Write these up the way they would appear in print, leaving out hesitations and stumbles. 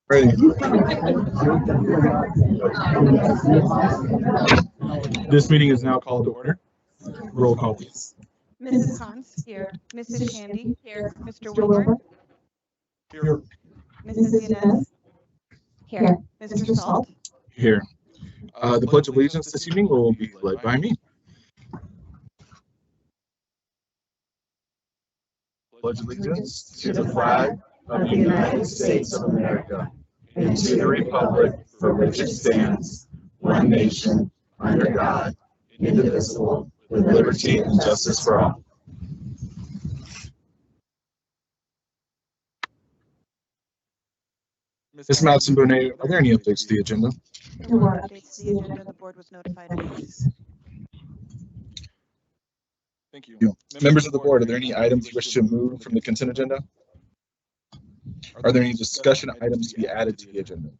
Ready. This meeting is now called to order. Roll call, please. Mrs. Cons here. Mrs. Shandy here. Mr. Wilbur Here. Mrs. Yanez here. Mr. Salt Here. The Pledge of Allegiance this evening will be led by me. Pledge allegiance to the flag of the United States of America and to the republic for which it stands, one nation, under God, indivisible, with liberty and justice for all. Ms. Madsen-Bonet, are there any updates to the agenda? There were updates to the agenda. The board was notified of these. Thank you. Members of the board, are there any items you wish to move from the consent agenda? Are there any discussion items to be added to the agenda?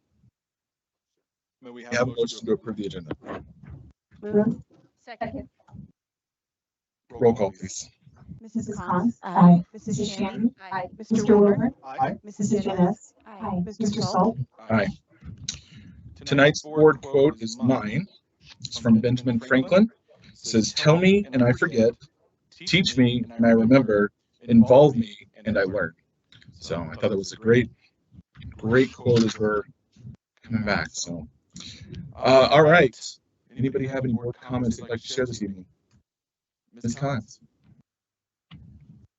May we have a motion to approve the agenda? Second. Roll call, please. Mrs. Cons. Aye. Mrs. Shandy. Aye. Mr. Wilbur. Aye. Mrs. Yanez. Aye. Mr. Salt. Aye. Tonight's board quote is mine. It's from Benjamin Franklin. It says, "Tell me and I forget, teach me and I remember, involve me and I learn." So I thought that was a great quote as we're coming back. So, all right. Anybody have any more comments they'd like to share this evening? Ms. Collins.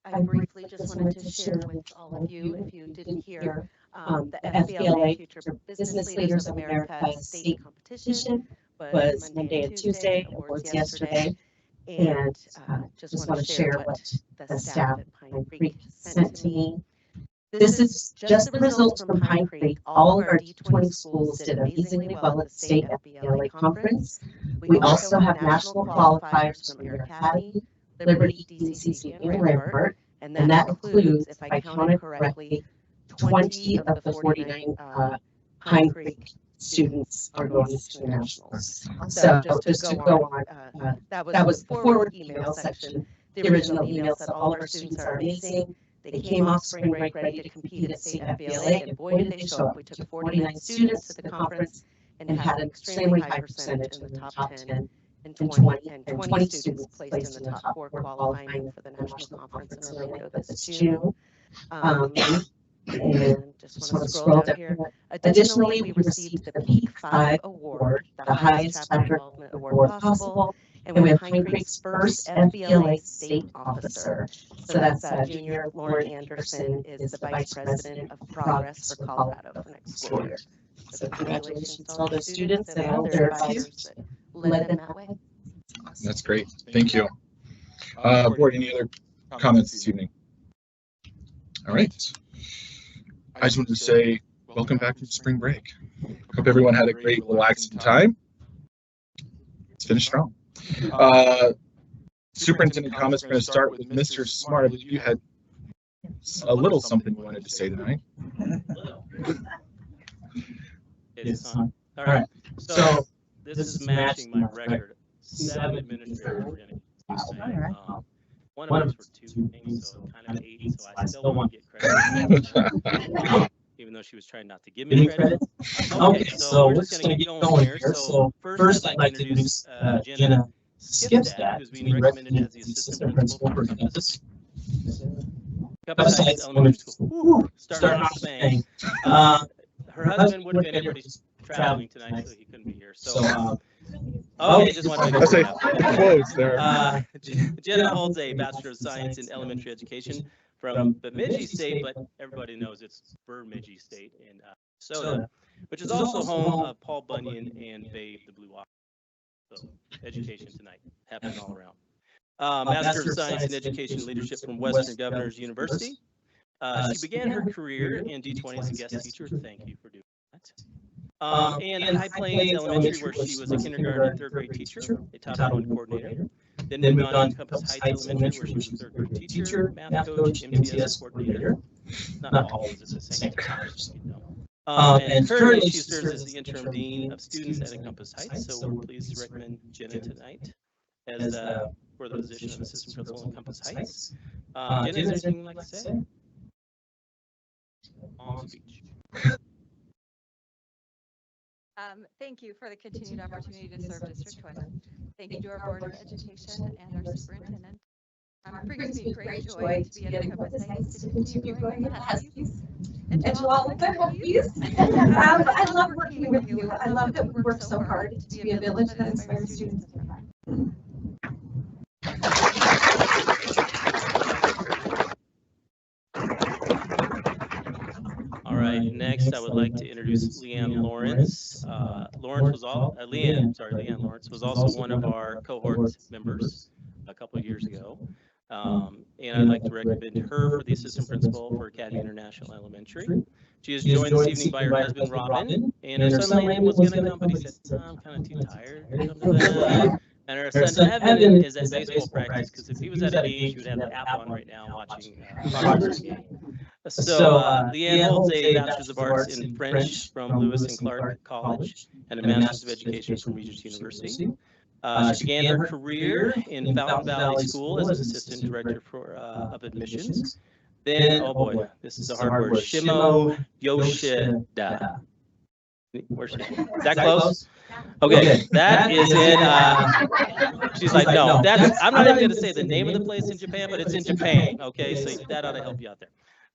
I briefly just wanted to share with all of you, if you didn't hear, the FBLA Future Business Leaders of America state competition was Monday and Tuesday, awards yesterday, and just want to share what the staff at Pine Creek sent to me. This is just the results from Pine Creek. All of our D20 schools did amazingly well at the state FBLA conference. We also have national qualifiers from Air Academy, Liberty, DCCC, and Rampart, and that includes, if I counted correctly, 20 of the 49 Pine Creek students are going to nationals. So just to go on, that was the forward email section. The original email said all of our students are amazing. They came off spring break ready to compete at state FBLA, and boy did they show up. We took 49 students to the conference and had an extremely high percentage in the top 10. And 20 students placed in the top 4 qualifying for the national conference in Orlando this June. And just want to scroll down here. Additionally, we received the Peak 5 Award, the highest chapter involvement award possible. And we have Pine Creek's first FBLA state officer. So that's Junior Lauren Anderson is the Vice President of Progress for Colorado for next school year. So congratulations to all those students and all their advisors that led them that way. That's great. Thank you. Board, any other comments this evening? All right. I just wanted to say welcome back from spring break. Hope everyone had a great relaxing time. Let's finish strong. Superintendent comments. We're going to start with Mr. Smart. I believe you had a little something you wanted to say tonight. It's on. All right. So this is matching my record. 7 administrators were going to say. One of us were 2 things, so kind of 8. So I still want to get credit, even though she was trying not to give me credit. Okay, so we're just going to keep going here. So first, I'd like to introduce Jenna Skipstat, who's being recommended as the assistant principal for Kansas. Cup Heights Elementary School. Starting off bang. Her husband would have been here, but he's traveling tonight, so he couldn't be here. So, okay, just wanted to say close there. Jenna holds a Bachelor of Science in Elementary Education from Bemidji State, but everybody knows it's Bemidji State in Minnesota, which is also home of Paul Bunyan and Babe the Blue Ox. So, education tonight, happening all around. Master of Science in Education Leadership from Western Governors University. She began her career in D20 as a guest teacher. Thank you for doing that. And in High Plains Elementary, where she was a kindergarten and 3rd grade teacher, a top 1 coordinator. Then moved on to Campus Heights Elementary, where she was a 3rd grade teacher, math coach, MTS coordinator. Not always at the same time. And currently she serves as the interim dean of students at Campus Heights. So we're pleased to recommend Jenna tonight as for the position of assistant principal in Campus Heights. Jenna, is there anything you'd like to say? Palm speech. Thank you for the continued opportunity to serve District 20. Thank you to our Board of Education and our Superintendent. It brings me great joy to be at a campus I used to tutor growing up Huskies. And to all of the Huskies, I love working with you. I love that we work so hard to be a village that inspires students. All right, next I would like to introduce Leanne Lawrence. Leanne Lawrence was also one of our cohort members a couple of years ago. And I'd like to recommend her for the assistant principal for Academy International Elementary. She is joined this evening by her husband, Robin, and her son, Landon, was going to come, but he said, I'm kind of too tired to come to that. And her son, Evan, is at baseball practice, because if he was at a game, she would have the app on right now watching Padres game. So Leanne holds a Bachelor's of Arts in French from Lewis and Clark College and a Master's of Education from Regis University. She began her career in Fountain Valley School as an assistant director of admissions. Then, oh boy, this is a hard word, Shimo Yoshida. Is that close? Okay, that is in, she's like, no, I'm not even going to say the name of the place in Japan, but it's in Japan, okay? So that ought to help you out there.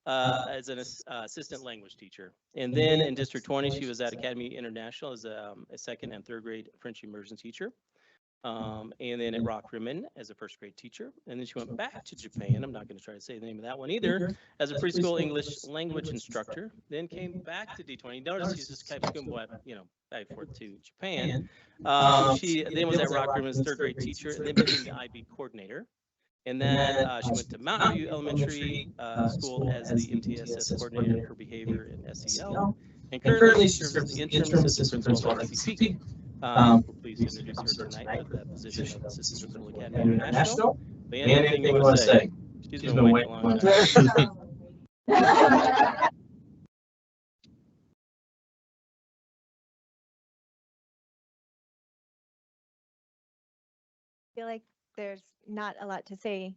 As an assistant language teacher. And then in District 20, she was at Academy International as a second and third grade French immersion teacher. And then at Rock Rimmon as a first grade teacher. And then she went back to Japan. I'm not going to try to say the name of that one either, as a preschool English language instructor. Then came back to D20. Notice she's just kind of going, back and forth to Japan. She then was at Rock Rimmon as third grade teacher, and then became the IB coordinator. And then she went to Mountain View Elementary School as the MTSS coordinator for behavior and SEL. And currently she serves as the interim assistant principal at SCP. We're pleased to introduce her tonight for that position of assistant principal at Academy International. Leanne, anything you want to say? She's been waiting a long time. I feel like there's not a lot to say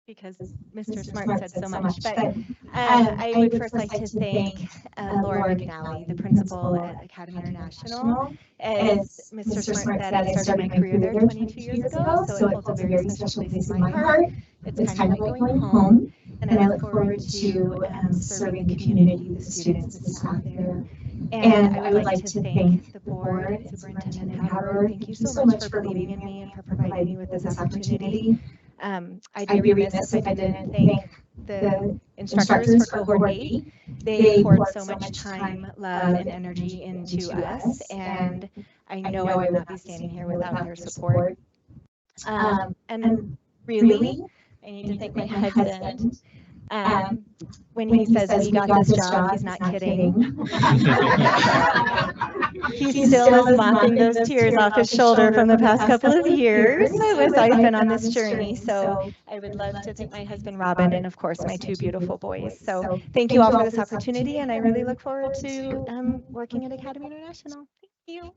because Mr. Smart said so much, but I would first like to thank Laura McNally, the principal at Academy International. As Mr. Smart said, I started my career there 22 years ago, so it holds a very special place in my heart. It's kind of like going home, and I look forward to serving the community, the students, the staff there. And I would like to thank the board, Superintendent Howard. Thank you so much for believing in me and for providing me with this opportunity. I'd be remiss if I didn't thank the instructors for cohort 8. They poured so much time, love, and energy into us, and I know I would not be standing here without their support. And really, I need to thank my husband. When he says we got this job, he's not kidding. He still is mopping those tears off his shoulder from the past couple of years as I've been on this journey. So I would love to thank my husband, Robin, and of course my two beautiful boys. So thank you all for this opportunity, and I really look forward to working at Academy International. Thank you.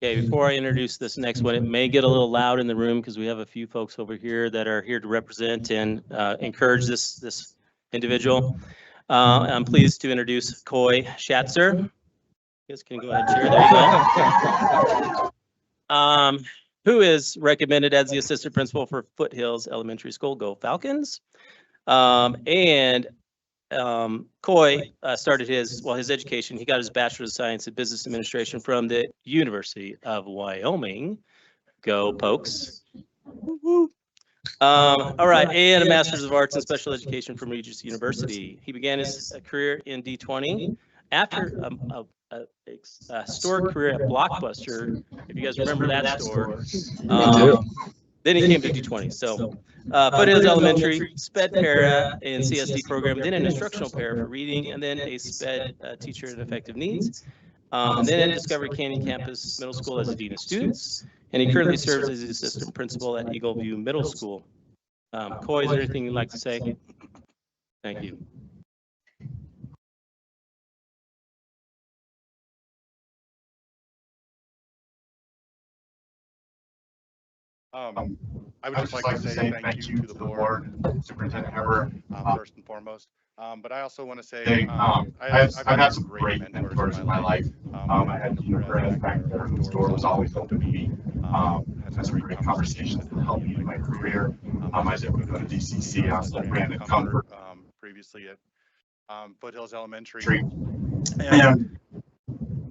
Okay, before I introduce this next one, it may get a little loud in the room because we have a few folks over here that are here to represent and encourage this individual. I'm pleased to introduce Coy Schatzer. You guys can go ahead and share. There you go. Who is recommended as the assistant principal for Foothills Elementary School. Go Falcons. Coy started his education. He got his Bachelor of Science in Business Administration from the University of Wyoming. Go Pokes. All right, and a Master's of Arts in Special Education from Regis University. He began his career in D20 after a historic career at Blockbuster. If you guys remember that store. Then he came to D20. So Foothills Elementary, SPED Para in CSD program, then an instructional para for reading, and then a SPED teacher in effective needs. And then at Discovery Canyon Campus Middle School as a dean of students. And he currently serves as the assistant principal at Eagle View Middle School. Coy, is there anything you'd like to say? Thank you. I would just like to say thank you to the board and Superintendent Heber, first and foremost. But I also want to say I've had some great mentors in my life. I had Dean Perez back there whose door was always open to me. Had some great conversations that helped me in my career. Isaac would go to DCC. I also ran the Comfort previously at Foothills Elementary. And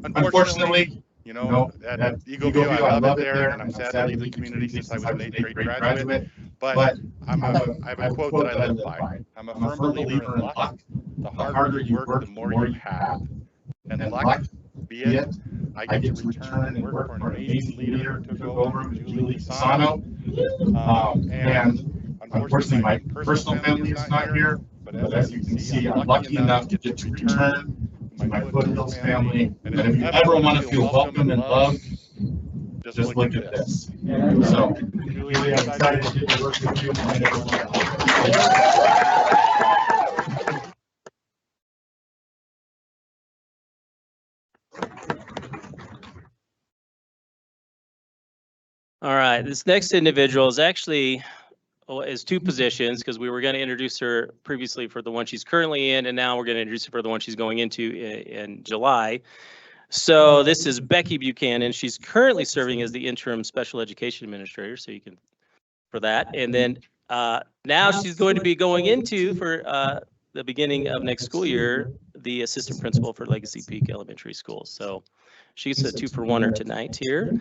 unfortunately, you know, at Eagle View, I love it there, and I'm sad to leave the community since I was an 8th grade graduate. But I have a quote that I live by. I'm a firm believer in luck. The harder you work, the more you have. And luck, be it, I get to return and work for an amazing leader who took over, Julie Pisano. And unfortunately, my personal family is not here. But as you can see, I'm lucky enough to get to return to my Foothills family. And if you ever want to feel welcome and loved, just look at this. So, really excited to get to work with you. All right, this next individual is actually is two positions, because we were going to introduce her previously for the one she's currently in, and now we're going to introduce her for the one she's going into in July. So this is Becky Buchanan. She's currently serving as the interim special education administrator, so you can for that. And then now she's going to be going into for the beginning of next school year, the assistant principal for Legacy Peak Elementary School. So she's a 2-for-1er tonight here.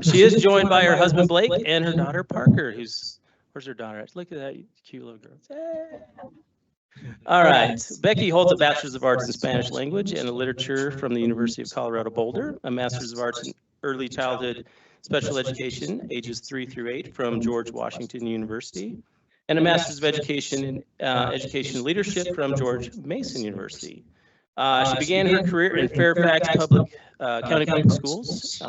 She is joined by her husband Blake and her daughter Parker, where's her daughter? Look at that cute little girl. All right. Becky holds a Bachelor's of Arts in Spanish Language and Literature from the University of Colorado Boulder, a Master's of Arts in Early Childhood Special Education, ages 3 through 8, from George Washington University, and a Master's of Education in Education Leadership from George Mason University. She began her career in Fairfax County Public Schools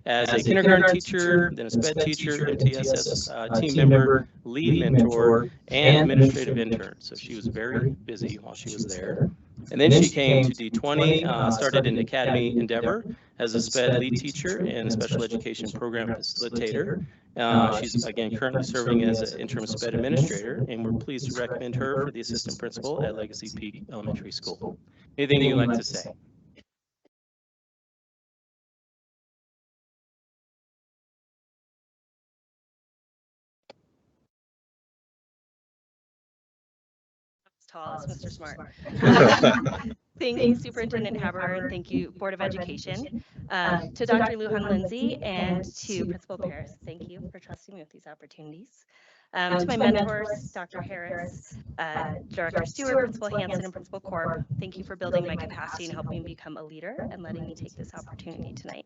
as a kindergarten teacher, then a SPED teacher, MTSS team member, lead mentor, and administrative intern. So she was very busy while she was there. And then she came to D20, started an academy endeavor as a SPED lead teacher and a special education program facilitator. She's again currently serving as an interim SPED administrator, and we're pleased to recommend her for the assistant principal at Legacy Peak Elementary School. Anything you'd like to say? Tall as Mr. Smart. Thank you, Superintendent Haber, and thank you, Board of Education. To Dr. Lujan Lindsay and to Principal Paris, thank you for trusting me with these opportunities. To my mentors, Dr. Harris, Director Stewart, Principal Hansen, and Principal Korb, thank you for building my capacity and helping me become a leader and letting me take this opportunity tonight.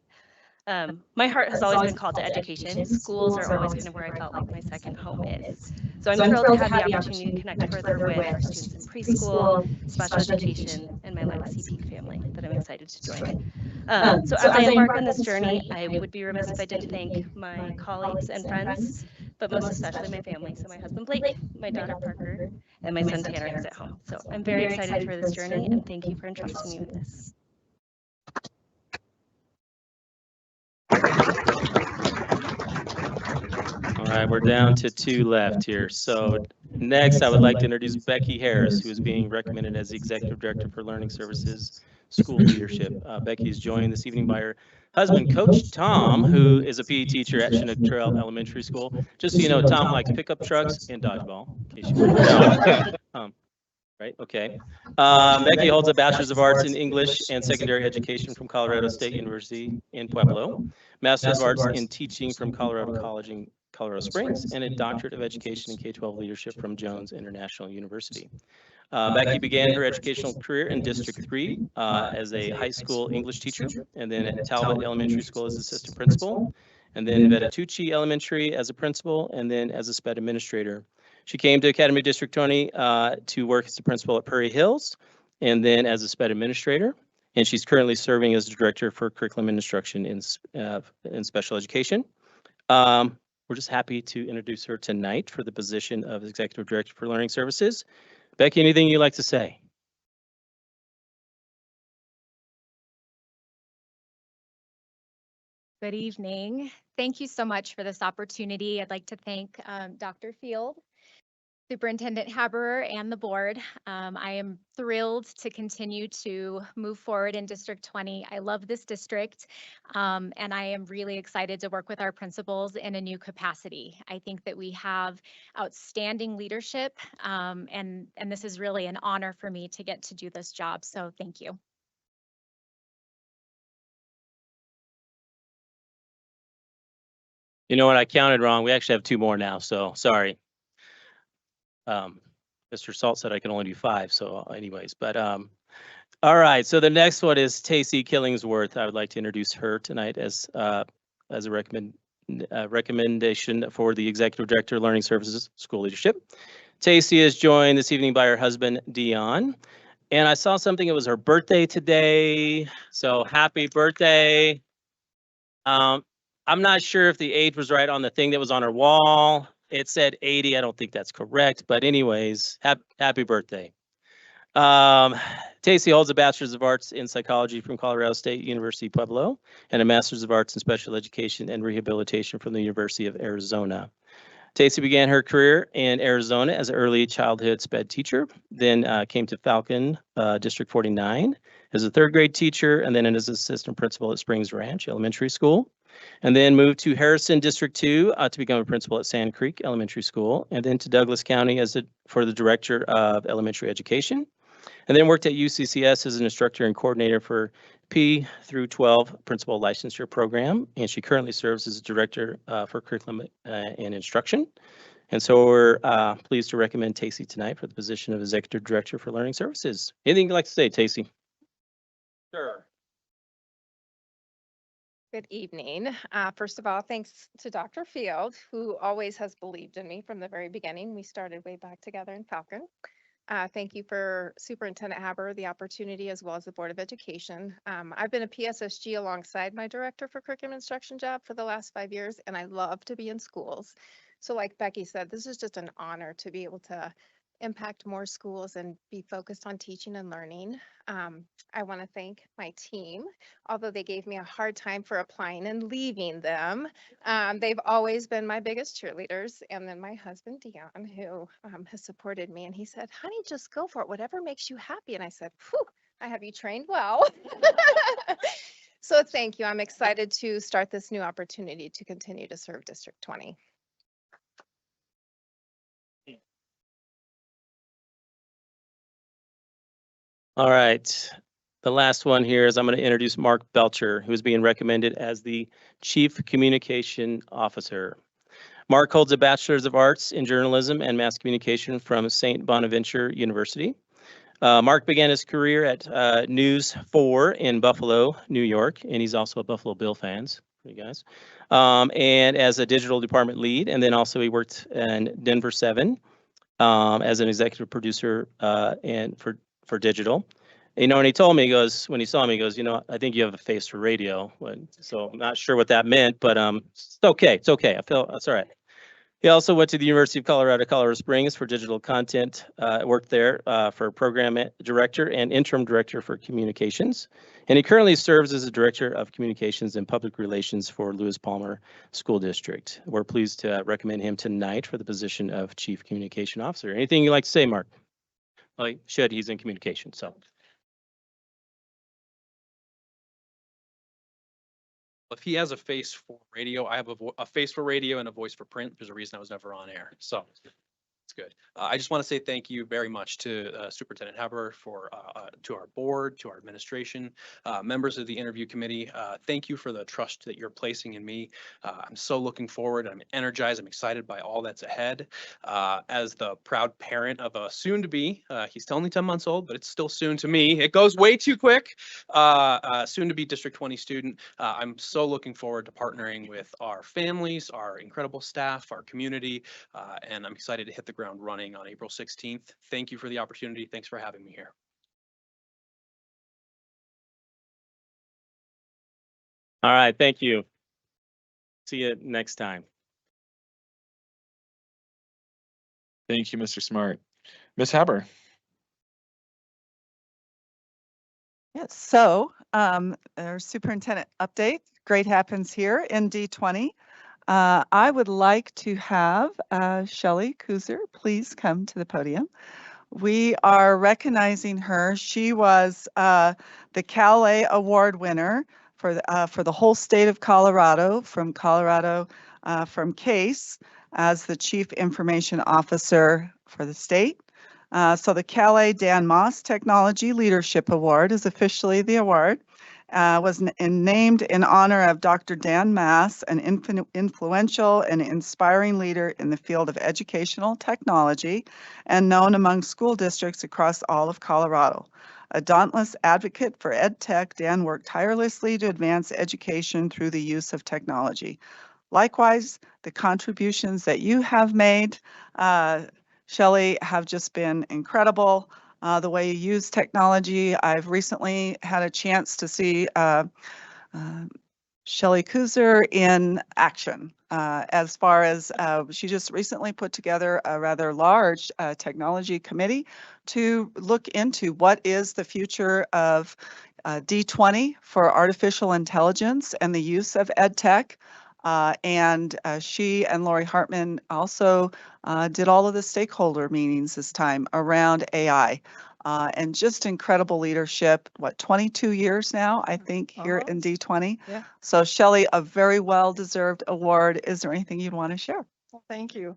My heart has always been called to education. Schools are always kind of where I felt like my second home is. So I'm thrilled to have the opportunity to connect further with our students in preschool, special education, and my Legacy Peak family that I'm excited to join. So as I embark on this journey, I would be remiss if I didn't thank my colleagues and friends, but most especially my family. So my husband Blake, my daughter Parker, and my son Tanner, who's at home. So I'm very excited for this journey, and thank you for entrusting me with this. All right, we're down to 2 left here. So next, I would like to introduce Becky Harris, who is being recommended as the Executive Director for Learning Services School Leadership. Becky is joined this evening by her husband, Coach Tom, who is a PE teacher at Chinook Trail Elementary School. Just so you know, Tom likes pickup trucks and dodgeball, in case you want to know. Right, okay. Becky holds a Bachelor's of Arts in English and Secondary Education from Colorado State University in Pueblo, Master's of Arts in Teaching from Colorado College in Colorado Springs, and a Doctorate of Education in K-12 Leadership from Jones International University. Becky began her educational career in District 3 as a high school English teacher, and then at Talbot Elementary School as assistant principal, and then Vettitucci Elementary as a principal, and then as a SPED administrator. She came to Academy District 20 to work as a principal at Prairie Hills, and then as a SPED administrator. And she's currently serving as the director for curriculum and instruction in special education. We're just happy to introduce her tonight for the position of Executive Director for Learning Services. Becky, anything you'd like to say? Good evening. Thank you so much for this opportunity. I'd like to thank Dr. Field, Superintendent Haberer, and the board. I am thrilled to continue to move forward in District 20. I love this district, and I am really excited to work with our principals in a new capacity. I think that we have outstanding leadership, and this is really an honor for me to get to do this job. So thank you. You know what? I counted wrong. We actually have 2 more now, so sorry. Mr. Salt said I can only do 5, so anyways, but all right. So the next one is Tacey Killingsworth. I would like to introduce her tonight as a recommendation for the Executive Director of Learning Services School Leadership. Tacey is joined this evening by her husband, Dion. And I saw something, it was her birthday today. So happy birthday. I'm not sure if the age was right on the thing that was on her wall. It said 80. I don't think that's correct. But anyways, happy birthday. Tacey holds a Bachelor's of Arts in Psychology from Colorado State University Pueblo and a Master's of Arts in Special Education and Rehabilitation from the University of Arizona. Tacey began her career in Arizona as an early childhood SPED teacher, then came to Falcon District 49 as a 3rd grade teacher, and then as assistant principal at Springs Ranch Elementary School, and then moved to Harrison District 2 to become a principal at Sand Creek Elementary School, and then to Douglas County for the Director of Elementary Education, and then worked at UCCS as an instructor and coordinator for P through 12 Principal Licensure Program, and she currently serves as a Director for Curriculum and Instruction. And so we're pleased to recommend Tacey tonight for the position of Executive Director for Learning Services. Anything you'd like to say, Tacey? Sure. Good evening. First of all, thanks to Dr. Field, who always has believed in me from the very beginning. We started way back together in Falcon. Thank you for Superintendent Haber, the opportunity, as well as the Board of Education. I've been a PSSG alongside my Director for Curriculum Instruction job for the last 5 years, and I love to be in schools. So like Becky said, this is just an honor to be able to impact more schools and be focused on teaching and learning. I want to thank my team, although they gave me a hard time for applying and leaving them. They've always been my biggest cheerleaders. And then my husband, Dion, who has supported me, and he said, honey, just go for it, whatever makes you happy. And I said, whew, I have you trained well. So thank you. I'm excited to start this new opportunity to continue to serve District 20. All right. The last one here is I'm going to introduce Mark Belcher, who is being recommended as the Chief Communication Officer. Mark holds a Bachelor's of Arts in Journalism and Mass Communication from St. Bonaventure University. Mark began his career at News 4 in Buffalo, New York, and he's also a Buffalo Bill fan for you guys. And as a digital department lead, and then also he worked in Denver 7 as an executive producer and for digital. You know, and he told me, he goes, when he saw me, he goes, you know, I think you have a face for radio. So I'm not sure what that meant, but it's okay. It's okay. I feel that's all right. He also went to the University of Colorado Springs for digital content, worked there for program director and interim director for communications. And he currently serves as a director of communications and public relations for Lewis Palmer School District. We're pleased to recommend him tonight for the position of Chief Communication Officer. Anything you'd like to say, Mark? Well, he should, he's in communication, so. If he has a face for radio, I have a face for radio and a voice for print. There's a reason I was never on air. So it's good. I just want to say thank you very much to Superintendent Haber, to our board, to our administration, members of the interview committee. Thank you for the trust that you're placing in me. I'm so looking forward. I'm energized. I'm excited by all that's ahead. As the proud parent of a soon-to-be, he's only 10 months old, but it's still soon to me. It goes way too quick. Soon-to-be District 20 student. I'm so looking forward to partnering with our families, our incredible staff, our community, and I'm excited to hit the ground running on April 16th. Thank you for the opportunity. Thanks for having me here. All right, thank you. See you next time. Thank you, Mr. Smart. Ms. Haber. Yes, so our superintendent update. Great happens here in D20. I would like to have Shelley Kuzer please come to the podium. We are recognizing her. She was the CalA Award winner for the whole state of Colorado from CASE as the Chief Information Officer for the state. So the CalA Dan Moss Technology Leadership Award is officially the award. Was named in honor of Dr. Dan Mass, an influential and inspiring leader in the field of educational technology and known among school districts across all of Colorado. A dauntless advocate for ed tech, Dan worked tirelessly to advance education through the use of technology. Likewise, the contributions that you have made, Shelley, have just been incredible. The way you use technology. I've recently had a chance to see Shelley Kuzer in action as far as she just recently put together a rather large technology committee to look into what is the future of D20 for artificial intelligence and the use of ed tech. And she and Lori Hartman also did all of the stakeholder meetings this time around AI. And just incredible leadership, 22 years now, I think, here in D20. Yeah. So Shelley, a very well-deserved award. Is there anything you'd want to share? Well, thank you.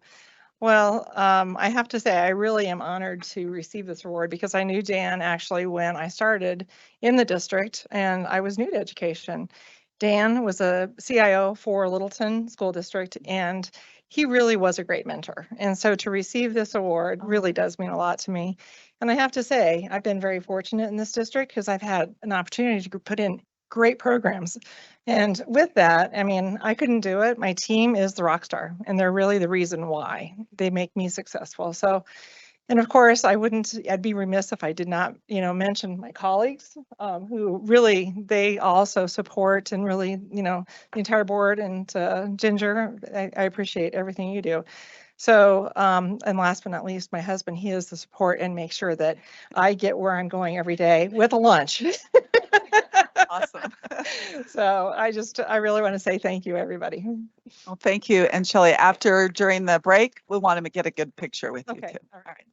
Well, I have to say, I really am honored to receive this award because I knew Dan actually when I started in the district and I was new to education. Dan was a CIO for Littleton School District and he really was a great mentor. And so to receive this award really does mean a lot to me. And I have to say, I've been very fortunate in this district because I've had an opportunity to put in great programs. And with that, I mean, I couldn't do it. My team is the rock star and they're really the reason why they make me successful. So, and of course, I'd be remiss if I did not, mention my colleagues who really, they also support and really, the entire board and Ginger, I appreciate everything you do. So, and last but not least, my husband, he is the support and makes sure that I get where I'm going every day with a lunch. Awesome. So I really want to say thank you, everybody. Well, thank you. And Shelley, during the break, we want to get a good picture with you Okay. too. All right.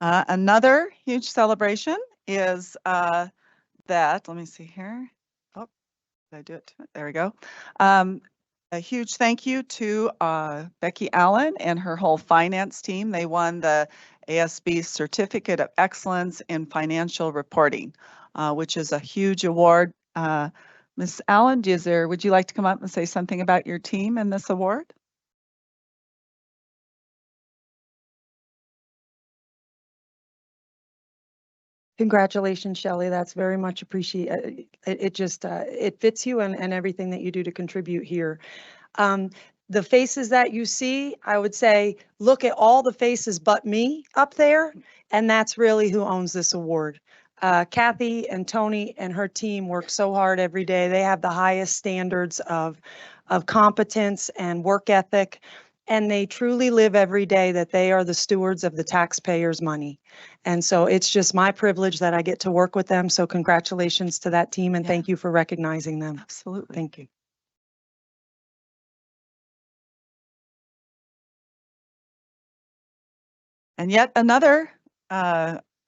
Another huge celebration is let me see here. Oh, did I do it? There we go. A huge thank you to Becky Allen and her whole finance team. They won the ASB Certificate of Excellence in Financial Reporting, which is a huge award. Ms. Allen, would you like to come up and say something about your team and this award? Congratulations, Shelley. That's very much appreciated. It fits you and everything that you do to contribute here. The faces that you see, I would say, look at all the faces but me up there, and that's really who owns this award. Kathy and Tony and her team work so hard every day. They have the highest standards of competence and work ethic. And they truly live every day that they are the stewards of the taxpayers' money. And so it's just my privilege that I get to work with them. So congratulations to that team and thank you for recognizing them. Absolutely. Thank you. And yet another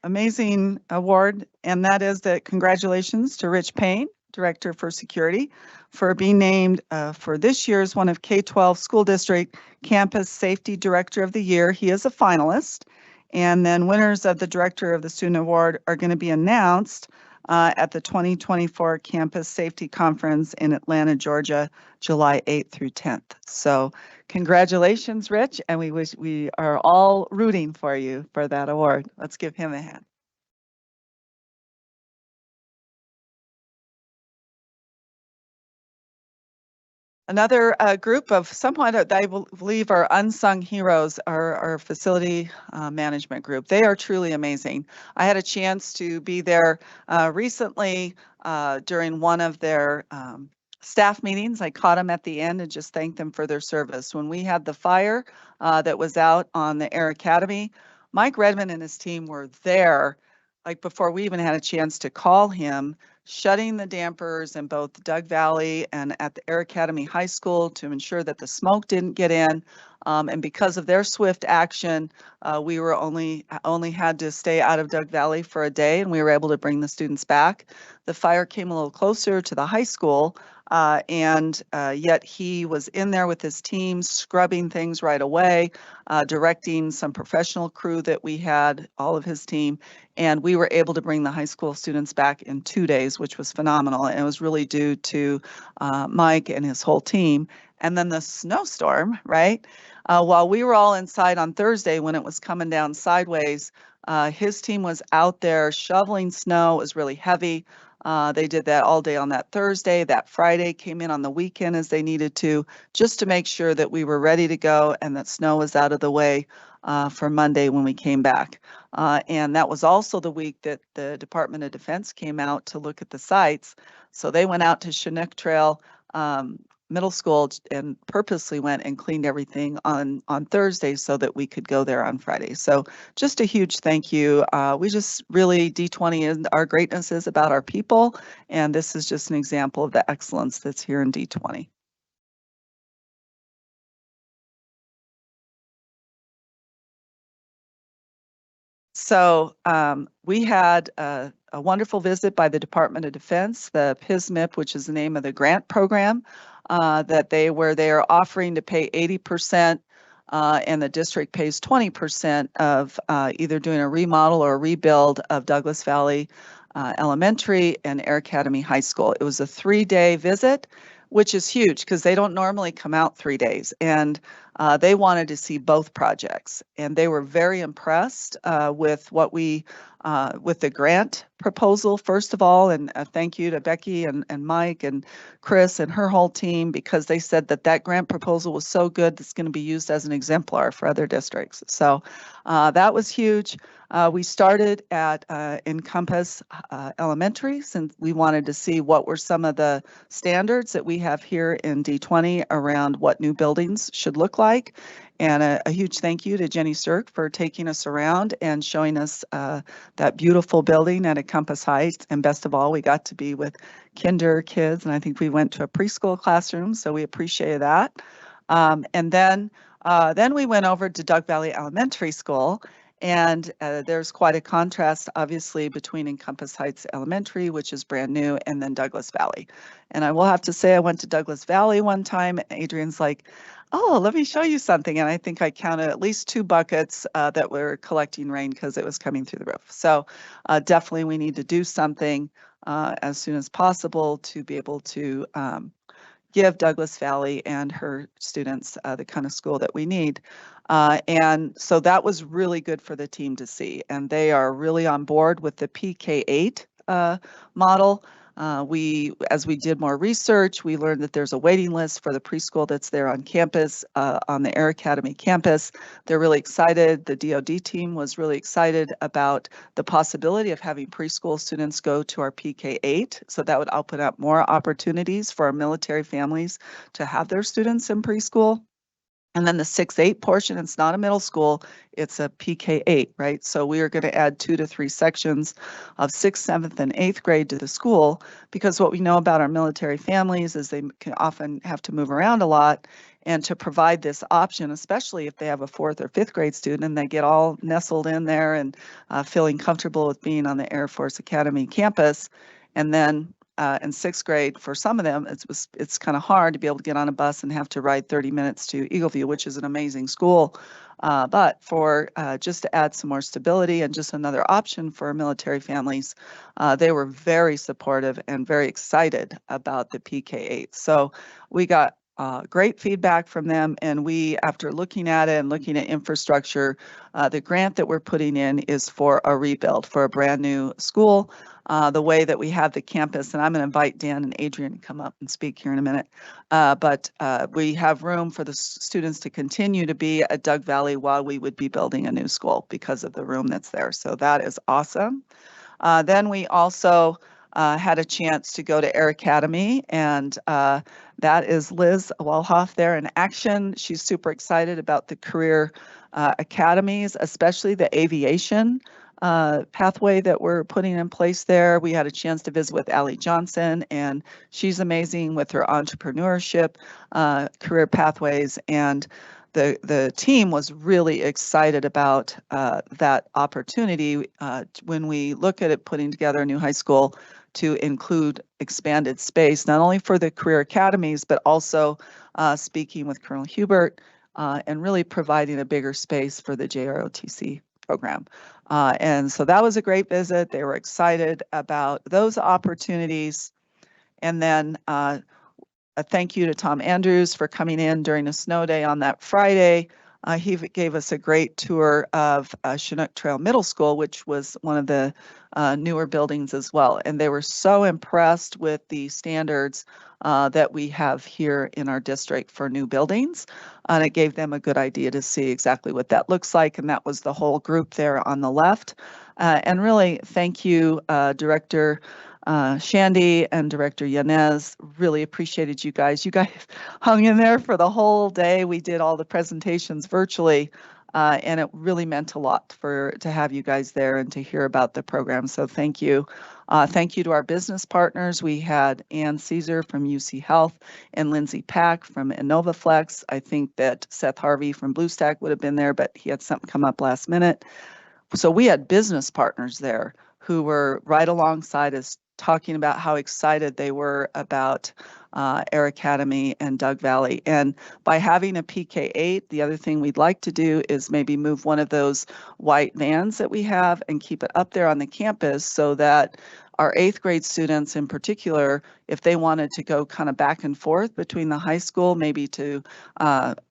amazing award, and that is congratulations to Rich Payne, Director for Security, for being named for this year's one of K-12 School District Campus Safety Director of the Year. He is a finalist. And then winners of the Director of the Student Award are going to be announced at the 2024 Campus Safety Conference in Atlanta, Georgia, July 8th through 10th. So congratulations, Rich, and we are all rooting for you for that award. Let's give him a hand. Another group of somewhat, I believe, are unsung heroes, our facility management group. They are truly amazing. I had a chance to be there recently during one of their staff meetings. I caught them at the end and just thanked them for their service. When we had the fire that was out on the Air Academy, Mike Redmond and his team were there, like before we even had a chance to call him, shutting the dampers in both Doug Valley and at the Air Academy High School to ensure that the smoke didn't get in. And because of their swift action, we were only had to stay out of Doug Valley for a day, and we were able to bring the students back. The fire came a little closer to the high school, and yet he was in there with his team, scrubbing things right away, directing some professional crew that we had, all of his team, and we were able to bring the high school students back in 2 days, which was phenomenal. And it was really due to Mike and his whole team. And then the snowstorm, right? While we were all inside on Thursday when it was coming down sideways, his team was out there shoveling snow. It was really heavy. They did that all day on that Thursday. That Friday came in on the weekend as they needed to, just to make sure that we were ready to go and that snow was out of the way for Monday when we came back. And that was also the week that the Department of Defense came out to look at the sites. So they went out to Chinook Trail Middle School and purposely went and cleaned everything on Thursday so that we could go there on Friday. So just a huge thank you. We just really, D20 and our greatness is about our people. And this is just an example of the excellence that's here in D20. So we had a wonderful visit by the Department of Defense, the PISMIP, which is the name of the grant program, that they are offering to pay 80%, and the district pays 20% of either doing a remodel or a rebuild of Douglas Valley Elementary and Air Academy High School. It was a 3-day visit, which is huge because they don't normally come out 3 days. And they wanted to see both projects, and they were very impressed with what with the grant proposal, first of all, and thank you to Becky and Mike and Chris and her whole team, because they said that grant proposal was so good that's going to be used as an exemplar for other districts. So that was huge. We started at Encompass Elementary, since we wanted to see what were some of the standards that we have here in D20 around what new buildings should look like. And a huge thank you to Jenny Stirk for taking us around and showing us that beautiful building at Encompass Heights. And best of all, we got to be with kinder kids, and I think we went to a preschool classroom, so we appreciated that. And then we went over to Doug Valley Elementary School. And there's quite a contrast, obviously, between Encompass Heights Elementary, which is brand new, and then Douglas Valley. And I will have to say, I went to Douglas Valley one time, and Adrian's like, oh, let me show you something. And I think I counted at least 2 buckets that were collecting rain because it was coming through the roof. So definitely we need to do something as soon as possible to be able to give Douglas Valley and her students the kind of school that we need. And so that was really good for the team to see. And they are really on board with the PK8 model. As we did more research, we learned that there's a waiting list for the preschool that's there on campus, on the Air Academy campus. They're really excited. The DoD team was really excited about the possibility of having preschool students go to our PK8. So that would open up more opportunities for our military families to have their students in preschool. And then the 6-8 portion, it's not a middle school, it's a PK8, right? So we are going to add 2 to 3 sections of 6th, 7th, and 8th grade to the school, because what we know about our military families is they can often have to move around a lot. And to provide this option, especially if they have a 4th or 5th grade student and they get all nestled in there and feeling comfortable with being on the Air Force Academy campus, and then in 6th grade, for some of them, it's kind of hard to be able to get on a bus and have to ride 30 minutes to Eagleview, which is an amazing school. But for just to add some more stability and just another option for military families, they were very supportive and very excited about the PK8. So we got great feedback from them, and we, after looking at it and looking at infrastructure, the grant that we're putting in is for a rebuild, for a brand new school. The way that we have the campus, and I'm going to invite Dan and Adrian to come up and speak here in a minute, but we have room for the students to continue to be at Doug Valley while we would be building a new school because of the room that's there. So that is awesome. Then we also had a chance to go to Air Academy, and that is Liz Walhoff there in action. She's super excited about the career academies, especially the aviation pathway that we're putting in place there. We had a chance to visit with Allie Johnson, and she's amazing with her entrepreneurship career pathways. And the team was really excited about that opportunity when we look at it, putting together a new high school to include expanded space, not only for the career academies, but also speaking with Colonel Hubert and really providing a bigger space for the JROTC program. And so that was a great visit. They were excited about those opportunities. And then a thank you to Tom Andrews for coming in during a snow day on that Friday. He gave us a great tour of Chinook Trail Middle School, which was one of the newer buildings as well. And they were so impressed with the standards that we have here in our district for new buildings. And it gave them a good idea to see exactly what that looks like. And that was the whole group there on the left. And really, thank you, Director Shandy and Director Yanez. Really appreciated you guys. You guys hung in there for the whole day. We did all the presentations virtually, and it really meant a lot to have you guys there and to hear about the program. So thank you. Thank you to our business partners. We had Ann Caesar from UC Health and Lindsay Pack from InnovaFlex. I think that Seth Harvey from BlueStack would have been there, but he had something come up last minute. So we had business partners there who were right alongside us, talking about how excited they were about Air Academy and Doug Valley. And by having a PK8, the other thing we'd like to do is maybe move one of those white vans that we have and keep it up there on the campus so that our 8th grade students in particular, if they wanted to go kind of back and forth between the high school, maybe to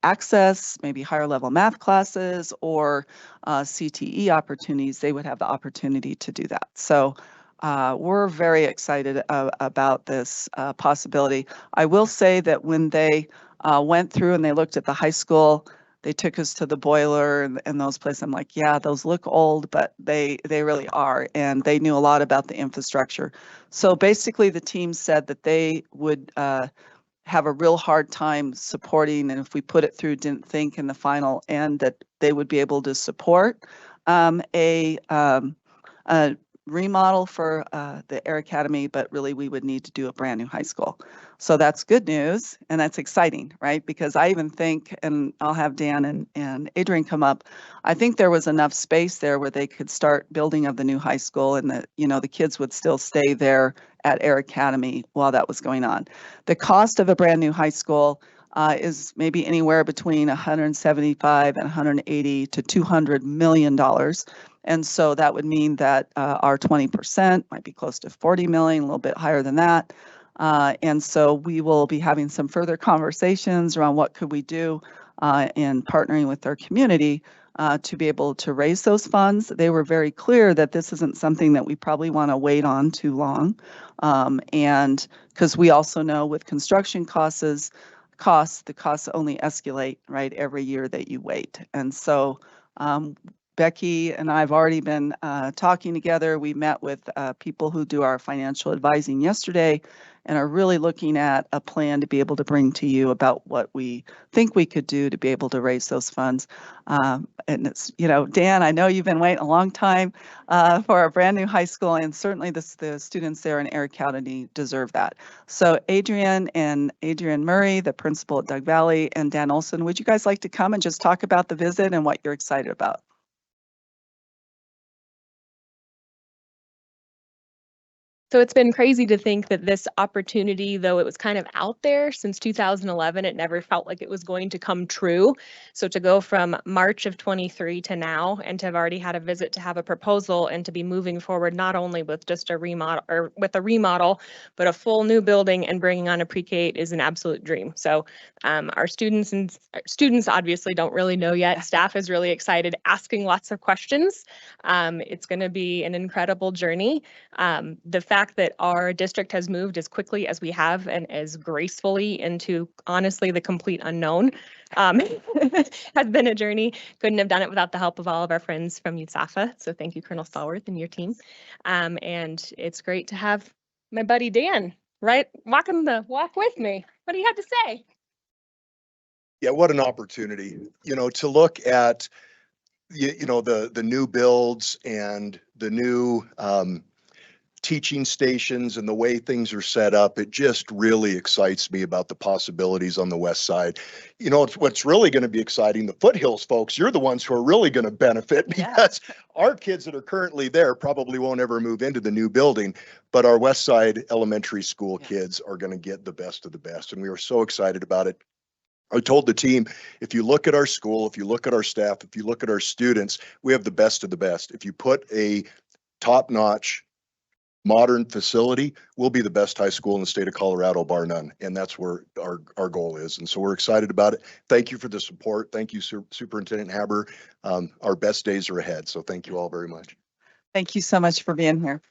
access maybe higher level math classes or CTE opportunities, they would have the opportunity to do that. So we're very excited about this possibility. I will say that when they went through and they looked at the high school, they took us to the boiler and those places. I'm like, yeah, those look old, but they really are. And they knew a lot about the infrastructure. So basically the team said that they would have a real hard time supporting, and if we put it through, didn't think in the final end that they would be able to support a remodel for the Air Academy, but really we would need to do a brand new high school. So that's good news and that's exciting, right? Because I even think, and I'll have Dan and Adrian come up, I think there was enough space there where they could start building of the new high school and that, you know, the kids would still stay there at Air Academy while that was going on. The cost of a brand new high school is maybe anywhere between 175 and 180 to $200 million. And so that would mean that our 20% might be close to 40 million, a little bit higher than that. And so we will be having some further conversations around what could we do in partnering with our community to be able to raise those funds. They were very clear that this isn't something that we probably want to wait on too long. And because we also know with construction costs, the costs only escalate, right, every year that you wait. And so Becky and I have already been talking together. We met with people who do our financial advising yesterday and are really looking at a plan to be able to bring to you about what we think we could do to be able to raise those funds. And it's, you know, Dan, I know you've been waiting a long time for a brand new high school, and certainly the students there in Air Academy deserve that. So Adrian Murray, the principal at Doug Valley, and Dan Olson, would you guys like to come and just talk about the visit and what you're excited about? So it's been crazy to think that this opportunity, though it was kind of out there since 2011, it never felt like it was going to come true. So to go from March of 23 to now and to have already had a visit to have a proposal and to be moving forward not only with just a remodel or with a remodel, but a full new building and bringing on a pre-K is an absolute dream. So our students obviously don't really know yet. Staff is really excited, asking lots of questions. It's going to be an incredible journey. The fact that our district has moved as quickly as we have and as gracefully into honestly the complete unknown has been a journey. Couldn't have done it without the help of all of our friends from UTSAFA. So thank you, Colonel Stallworth and your team. And it's great to have my buddy Dan walking the walk with me. What do you have to say? Yeah, what an opportunity, you know, to look at you know, the new builds and the new teaching stations and the way things are set up, it just really excites me about the possibilities on the west side. You know, what's really going to be exciting, the Foothills folks, you're the ones who are really going to benefit, because our kids that are currently there probably won't ever move into the new building, but our west side elementary school kids are going to get the best of the best. And we are so excited about it. I told the team, if you look at our school, if you look at our staff, if you look at our students, we have the best of the best. If you put a top-notch modern facility, we'll be the best high school in the state of Colorado, bar none. And that's where our goal is. And so we're excited about it. Thank you for the support. Thank you, Superintendent Haber. Our best days are ahead. So thank you all very much. Thank you so much for being here.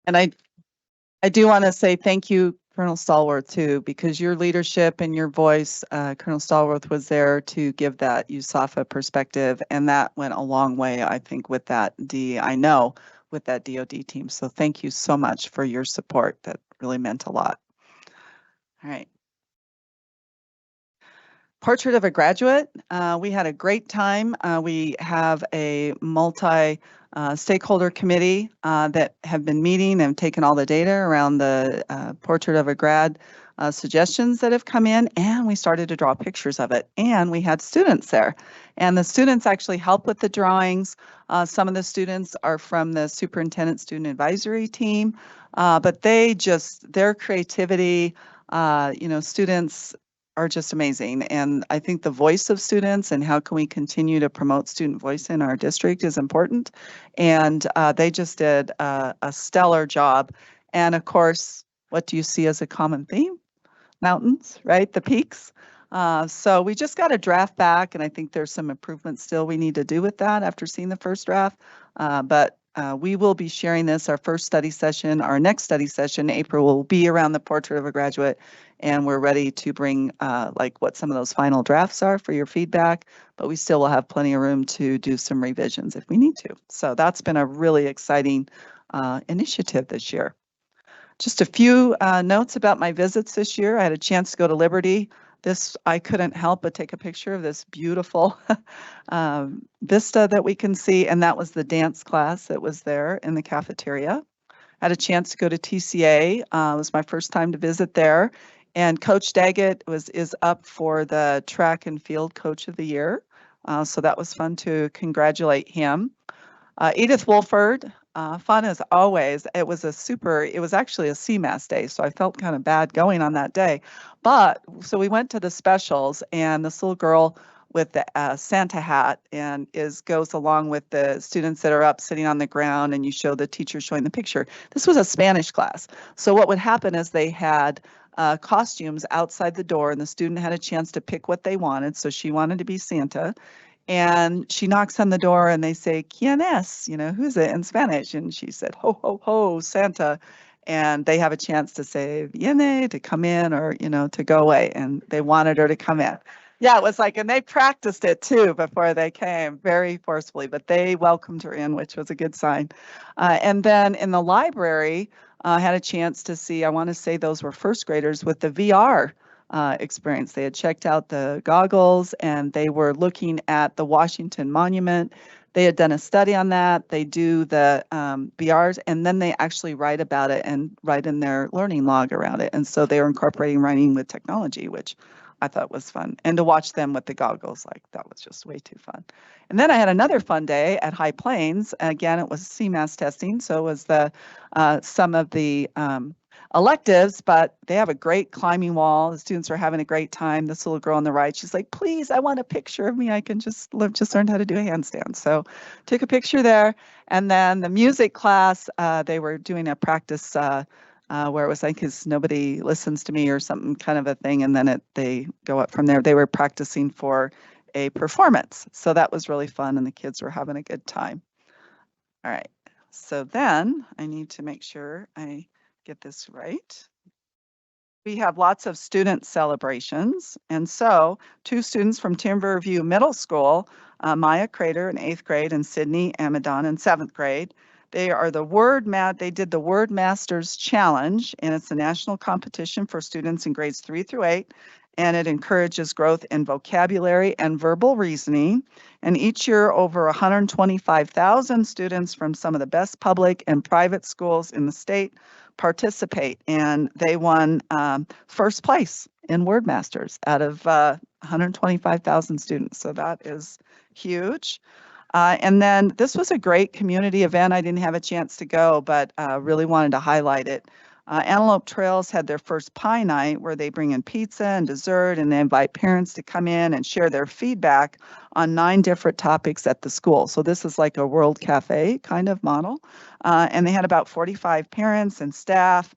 And I do want to say thank you, Colonel Stallworth, too, because your leadership and your voice, Colonel Stallworth was there to give that USAFA perspective, and that went a long way, I think, with that with that DoD team. So thank you so much for your support. That really meant a lot. All right. Portrait of a Graduate. We had a great time. We have a stakeholder committee that have been meeting and taken all the data around the Portrait of a Grad suggestions that have come in, and we started to draw pictures of it. And we had students there, and the students actually help with the drawings. Some of the students are from the Superintendent Student Advisory team, but their creativity, students are just amazing. And I think the voice of students and how can we continue to promote student voice in our district is important. And they just did a stellar job. And of course, what do you see as a common theme? Mountains, right? The peaks. So we just got a draft back, and I think there's some improvements still we need to do with that after seeing the first draft. But we will be sharing this, our first study session. Our next study session, April, will be around the Portrait of a Graduate, and we're ready to bring like what some of those final drafts are for your feedback, but we still will have plenty of room to do some revisions if we need to. So that's been a really exciting initiative this year. Just a few notes about my visits this year. I had a chance to go to Liberty. I couldn't help but take a picture of this beautiful vista that we can see, and that was the dance class that was there in the cafeteria. I had a chance to go to TCA. It was my first time to visit there, and Coach Daggett is up for the track and field coach of the year. So that was fun to congratulate him. Edith Wolford, fun as always. It was actually a CMAS day, so I felt kind of bad going on that day. But so we went to the specials, and this little girl with the Santa hat and goes along with the students that are up sitting on the ground, and you show the teacher showing the picture. This was a Spanish class. So what would happen is they had costumes outside the door, and the student had a chance to pick what they wanted. So she wanted to be Santa. And she knocks on the door and they say, ¿Quién es? Who's it in Spanish? And she said, ho, ho, ho, Santa. And they have a chance to say, viene, to come in, or, to go away. And they wanted her to come in. Yeah, it was like, and they practiced it too before they came very forcefully, but they welcomed her in, which was a good sign. And then in the library, I had a chance to see, I want to say those were first graders with the VR experience. They had checked out the goggles and they were looking at the Washington Monument. They had done a study on that. They do the BRs, and then they actually write about it and write in their learning log around it. And so they were incorporating writing with technology, which I thought was fun. And to watch them with the goggles, that was just way too fun. And then I had another fun day at High Plains. Again, it was CMAS testing. So it was some of the electives, but they have a great climbing wall. The students are having a great time. This little girl on the right, she's like, please, I want a picture of me. I can just learn how to do a handstand. So took a picture there. And then the music class, they were doing a practice where it was like, because nobody listens to me or something kind of a thing. And then they go up from there. They were practicing for a performance. So that was really fun and the kids were having a good time. All right. So then I need to make sure I get this right. We have lots of student celebrations. And so 2 students from Timberview Middle School, Maya Crater in 8th grade and Sydney Amadon in 7th grade. They did the Word Masters Challenge, and it's a national competition for students in grades 3 through 8. and it encourages growth in vocabulary and verbal reasoning. And each year, over 125,000 students from some of the best public and private schools in the state participate, and they won first place in Wordmasters out of 125,000 students. So that is huge. And then this was a great community event. I didn't have a chance to go, but really wanted to highlight it. Antelope Trails had their first pie night where they bring in pizza and dessert, and they invite parents to come in and share their feedback on 9 different topics at the school. So this is like a World Cafe kind of model. And they had about 45 parents and staff.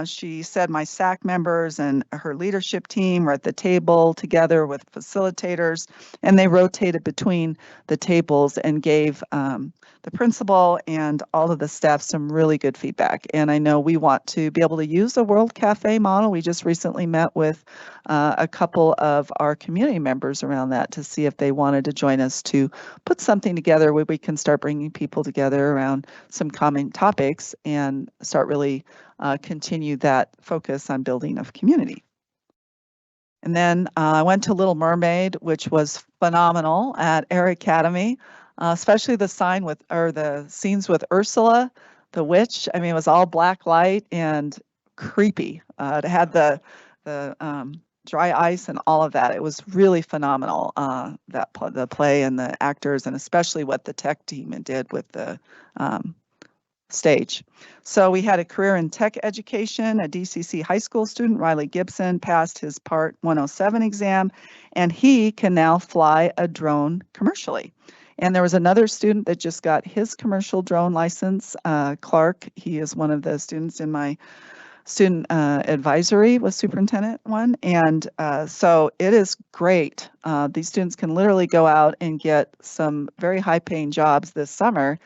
She said my SAC members and her leadership team were at the table together with facilitators, and they rotated between the tables and gave the principal and all of the staff some really good feedback. And I know we want to be able to use the World Cafe model. We just recently met with a couple of our community members around that to see if they wanted to join us to put something together where we can start bringing people together around some common topics and start really continue that focus on building of community. And then I went to Little Mermaid, which was phenomenal at Air Academy, especially the scenes with Ursula, the witch. I mean, it was all black light and creepy. It had the dry ice and all of that. It was really phenomenal, the play and the actors, and especially what the tech team did with the stage. So we had a career in tech education. A DCC high school student, Riley Gibson, passed his Part 107 exam, and he can now fly a drone commercially. And there was another student that just got his commercial drone license, Clark. He is one of the students in my student advisory with Superintendent 1. And so it is great. These students can literally go out and get some very high paying jobs this summer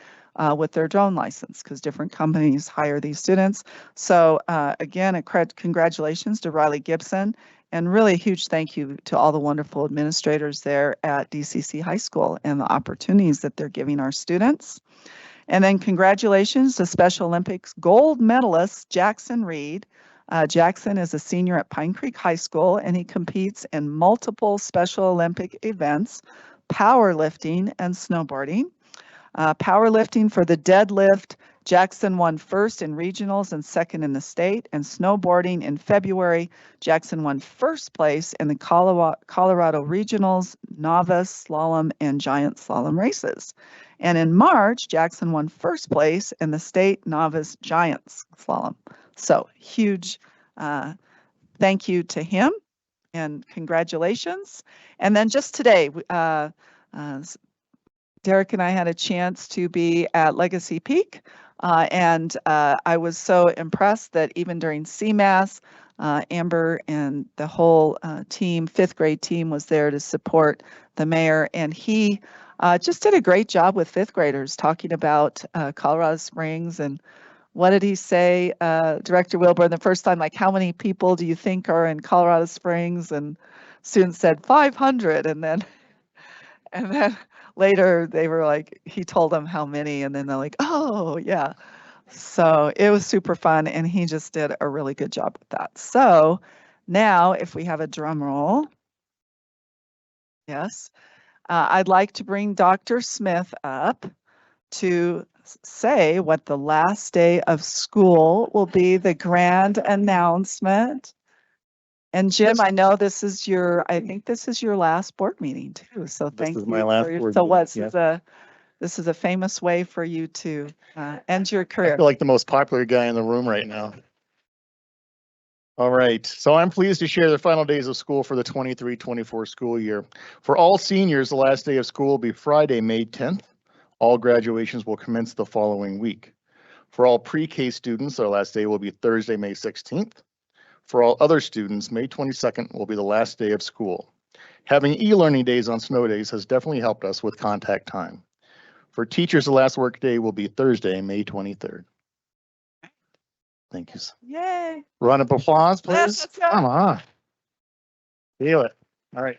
with their drone license, because different companies hire these students. So again, congratulations to Riley Gibson, and really a huge thank you to all the wonderful administrators there at DCC High School and the opportunities that they're giving our students. And then congratulations to Special Olympics gold medalist Jackson Reed. Jackson is a senior at Pine Creek High School, and he competes in multiple Special Olympic events, powerlifting and snowboarding. Powerlifting for the deadlift, Jackson won first in regionals and second in the state. And snowboarding in February, Jackson won first place in the Colorado regionals, novice slalom, and giant slalom races. And in March, Jackson won first place in the state novice giants slalom. So huge thank you to him and congratulations. And then just today, Derek and I had a chance to be at Legacy Peak, and I was so impressed that even during CMAS, Amber and the whole team, 5th grade team, was there to support the mayor, and he just did a great job with 5th graders talking about Colorado Springs. And what did he say, Director Wilburn, the first time, like, how many people do you think are in Colorado Springs? And students said 500, and then later they were like, he told them how many, and then they're like, oh yeah. So it was super fun, and he just did a really good job with that. So now if we have a drum roll, yes, I'd like to bring Dr. Smith up to say what the last day of school will be, the grand announcement. And Jim, I know this is I think this is your last board meeting too. So thank you. This is my last board meeting. This is a famous way for you to end your career. I feel like the most popular guy in the room right now. All right, so I'm pleased to share the final days of school for the 23-24 school year. For all seniors, the last day of school will be Friday, May 10th. All graduations will commence the following week. For all pre-K students, their last day will be Thursday, May 16th. For all other students, May 22nd will be the last day of school. Having e-learning days on snow days has definitely helped us with contact time. For teachers, the last work day will be Thursday, May 23rd. Thank you. Yay. Round of applause, please. Yes, come on. Feel it. All right.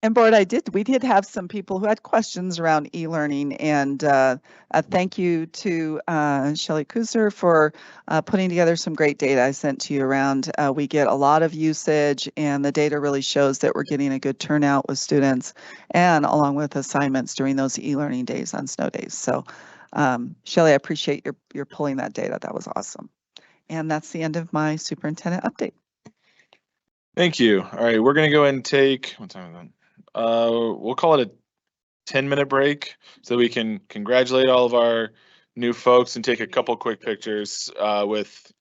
And board, we did have some people who had questions around e-learning, and a thank you to Shelley Kuser for putting together some great data I sent to you around. We get a lot of usage, and the data really shows that we're getting a good turnout with students and along with assignments during those e-learning days on snow days. So Shelley, I appreciate your pulling that data. That was awesome. And that's the end of my superintendent update. Thank you. All right, we're gonna go ahead and take, what time is that? We'll call it a 10-minute break so we can congratulate all of our new folks and take a couple quick pictures with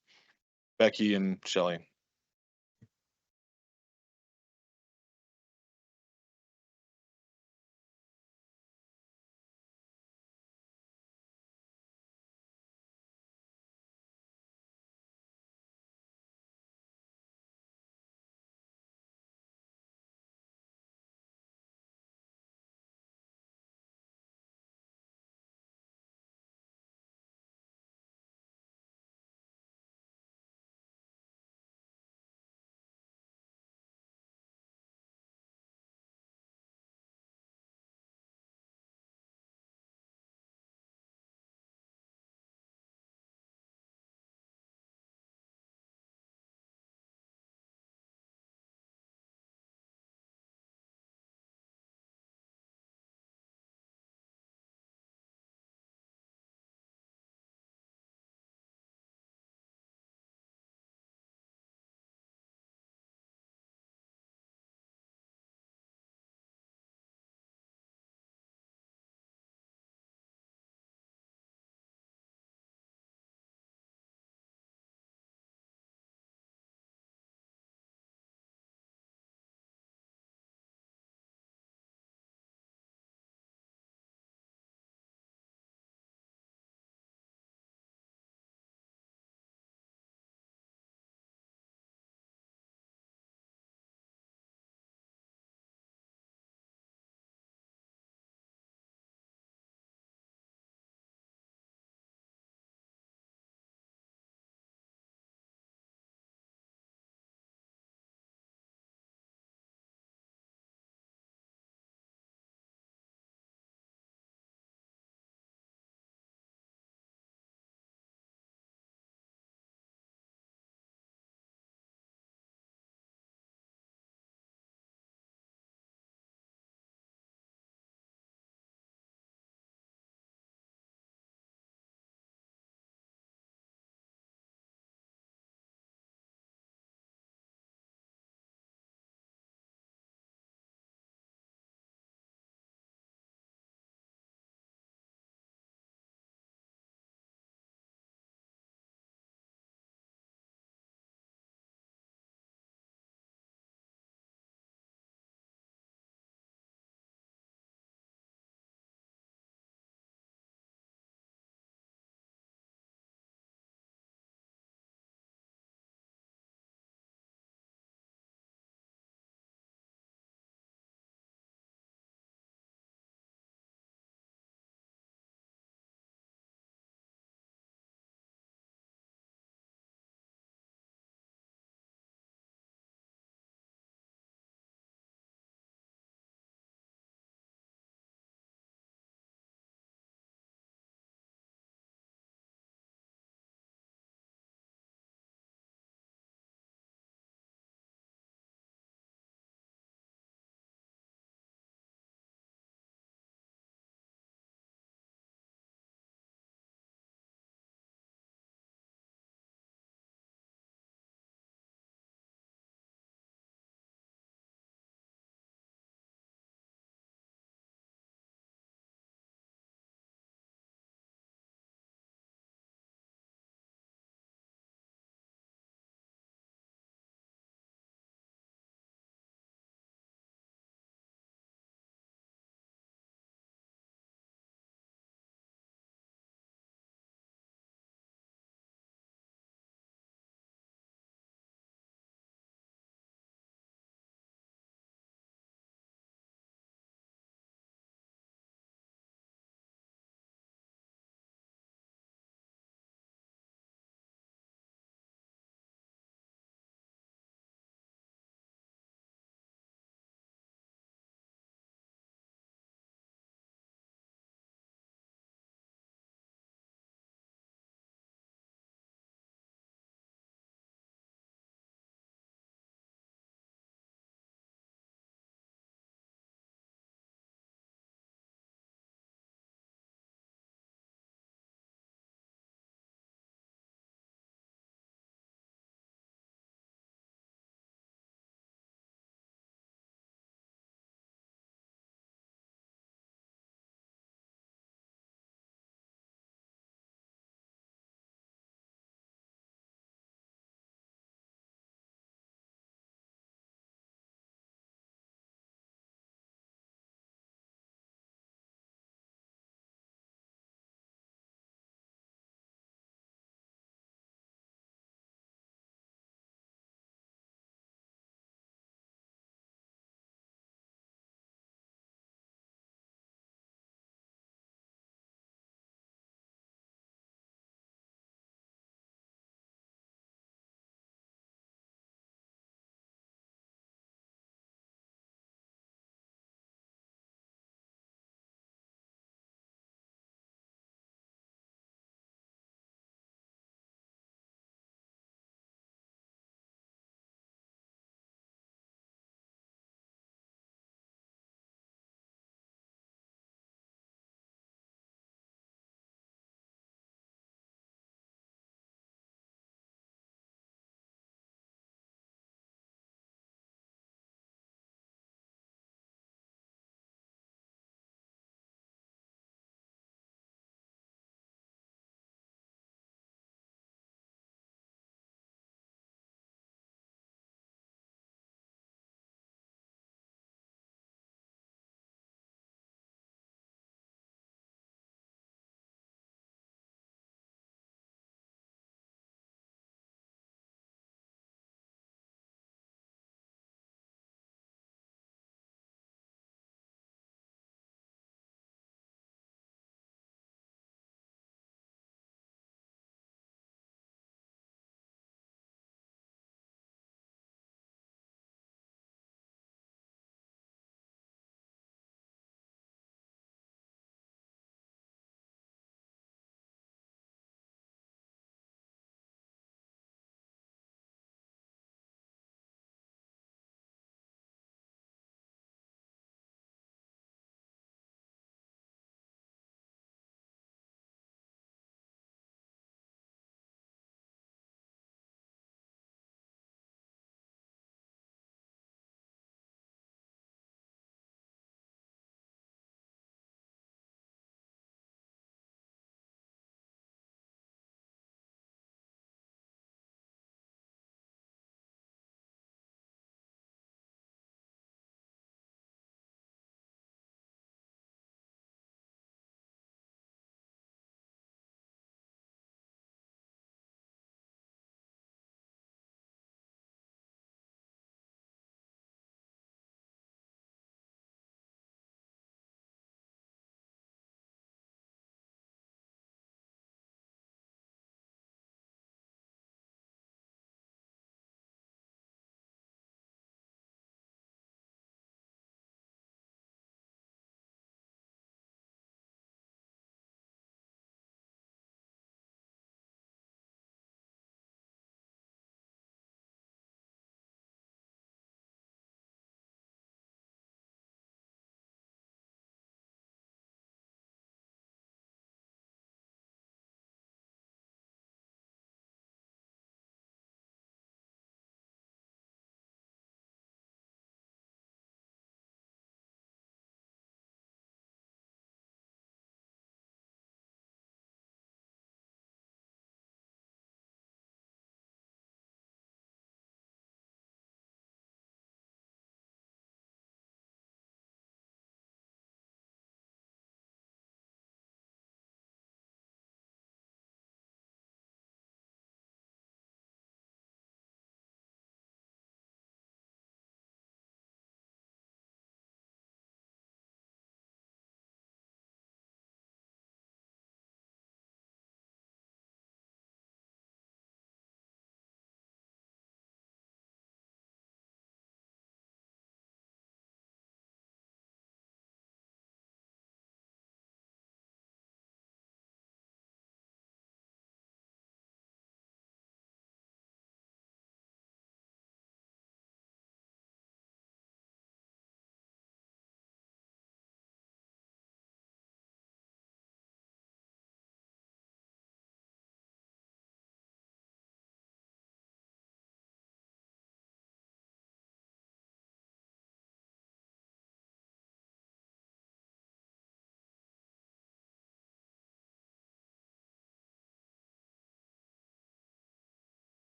Becky and Shelley.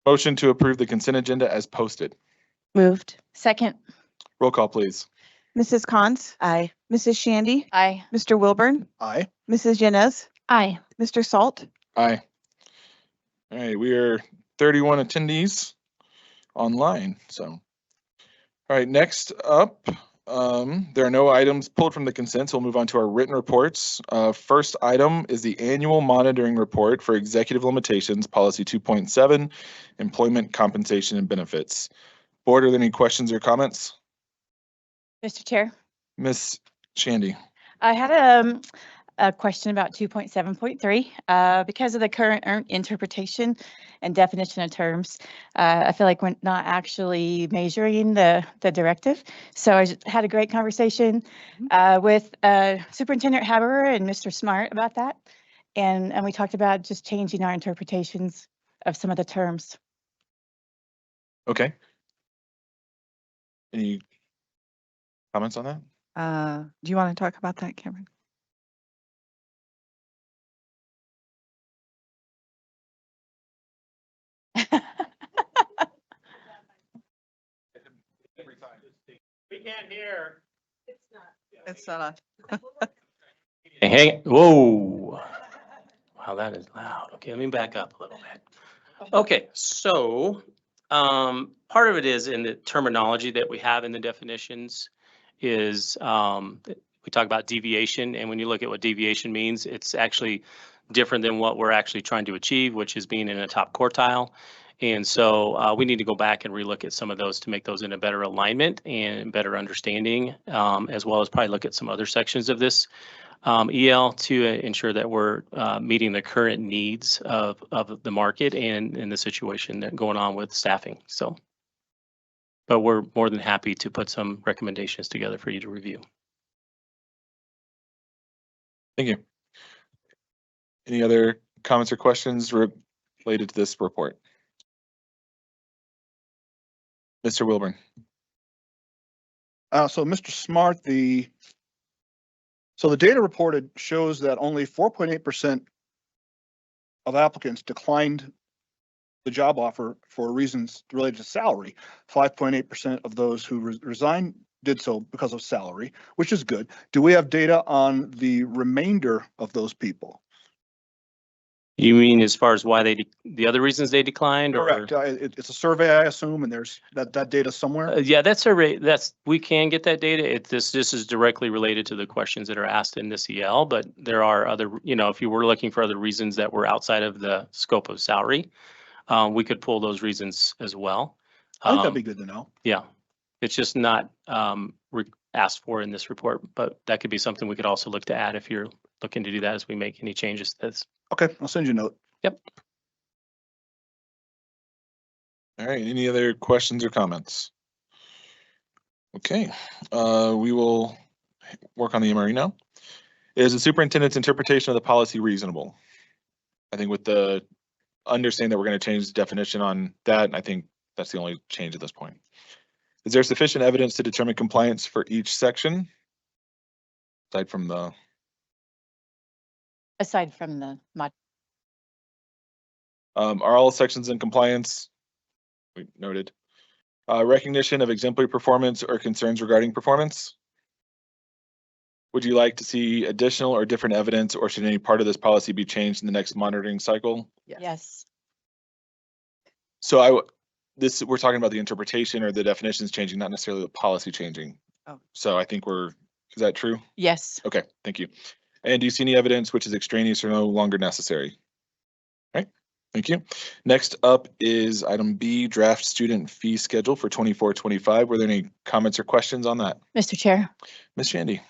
Motion to approve the consent agenda as posted. Moved. Second. Roll call, please. Mrs. Cons, Aye. Mrs. Shandy, Aye. Mr. Wilburn, Aye. Mrs. Yanez, Aye. Mr. Salt. Aye. All right, we are 31 attendees online, so. All right, next up, there are no items pulled from the consent, so we'll move on to our written reports. First item is the annual monitoring report for executive limitations, policy 2.7, employment compensation and benefits. Board, are there any questions or comments? Mr. Chair, Miss Shandy. I had a question about 2.7.3. Because of the current interpretation and definition of terms, I feel like we're not actually measuring the directive. So I just had a great conversation with Superintendent Haberer and Mr. Smart about that. And we talked about just changing our interpretations of some of the terms. Okay. Any comments on that? Do you want to talk about that, Cameron? We can't hear. It's not Hey, whoa. Wow, that is loud. Okay, let me back up a little bit. Okay, so part of it is in the terminology that we have in the definitions is we talk about deviation, and when you look at what deviation means, it's actually different than what we're actually trying to achieve, which is being in a top quartile. And so we need to go back and relook at some of those to make those in a better alignment and better understanding, as well as probably look at some other sections of this EL to ensure that we're meeting the current needs of the market and in the situation that going on with staffing. So, but we're more than happy to put some recommendations together for you to review. Thank you. Any other comments or questions related to this report? Mr. Wilburn. So Mr. Smart, the data reported shows that only 4.8% of applicants declined the job offer for reasons related to salary. 5.8% of those who resigned did so because of salary, which is good. Do we have data on the remainder of those people? You mean as far as why the other reasons they declined? Correct. Or? It's a survey, I assume, and there's that data somewhere. Yeah, that survey, we can get that data. This is directly related to the questions that are asked in this EL, but there are other, if you were looking for other reasons that were outside of the scope of salary, we could pull those reasons as well. I think that'd be good to know. Yeah, it's just not asked for in this report, but that could be something we could also look to add if you're looking to do that as we make any changes to this. Okay, I'll send you a note. Yep. All right, any other questions or comments? Okay, we will work on the MRE now. Is the superintendent's interpretation of the policy reasonable? I think with the understanding that we're going to change the definition on that, I think that's the only change at this point. Is there sufficient evidence to determine compliance for each section? Aside from the mod. Are all sections in compliance? We noted. Recognition of exemplary performance or concerns regarding performance? Would you like to see additional or different evidence, or should any part of this policy be changed in the next monitoring cycle? Yes. So we're talking about the interpretation or the definitions changing, not necessarily the policy changing. Oh. So I think is that true? Yes. Okay, thank you. And do you see any evidence which is extraneous or no longer necessary? All right, thank you. Next up is item B, draft student fee schedule for 24-25. Were there any comments or questions on that? Mr. Chair. Ms. Shandy.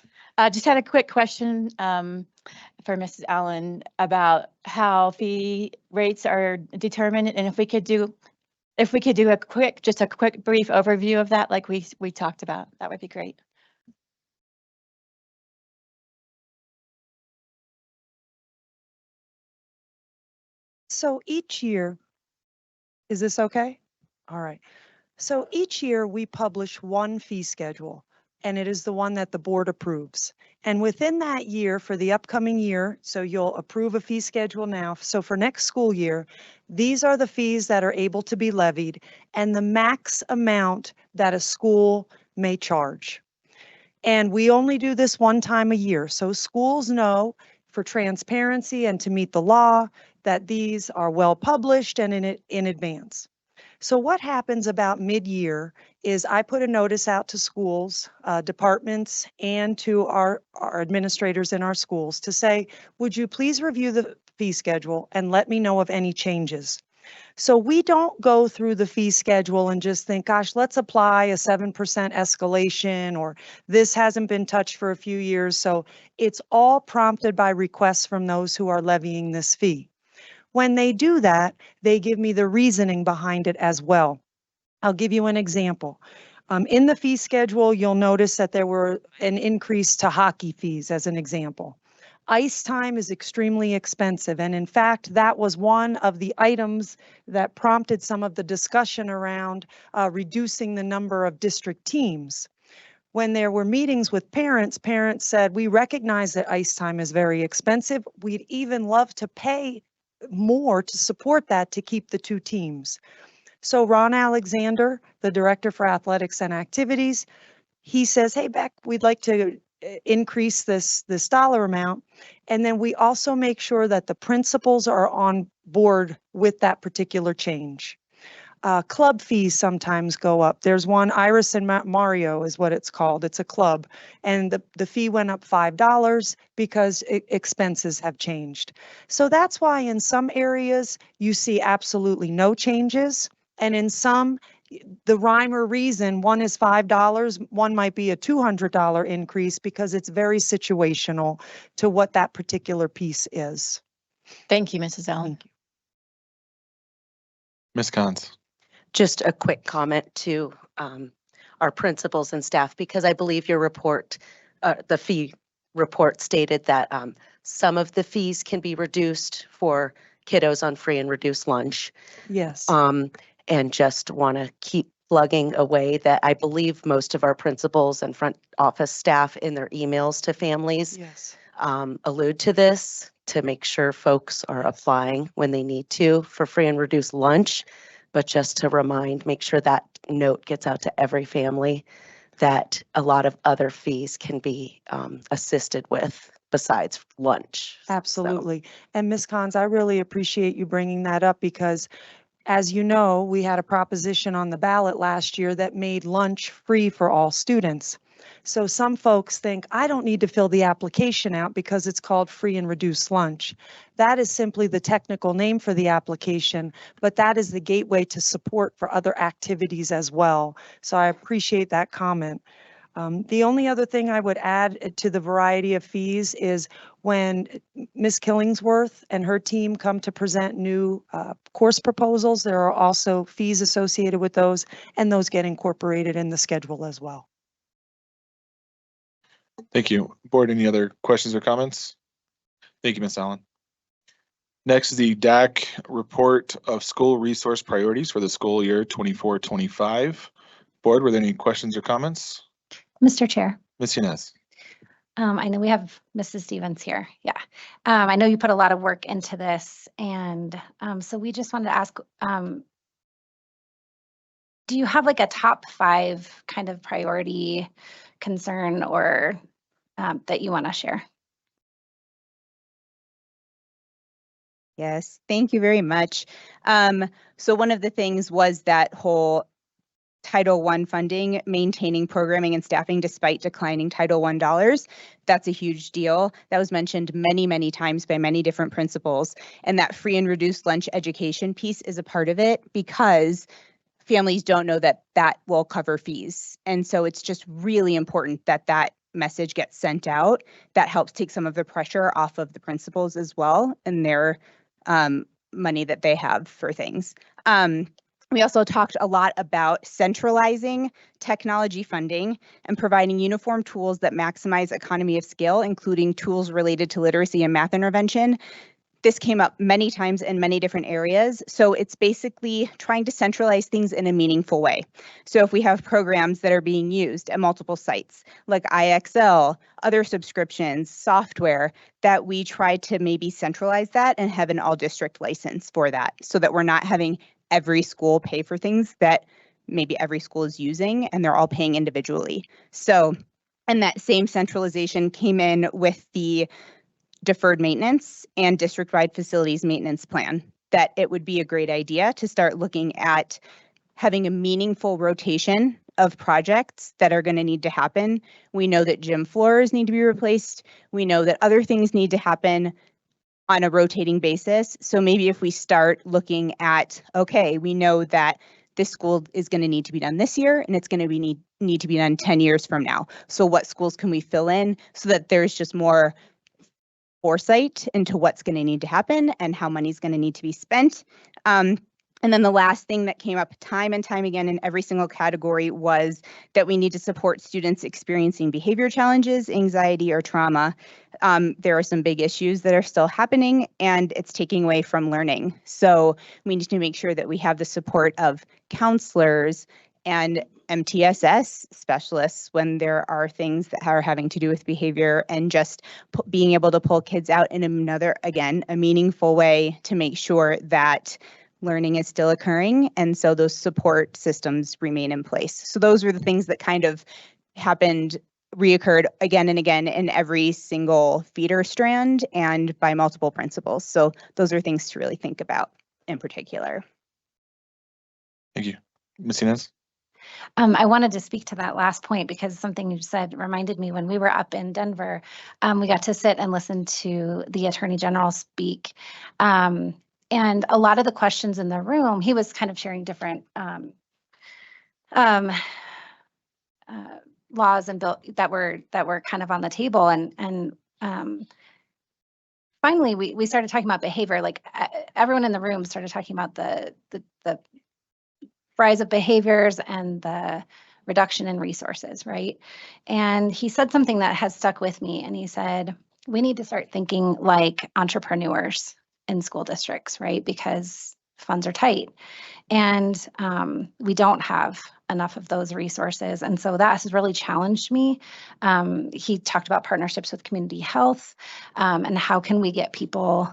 Just had a quick question for Mrs. Allen about how fee rates are determined, and if we could do a quick brief overview of that, like we talked about, that would be great. So each year, is this okay? All right. So each year we publish one fee schedule. and it is the one that the board approves. And within that year, for the upcoming year, so you'll approve a fee schedule now. So for next school year, these are the fees that are able to be levied and the max amount that a school may charge. And we only do this one time a year. So schools know for transparency and to meet the law that these are well published and in advance. So what happens about mid-year is I put a notice out to schools, departments, and to our administrators in our schools to say, would you please review the fee schedule and let me know of any changes? So we don't go through the fee schedule and just think, gosh, let's apply a 7% escalation, or this hasn't been touched for a few years. So it's all prompted by requests from those who are levying this fee. When they do that, they give me the reasoning behind it as well. I'll give you an example. In the fee schedule, you'll notice that there were an increase to hockey fees as an example. Ice time is extremely expensive, and in fact, that was one of the items that prompted some of the discussion around reducing the number of district teams. When there were meetings with parents, parents said, we recognize that ice time is very expensive. We'd even love to pay more to support that to keep the two teams. So Ron Alexander, the Director for Athletics and Activities, he says, hey, Beck, we'd like to increase this dollar amount. And then we also make sure that the principals are on board with that particular change. Club fees sometimes go up. There's one, Iris and Mario is what it's called. It's a club. And the fee went up $5 because expenses have changed. So that's why in some areas you see absolutely no changes. And in some, the rhyme or reason, one is $5, one might be a $200 increase because it's very situational to what that particular piece is. Thank you, Mrs. Allen. Thank you. Ms. Cons. Just a quick comment to our principals and staff, because I believe your report, the fee report stated that some of the fees can be reduced for kiddos on free and reduced lunch. Yes. And just want to keep plugging away that I believe most of our principals and front office staff in their emails to families Yes. Allude to this to make sure folks are applying when they need to for free and reduced lunch. But just to remind, make sure that note gets out to every family that a lot of other fees can be assisted with besides lunch. Absolutely. And Ms. Cons, I really appreciate you bringing that up because, as you know, we had a proposition on the ballot last year that made lunch free for all students. So some folks think, I don't need to fill the application out because it's called free and reduced lunch. That is simply the technical name for the application, but that is the gateway to support for other activities as well. So I appreciate that comment. The only other thing I would add to the variety of fees is when Ms. Killingsworth and her team come to present new course proposals, there are also fees associated with those, and those get incorporated in the schedule as well. Thank you. Board, any other questions or comments? Thank you, Ms. Allen. Next is the DAC report of school resource priorities for the school year 24-25. Board, were there any questions or comments? Mr. Chair. Ms. Yanez. I know we have Mrs. Stevens here. Yeah. I know you put a lot of work into this, and so we just wanted to ask, do you have like a top 5 kind of priority concern or that you want to share? Yes, thank you very much. So one of the things was that whole Title I funding, maintaining programming and staffing despite declining Title I dollars. That's a huge deal. That was mentioned many, many times by many different principals. And that free and reduced lunch education piece is a part of it because families don't know that that will cover fees. And so it's just really important that that message gets sent out. That helps take some of the pressure off of the principals as well and their money that they have for things. We also talked a lot about centralizing technology funding and providing uniform tools that maximize economy of scale, including tools related to literacy and math intervention. this came up many times in many different areas. So it's basically trying to centralize things in a meaningful way. So if we have programs that are being used at multiple sites, like IXL, other subscriptions, software, that we try to maybe centralize that and have an all district license for that, so that we're not having every school pay for things that maybe every school is using and they're all paying individually. So, and that same centralization came in with the deferred maintenance and district-wide facilities maintenance plan, that it would be a great idea to start looking at having a meaningful rotation of projects that are going to need to happen. We know that gym floors need to be replaced. We know that other things need to happen on a rotating basis. So maybe if we start looking at, okay, we know that this school is going to need to be done this year and it's going to be need to be done 10 years from now. So what schools can we fill in so that there's just more foresight into what's going to need to happen and how money's going to need to be spent. And then the last thing that came up time and time again in every single category was that we need to support students experiencing behavior challenges, anxiety, or trauma. There are some big issues that are still happening and it's taking away from learning. So we need to make sure that we have the support of counselors and MTSS specialists when there are things that are having to do with behavior, and just being able to pull kids out in another, again, a meaningful way to make sure that learning is still occurring. And so those support systems remain in place. So those were the things that kind of happened, reoccurred again and again in every single feeder strand and by multiple principals. So those are things to really think about in particular. Thank you. Ms. Inez? I wanted to speak to that last point because something you said reminded me when we were up in Denver, we got to sit and listen to the Attorney General speak. And a lot of the questions in the room, he was kind of sharing different laws and bill that were kind of on the table. And finally, we started talking about behavior. Like everyone in the room started talking about the rise of behaviors and the reduction in resources, right? And he said something that has stuck with me. And he said, we need to start thinking like entrepreneurs in school districts, right? Because funds are tight and we don't have enough of those resources. And so that has really challenged me. He talked about partnerships with community health and how can we get people,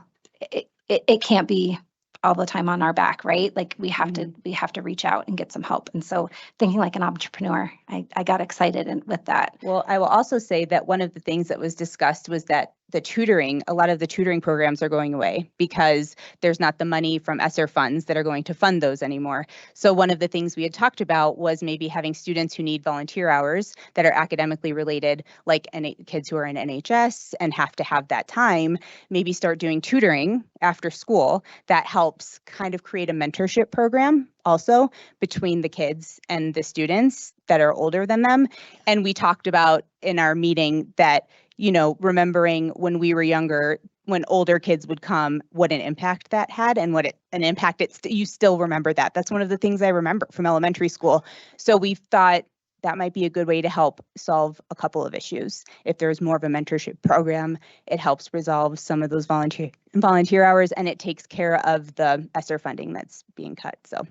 it can't be all the time on our back, right? Like we have to reach out and get some help. And so thinking like an entrepreneur, I got excited with that. Well, I will also say that one of the things that was discussed was that the tutoring, a lot of the tutoring programs are going away because there's not the money from ESSER funds that are going to fund those anymore. So one of the things we had talked about was maybe having students who need volunteer hours that are academically related, like kids who are in NHS and have to have that time, maybe start doing tutoring after school that helps kind of create a mentorship program also between the kids and the students that are older than them. And we talked about in our meeting that, you know, remembering when we were younger, when older kids would come, what an impact that had and what an impact you still remember that. That's one of the things I remember from elementary school. So we thought that might be a good way to help solve a couple of issues. If there's more of a mentorship program, it helps resolve some of those volunteer hours and it takes care of the ESSER funding that's being cut. So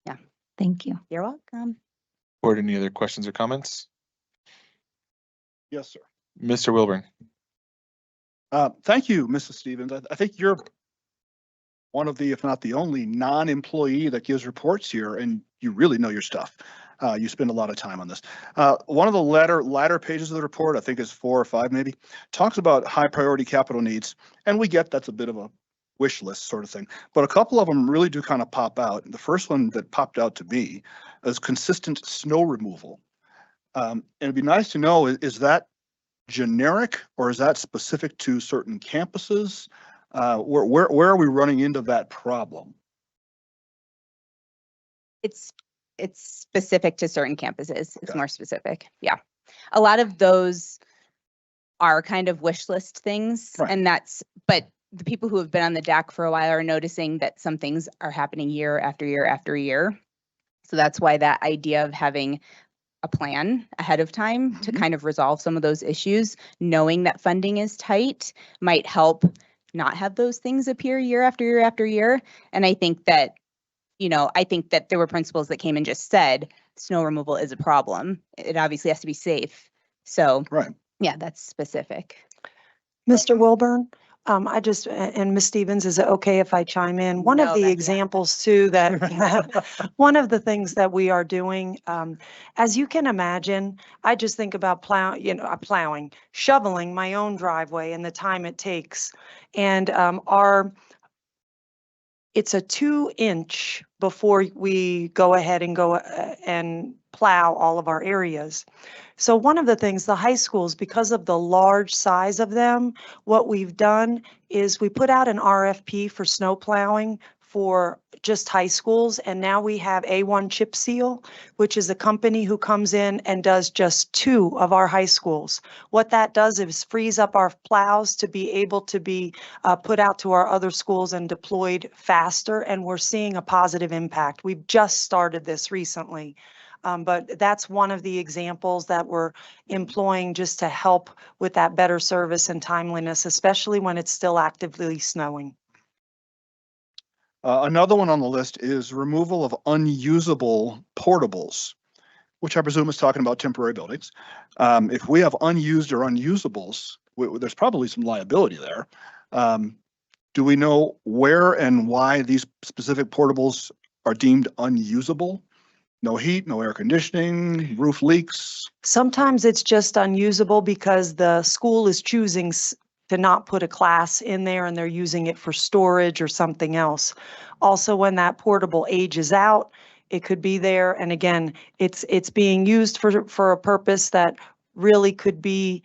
yeah. Thank you. You're welcome. Board, any other questions or comments? Yes, sir. Mr. Wilburn. Thank you, Mrs. Stevens. I think you're one of the, if not the only, non-employee that gives reports here, and you really know your stuff. You spend a lot of time on this. One of the latter pages of the report, I think is 4 or 5 maybe, talks about high priority capital needs, and we get that's a bit of a wish list sort of thing, but a couple of them really do kind of pop out. The first one that popped out to me is consistent snow removal. And it'd be nice to know, is that generic or is that specific to certain campuses? Where are we running into that problem? It's specific to certain campuses. It's more specific. Yeah. A lot of those are kind of wish list things, right. And but the people who have been on the DAC for a while are noticing that some things are happening year after year after year. So that's why that idea of having a plan ahead of time to kind of resolve some of those issues, knowing that funding is tight, might help not have those things appear year after year after year. And I think that, I think that there were principals that came and just said, snow removal is a problem. It obviously has to be safe. So, Right. yeah, that's specific. Mr. Wilburn, and Ms. Stevens, is it okay if I chime in? One of the examples too that, one of the things that we are doing, as you can imagine, I just think about plowing, shoveling my own driveway and the time it takes. And it's a 2-inch before we go ahead and go and plow all of our areas. So one of the things, the high schools, because of the large size of them, what we've done is we put out an RFP for snow plowing for just high schools. And now we have A1 Chip Seal, which is a company who comes in and does just 2 of our high schools. What that does is frees up our plows to be able to be put out to our other schools and deployed faster. And we're seeing a positive impact. We've just started this recently. But that's one of the examples that we're employing just to help with that better service and timeliness, especially when it's still actively snowing. Another one on the list is removal of unusable portables, which I presume is talking about temporary buildings. If we have unused or unusables, there's probably some liability there. Do we know where and why these specific portables are deemed unusable? No heat, no air conditioning, roof leaks? Sometimes it's just unusable because the school is choosing to not put a class in there and they're using it for storage or something else. Also, when that portable ages out, it could be there. And again, it's being used for a purpose that really could be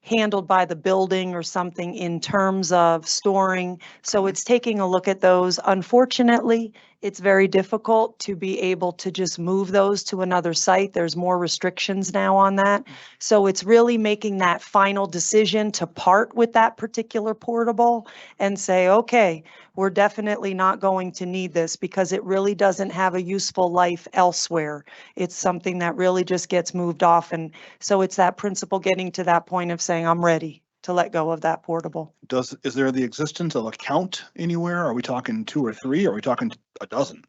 handled by the building or something in terms of storing. So it's taking a look at those. Unfortunately, it's very difficult to be able to just move those to another site. There's more restrictions now on that. So it's really making that final decision to part with that particular portable and say, okay, we're definitely not going to need this because it really doesn't have a useful life elsewhere. It's something that really just gets moved off. And so it's that principal getting to that point of saying, I'm ready to let go of that portable. Is there the existence of a count anywhere? Are we talking 2 or 3? Are we talking a dozen?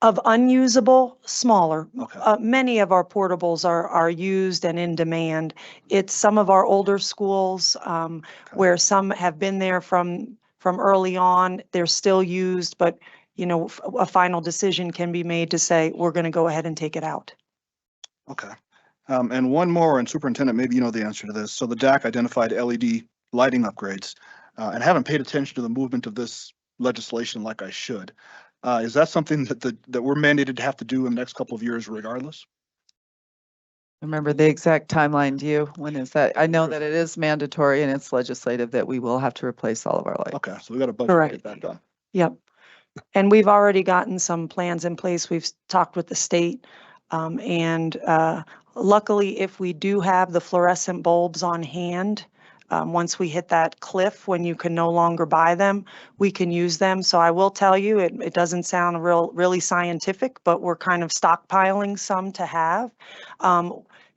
Of unusable, smaller. Okay. Many of our portables are used and in demand. It's some of our older schools where some have been there from early on. They're still used, but a final decision can be made to say, we're going to go ahead and take it out. Okay. And one more, and Superintendent, maybe you know the answer to this. So the DAC identified LED lighting upgrades, and haven't paid attention to the movement of this legislation like I should. Is that something that we're mandated to have to do in the next couple of years regardless? Remember the exact timeline, do you? When is that? I know that it is mandatory and it's legislative that we will have to replace all of our lights. Okay, so we got a budget to get that done. Yep. And we've already gotten some plans in place. We've talked with the state. And luckily, if we do have the fluorescent bulbs on hand, once we hit that cliff when you can no longer buy them, we can use them. So I will tell you, it doesn't sound really scientific, but we're kind of stockpiling some to have,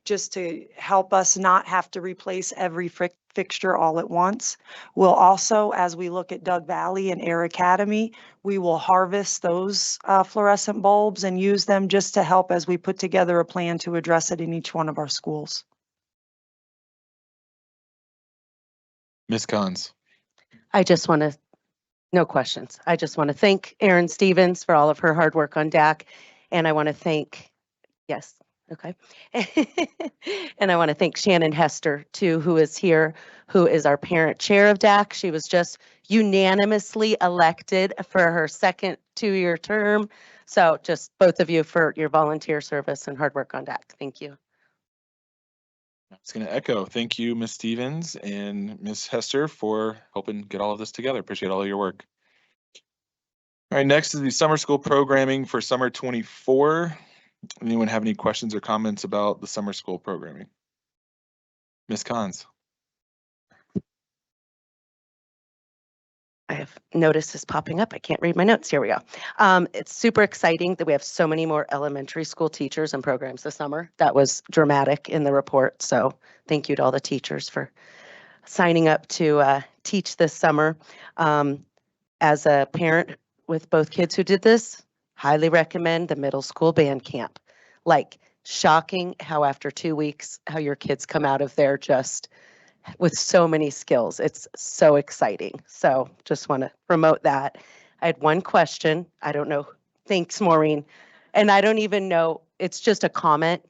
just to help us not have to replace every fixture all at once. We'll also, as we look at Doug Valley and Air Academy, we will harvest those fluorescent bulbs and use them just to help as we put together a plan to address it in each one of our schools. Ms. Collins. I just want to, no questions. I just want to thank Erin Stevens for all of her hard work on DAC. And I want to thank, yes, okay. And I want to thank Shannon Hester too, who is here, who is our parent chair of DAC. She was just unanimously elected for her second 2-year term. So just both of you for your volunteer service and hard work on DAC. Thank you. I was going to echo. Thank you, Ms. Stevens and Ms. Hester, for helping get all of this together. Appreciate all of your work. All right, next is the summer school programming for summer 24. Anyone have any questions or comments about the summer school programming? Ms. Collins. I have notices popping up. I can't read my notes. Here we go. It's super exciting that we have so many more elementary school teachers and programs this summer. That was dramatic in the report. So thank you to all the teachers for signing up to teach this summer. As a parent with both kids who did this, highly recommend the middle school band camp. Like, shocking how after 2 weeks, how your kids come out of there just with so many skills. It's so exciting. So just want to promote that. I had one question. I don't know. Thanks, Maureen. And I don't even know. It's just a comment.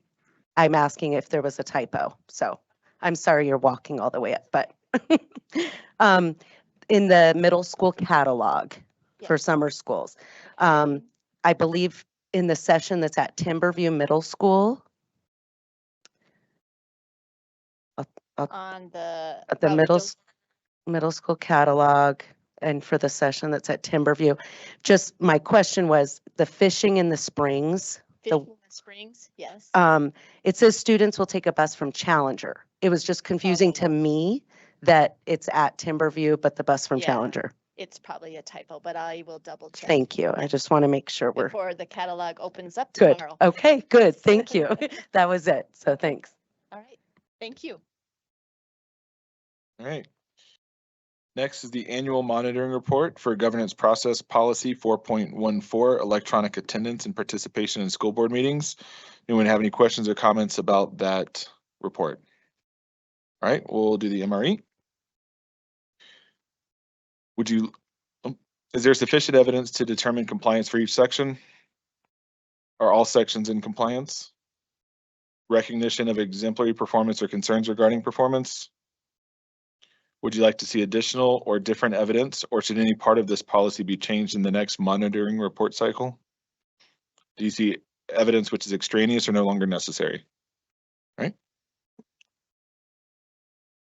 I'm asking if there was a typo. So I'm sorry you're walking all the way up, but in the middle school catalog for summer schools, I believe in the session that's at Timberview Middle School, On the middle school catalog, and for the session that's at Timberview. Just my question was the fishing in the springs. Fishing in the Springs, yes. It says students will take a bus from Challenger. It was just confusing to me that it's at Timberview, but the bus from Yeah. Challenger. It's probably a typo, but I will double check. Thank you. I just want to make sure we're Before the catalog opens up good. tomorrow. Okay, good. Thank you. That was it. So thanks. All right, thank you. All right. Next is the annual monitoring report for governance process policy 4.14, electronic attendance and participation in school board meetings. Anyone have any questions or comments about that report? All right, we'll do the MRE. Is there sufficient evidence to determine compliance for each section? Are all sections in compliance? Recognition of exemplary performance or concerns regarding performance? Would you like to see additional or different evidence, or should any part of this policy be changed in the next monitoring report cycle? Do you see evidence which is extraneous or no longer necessary? All right.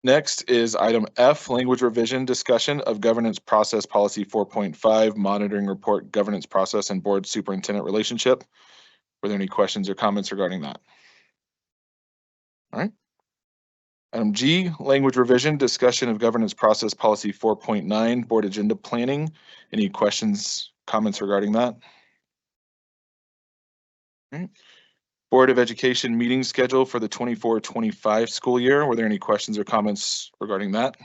Next is item F, language revision, discussion of governance process policy 4.5, monitoring report, governance process and board superintendent relationship. Were there any questions or comments regarding that? All right. Item G, language revision, discussion of governance process policy 4.9, board agenda planning. Any questions, comments regarding that? All right. Board of Education meeting schedule for the 24-25 school year. Were there any questions or comments regarding that?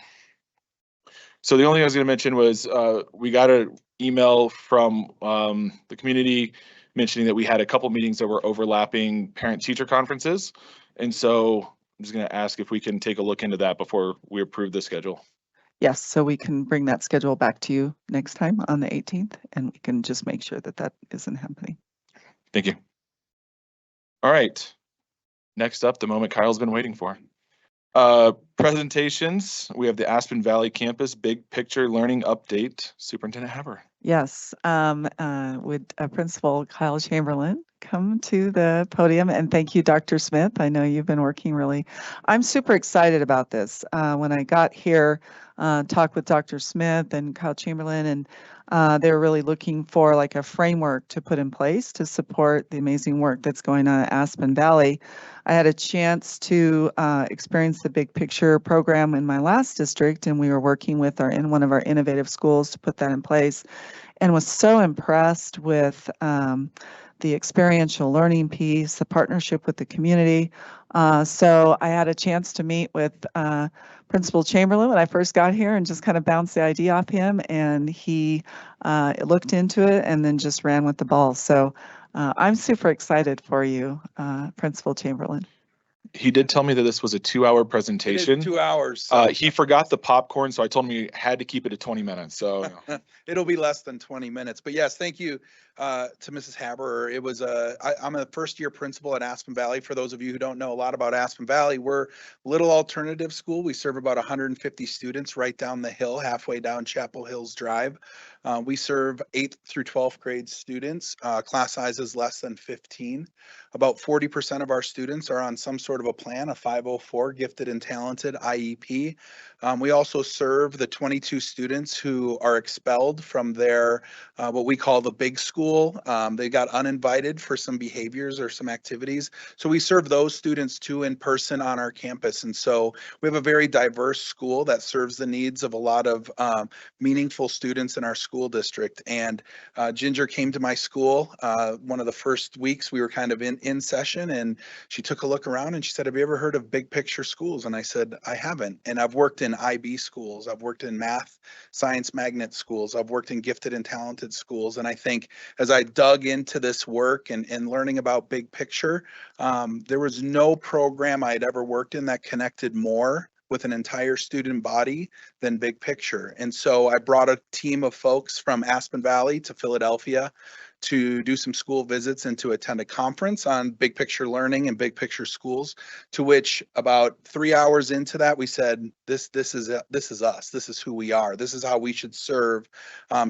So the only thing I was going to mention was we got an email from the community mentioning that we had a couple meetings that were overlapping parent-teacher conferences. And so I'm just going to ask if we can take a look into that before we approve the schedule. Yes, so we can bring that schedule back to you next time on the 18th, and we can just make sure that that isn't happening. Thank you. All right. Next up, the moment Kyle's been waiting for. Presentations. We have the Aspen Valley campus big picture learning update. Superintendent Haber. Yes, would Principal Kyle Chamberlain come to the podium? And thank you, Dr. Smith. I know you've been working really. I'm super excited about this. When I got here, talked with Dr. Smith and Kyle Chamberlain, and they were really looking for like a framework to put in place to support the amazing work that's going on at Aspen Valley. I had a chance to experience the Big Picture program in my last district, and we were working with one of our innovative schools to put that in place, and was so impressed with the experiential learning piece, the partnership with the community. So I had a chance to meet with Principal Chamberlain when I first got here and just kind of bounced the idea off him, and he looked into it and then just ran with the ball. So I'm super excited for you, Principal Chamberlain. He did tell me that this was a 2-hour presentation. 2 hours. So. He forgot the popcorn, so I told him he had to keep it at 20 minutes. So it'll be less than 20 minutes. But yes, thank you to Mrs. Haber. It was I'm a first-year principal at Aspen Valley. For those of you who don't know a lot about Aspen Valley, we're a little alternative school. We serve about 150 students right down the hill, halfway down Chapel Hills Drive. We serve 8th through 12th grade students. Class size is less than 15. About 40% of our students are on some sort of a plan, a 504 gifted and talented IEP. We also serve the 22 students who are expelled from their what we call the big school. They got uninvited for some behaviors or some activities. So we serve those students too in person on our campus. And so we have a very diverse school that serves the needs of a lot of meaningful students in our school. school district. And Ginger came to my school one of the first weeks we were kind of in session, and she took a look around and she said, "Have you ever heard of big picture schools?" And I said, "I haven't." And I've worked in IB schools, I've worked in math science magnet schools, I've worked in gifted and talented schools. And I think as I dug into this work and learning about big picture, there was no program I had ever worked in that connected more with an entire student body than big picture. And so I brought a team of folks from Aspen Valley to Philadelphia to do some school visits and to attend a conference on big picture learning and big picture schools, to which about 3 hours into that, we said, this is us. This is who we are. This is how we should serve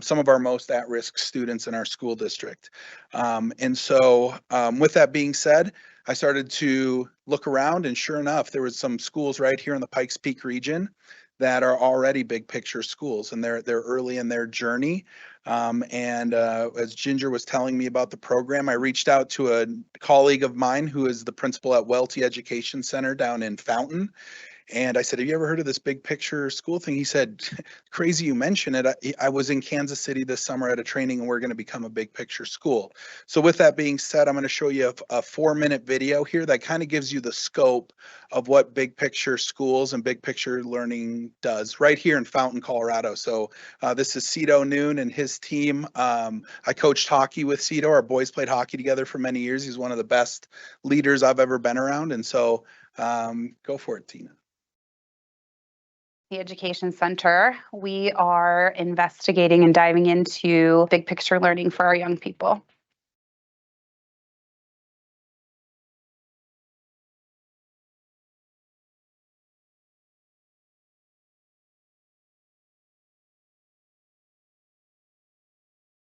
some of our most at-risk students in our school district. And so with that being said, I started to look around, and sure enough, there was some schools right here in the Pikes Peak region that are already big picture schools, and they're early in their journey. As Ginger was telling me about the program, I reached out to a colleague of mine who is the principal at Welty Education Center down in Fountain. And I said, "Have you ever heard of this big picture school thing?" He said, "Crazy you mention it. I was in Kansas City this summer at a training, and we're going to become a big picture school." So with that being said, I'm going to show you a 4-minute video here that kind of gives you the scope of what big picture schools and big picture learning does right here in Fountain, Colorado. So this is Cito Noon and his team. I coached hockey with Cito. Our boys played hockey together for many years. He's one of the best leaders I've ever been around. And so go for it, Tina. The Education Center, we are investigating and diving into big picture learning for our young people.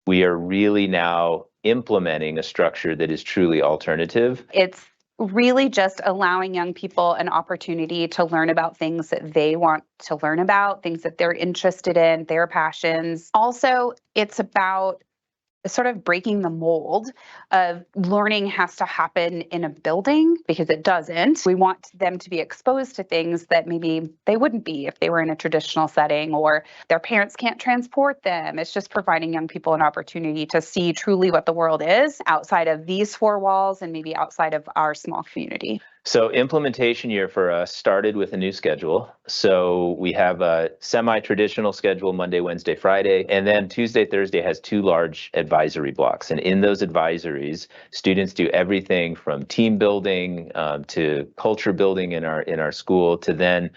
We are really now implementing a structure that is truly alternative. It's really just allowing young people an opportunity to learn about things that they want to learn about, things that they're interested in, their passions. Also, it's about sort of breaking the mold of learning has to happen in a building, because it doesn't. We want them to be exposed to things that maybe they wouldn't be if they were in a traditional setting, or their parents can't transport them. It's just providing young people an opportunity to see truly what the world is outside of these 4 walls and maybe outside of our small community. So implementation year for us started with a new schedule. So we have a semi-traditional schedule, Monday, Wednesday, Friday, and then Tuesday, Thursday has 2 large advisory blocks. And in those advisories, students do everything from team building to culture building in our school, to then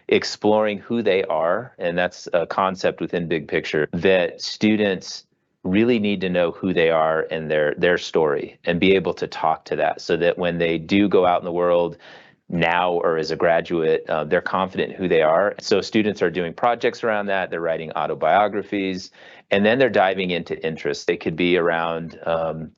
exploring who they are. And that's a concept within Big Picture that students really need to know who they are and their story, and be able to talk to that, so that when they do go out in the world now or as a graduate, they're confident in who they are. So students are doing projects around that. They're writing autobiographies, and then they're diving into interests. They could be around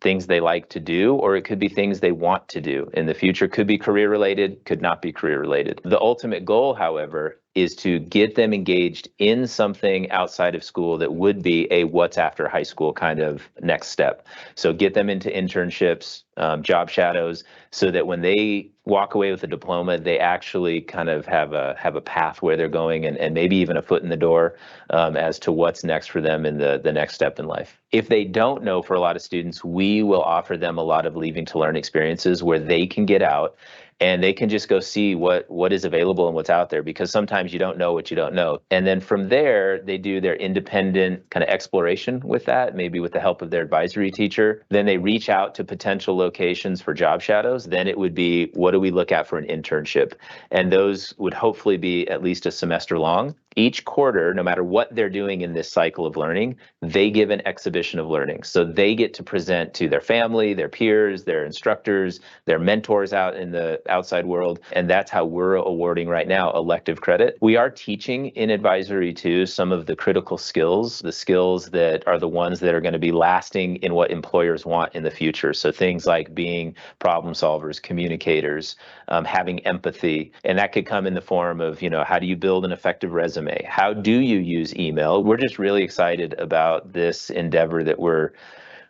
things they like to do, or it could be things they want to do in the future. Could be career related, could not be career related. The ultimate goal, however, is to get them engaged in something outside of school that would be a what's after high school kind of next step. So get them into internships, job shadows, so that when they walk away with a diploma, they actually kind of have a path where they're going, and maybe even a foot in the door as to what's next for them in the next step in life. If they don't know, for a lot of students, we will offer them a lot of leaving to learn experiences where they can get out and they can just go see what is available and what's out there, because sometimes you don't know what you don't know. And then from there, they do their independent kind of exploration with that, maybe with the help of their advisory teacher. Then they reach out to potential locations for job shadows. Then it would be, what do we look at for an internship? And those would hopefully be at least a semester long. Each quarter, no matter what they're doing in this cycle of learning, they give an exhibition of learning. So they get to present to their family, their peers, their instructors, their mentors out in the outside world. And that's how we're awarding right now elective credit. We are teaching in advisory too some of the critical skills, the skills that are the ones that are going to be lasting in what employers want in the future. So things like being problem solvers, communicators, having empathy. And that could come in the form of, how do you build an effective resume? How do you use email? We're just really excited about this endeavor that we're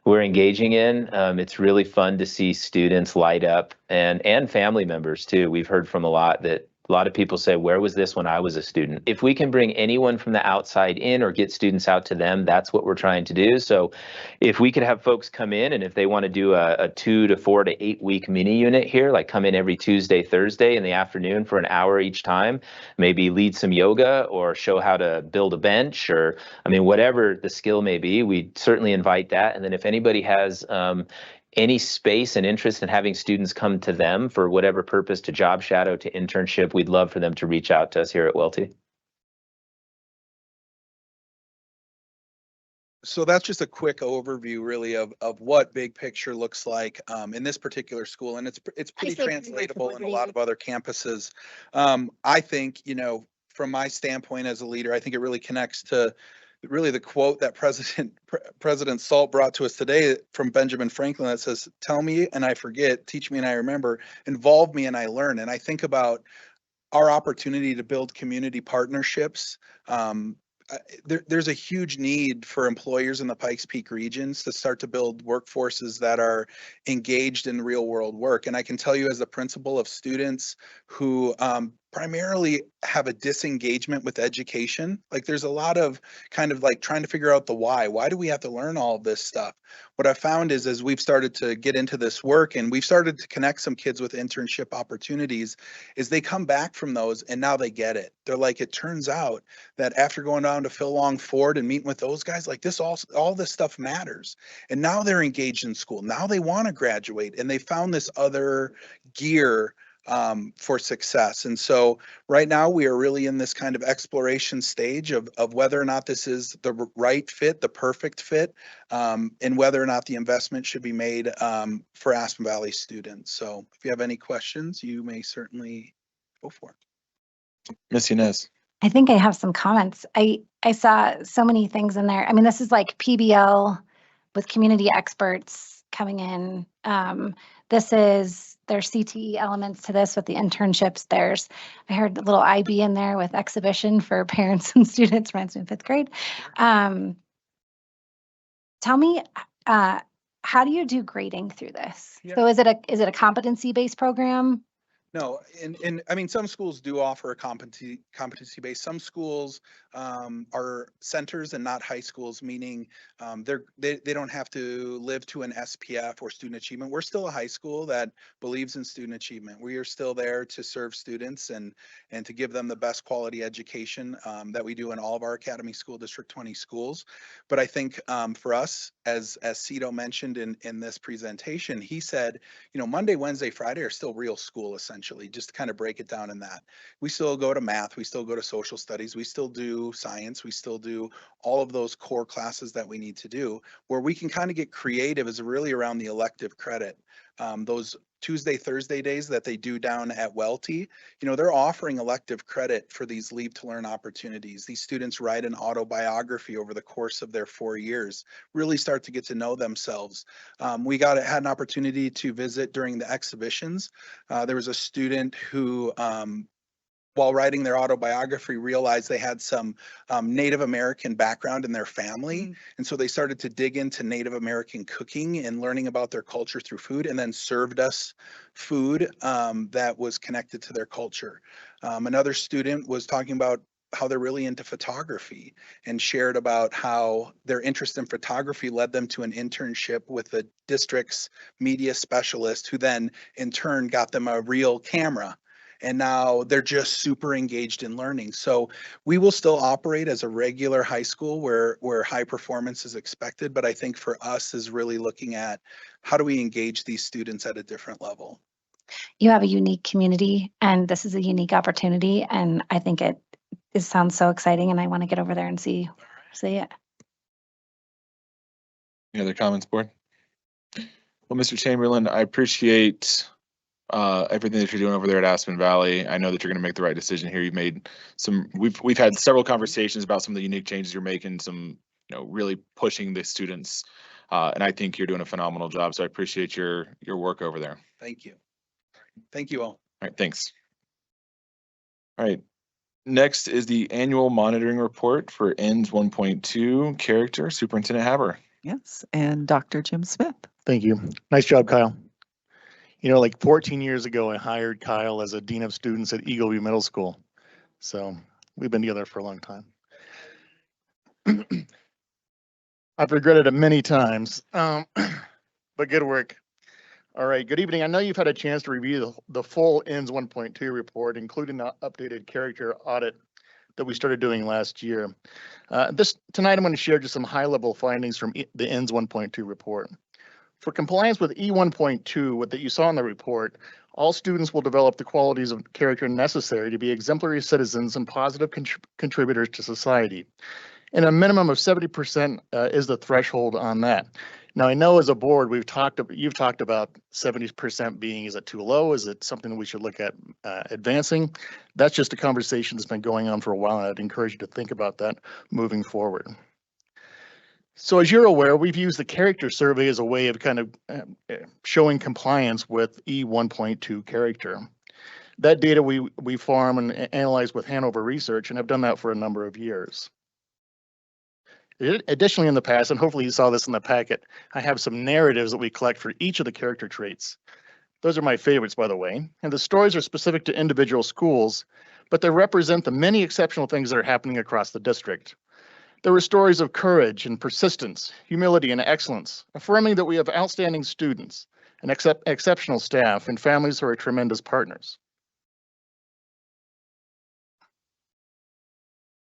engaging in. It's really fun to see students light up, and family members too. We've heard from a lot that A lot of people say, where was this when I was a student? If we can bring anyone from the outside in or get students out to them, that's what we're trying to do. So if we could have folks come in, and if they want to do a 2 to 4 to 8 week mini unit here, like come in every Tuesday, Thursday in the afternoon for an hour each time, maybe lead some yoga or show how to build a bench, or I mean, whatever the skill may be, we certainly invite that. And then if anybody has any space and interest in having students come to them for whatever purpose, to job shadow, to internship, we'd love for them to reach out to us here at Welty. So that's just a quick overview really of what big picture looks like in this particular school. And it's pretty translatable in a lot of other campuses. I think, you know, from my standpoint as a leader, I think it really connects to really the quote that President Salt brought to us today from Benjamin Franklin that says, "Tell me and I forget, teach me and I remember, involve me and I learn." And I think about our opportunity to build community partnerships. There's a huge need for employers in the Pikes Peak regions to start to build workforces that are engaged in real world work. And I can tell you as the principal of students who primarily have a disengagement with education, like there's a lot of kind of like trying to figure out the why do we have to learn all of this stuff? What I found is as we've started to get into this work and we've started to connect some kids with internship opportunities, is they come back from those and now they get it. They're like, it turns out that after going down to Phil Long Ford and meeting with those guys, like this, all this stuff matters. And now they're engaged in school. Now they want to graduate and they found this other gear for success. And so right now we are really in this kind of exploration stage of whether or not this is the right fit, the perfect fit, and whether or not the investment should be made for Aspen Valley students. So if you have any questions, you may certainly go for it. Miss Inez. I think I have some comments. I saw so many things in there. I mean, this is like PBL with community experts coming in. There's CTE elements to this with the internships. I heard a little IB in there with exhibition for parents and students, reminds me of 5th grade. Tell me, how do you do grading through this? Yeah. So is it a competency-based program? No, and I mean, some schools do offer a competency based. Some schools are centers and not high schools, meaning they don't have to live to an SPF or student achievement. We're still a high school that believes in student achievement. We are still there to serve students and to give them the best quality education that we do in all of our Academy School District 20 schools. But I think for us, as Cito mentioned in this presentation, he said, you know, Monday, Wednesday, Friday are still real school essentially. Just to kind of break it down in that. We still go to math, we still go to social studies, we still do science, we still do all of those core classes that we need to do. Where we can kind of get creative is really around the elective credit. Those Tuesday, Thursday days that they do down at Welty, you know, they're offering elective credit for these leave to learn opportunities. These students write an autobiography over the course of their 4 years, really start to get to know themselves. We had an opportunity to visit during the exhibitions. There was a student who, while writing their autobiography, realized they had some Native American background in their family. And so they started to dig into Native American cooking and learning about their culture through food, and then served us food that was connected to their culture. Another student was talking about how they're really into photography and shared about how their interest in photography led them to an internship with the district's media specialist, who then in turn got them a real camera. And now they're just super engaged in learning. So we will still operate as a regular high school where high performance is expected. But I think for us is really looking at how do we engage these students at a different level. You have a unique community and this is a unique opportunity. And I think it sounds so exciting and I want to get over there and see it. Any other comments, board? Well, Mr. Chamberlain, I appreciate everything that you're doing over there at Aspen Valley. I know that you're going to make the right decision here. You've made we've had several conversations about some of the unique changes you're making, some, you know, really pushing the students. And I think you're doing a phenomenal job. So I appreciate your work over there. Thank you. Thank you all. All right, thanks. All right. Next is the annual monitoring report for ENDS 1.2 character. Superintendent Haber. Yes, and Dr. Jim Smith. Thank you. Nice job, Kyle. You know, like 14 years ago, I hired Kyle as a dean of students at Eagle View Middle School. So we've been together for a long time. I've regretted it many times, but good work. All right, good evening. I know you've had a chance to review the full ENDS 1.2 report, including the updated character audit that we started doing last year. Tonight, I'm going to share just some high-level findings from the ENDS 1.2 report. For compliance with E1.2, what that you saw in the report, all students will develop the qualities of character necessary to be exemplary citizens and positive contributors to society. And a minimum of 70% is the threshold on that. Now, I know as a board, you've talked about 70% being, is it too low? Is it something that we should look at advancing? That's just a conversation that's been going on for a while, and I'd encourage you to think about that moving forward. So as you're aware, we've used the character survey as a way of kind of showing compliance with E1.2 character. That data we farm and analyze with Hanover Research, and have done that for a number of years. Additionally, in the past, and hopefully you saw this in the packet, I have some narratives that we collect for each of the character traits. Those are my favorites, by the way, and the stories are specific to individual schools, but they represent the many exceptional things that are happening across the district. There were stories of courage and persistence, humility and excellence, affirming that we have outstanding students and exceptional staff and families who are tremendous partners.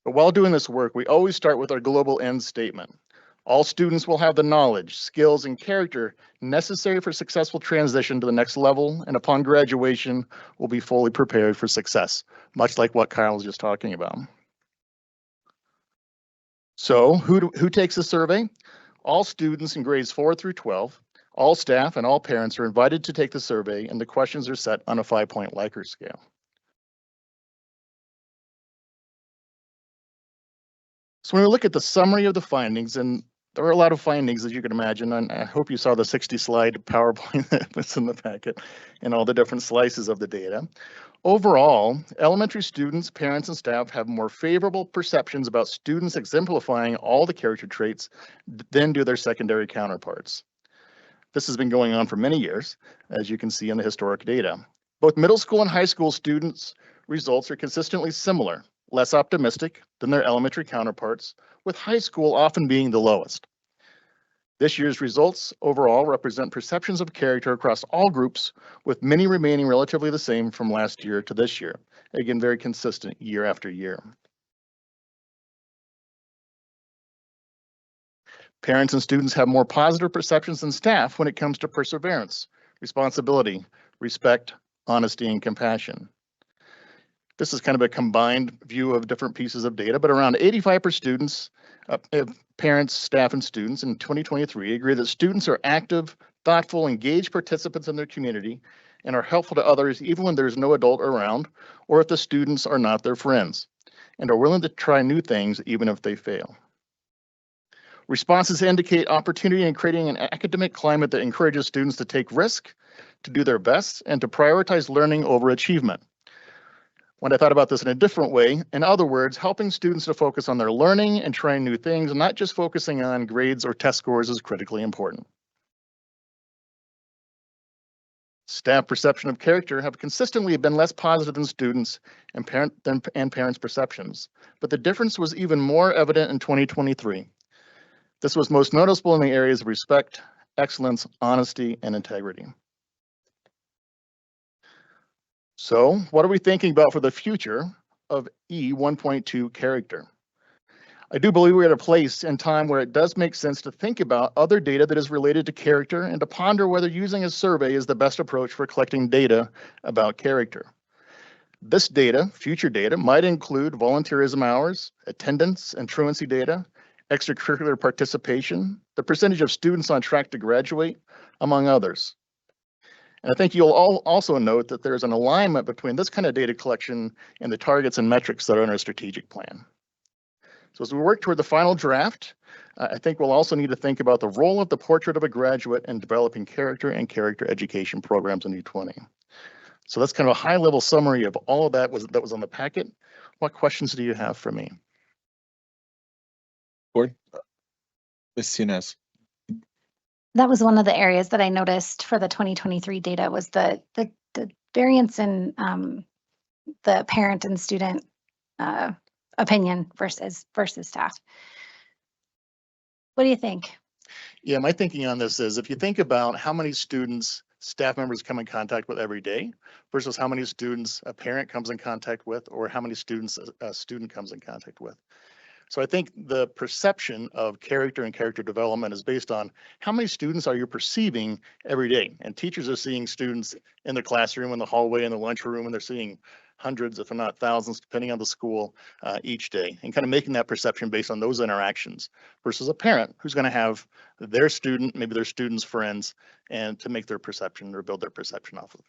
But while doing this work, we always start with our global end statement. All students will have the knowledge, skills, and character necessary for successful transition to the next level, and upon graduation, will be fully prepared for success, much like what Kyle was just talking about. So who takes the survey? All students in grades 4 through 12, all staff and all parents are invited to take the survey, and the questions are set on a 5-point Likert scale. So when we look at the summary of the findings, and there are a lot of findings, as you can imagine, and I hope you saw the 60-slide PowerPoint that was in the packet and all the different slices of the data. Overall, elementary students, parents, and staff have more favorable perceptions about students exemplifying all the character traits than do their secondary counterparts. This has been going on for many years, as you can see in the historic data. Both middle school and high school students' results are consistently similar, less optimistic than their elementary counterparts, with high school often being the lowest. This year's results overall represent perceptions of character across all groups, with many remaining relatively the same from last year to this year. Again, very consistent year after year. Parents and students have more positive perceptions than staff when it comes to perseverance, responsibility, respect, honesty, and compassion. This is kind of a combined view of different pieces of data, but around 85% students, parents, staff, and students in 2023 agree that students are active, thoughtful, engaged participants in their community and are helpful to others even when there's no adult around, or if the students are not their friends, and are willing to try new things even if they fail. Responses indicate opportunity in creating an academic climate that encourages students to take risk, to do their best, and to prioritize learning over achievement. When I thought about this in a different way, in other words, helping students to focus on their learning and trying new things, and not just focusing on grades or test scores, is critically important. Staff perception of character have consistently been less positive than students and parents' perceptions, but the difference was even more evident in 2023. This was most noticeable in the areas of respect, excellence, honesty, and integrity. So what are we thinking about for the future of E1.2 character? I do believe we're at a place in time where it does make sense to think about other data that is related to character and to ponder whether using a survey is the best approach for collecting data about character. This data, future data, might include volunteerism hours, attendance and truancy data, extracurricular participation, the percentage of students on track to graduate, among others. And I think you'll all also note that there's an alignment between this kind of data collection and the targets and metrics that are in our strategic plan. So as we work toward the final draft, I think we'll also need to think about the role of the portrait of a graduate in developing character and character education programs in E20. So that's kind of a high-level summary of all of that was on the packet. What questions do you have for me? Board? Ms. Yanez. That was one of the areas that I noticed for the 2023 data was the variance in the parent and student opinion versus staff. What do you think? Yeah, my thinking on this is if you think about how many students staff members come in contact with every day versus how many students a parent comes in contact with, or how many students a student comes in contact with. So I think the perception of character and character development is based on how many students are you perceiving every day. And teachers are seeing students in the classroom, in the hallway, in the lunchroom, and they're seeing hundreds, if not thousands, depending on the school each day, and kind of making that perception based on those interactions versus a parent who's going to have their student, maybe their student's friends, and to make their perception or build their perception off of.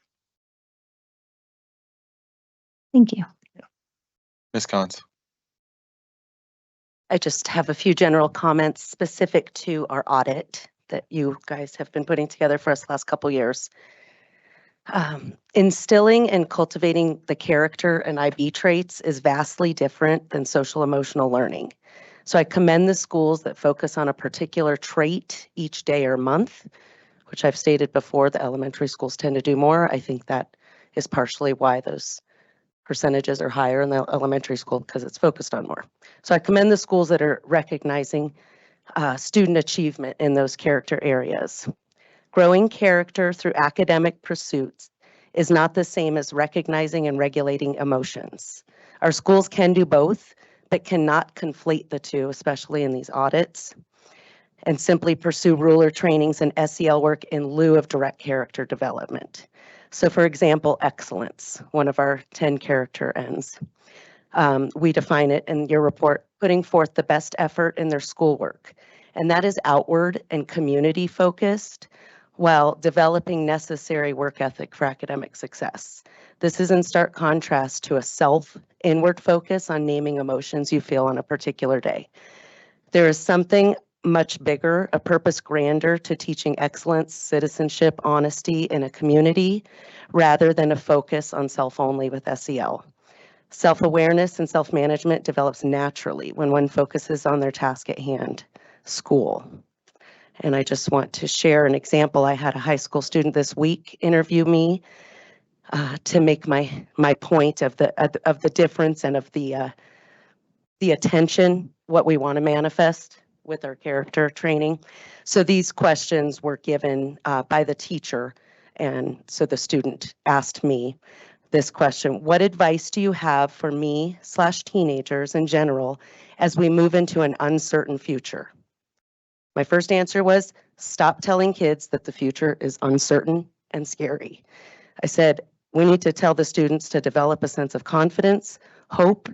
Thank you. Ms. Collins. I just have a few general comments specific to our audit that you guys have been putting together for us the last couple years. Instilling and cultivating the character and IB traits is vastly different than social emotional learning. So I commend the schools that focus on a particular trait each day or month, which I've stated before, the elementary schools tend to do more. I think that is partially why those percentages are higher in the elementary school, because it's focused on more. So I commend the schools that are recognizing student achievement in those character areas. Growing character through academic pursuits is not the same as recognizing and regulating emotions. Our schools can do both, but cannot conflate the two, especially in these audits, and simply pursue ruler trainings and SEL work in lieu of direct character development. So for example, excellence, one of our 10 character ends. We define it in your report, putting forth the best effort in their schoolwork. And that is outward and community focused while developing necessary work ethic for academic success. This is in stark contrast to a self-inward focus on naming emotions you feel on a particular day. There is something much bigger, a purpose grander to teaching excellence, citizenship, honesty in a community, rather than a focus on self only with SEL. Self-awareness and self-management develops naturally when one focuses on their task at hand, school. And I just want to share an example. I had a high school student this week interview me to make my point of the difference and of the attention, what we want to manifest with our character training. So these questions were given by the teacher, and so the student asked me this question: what advice do you have for me/teenagers in general as we move into an uncertain future? My first answer was, stop telling kids that the future is uncertain and scary. I said, we need to tell the students to develop a sense of confidence, hope,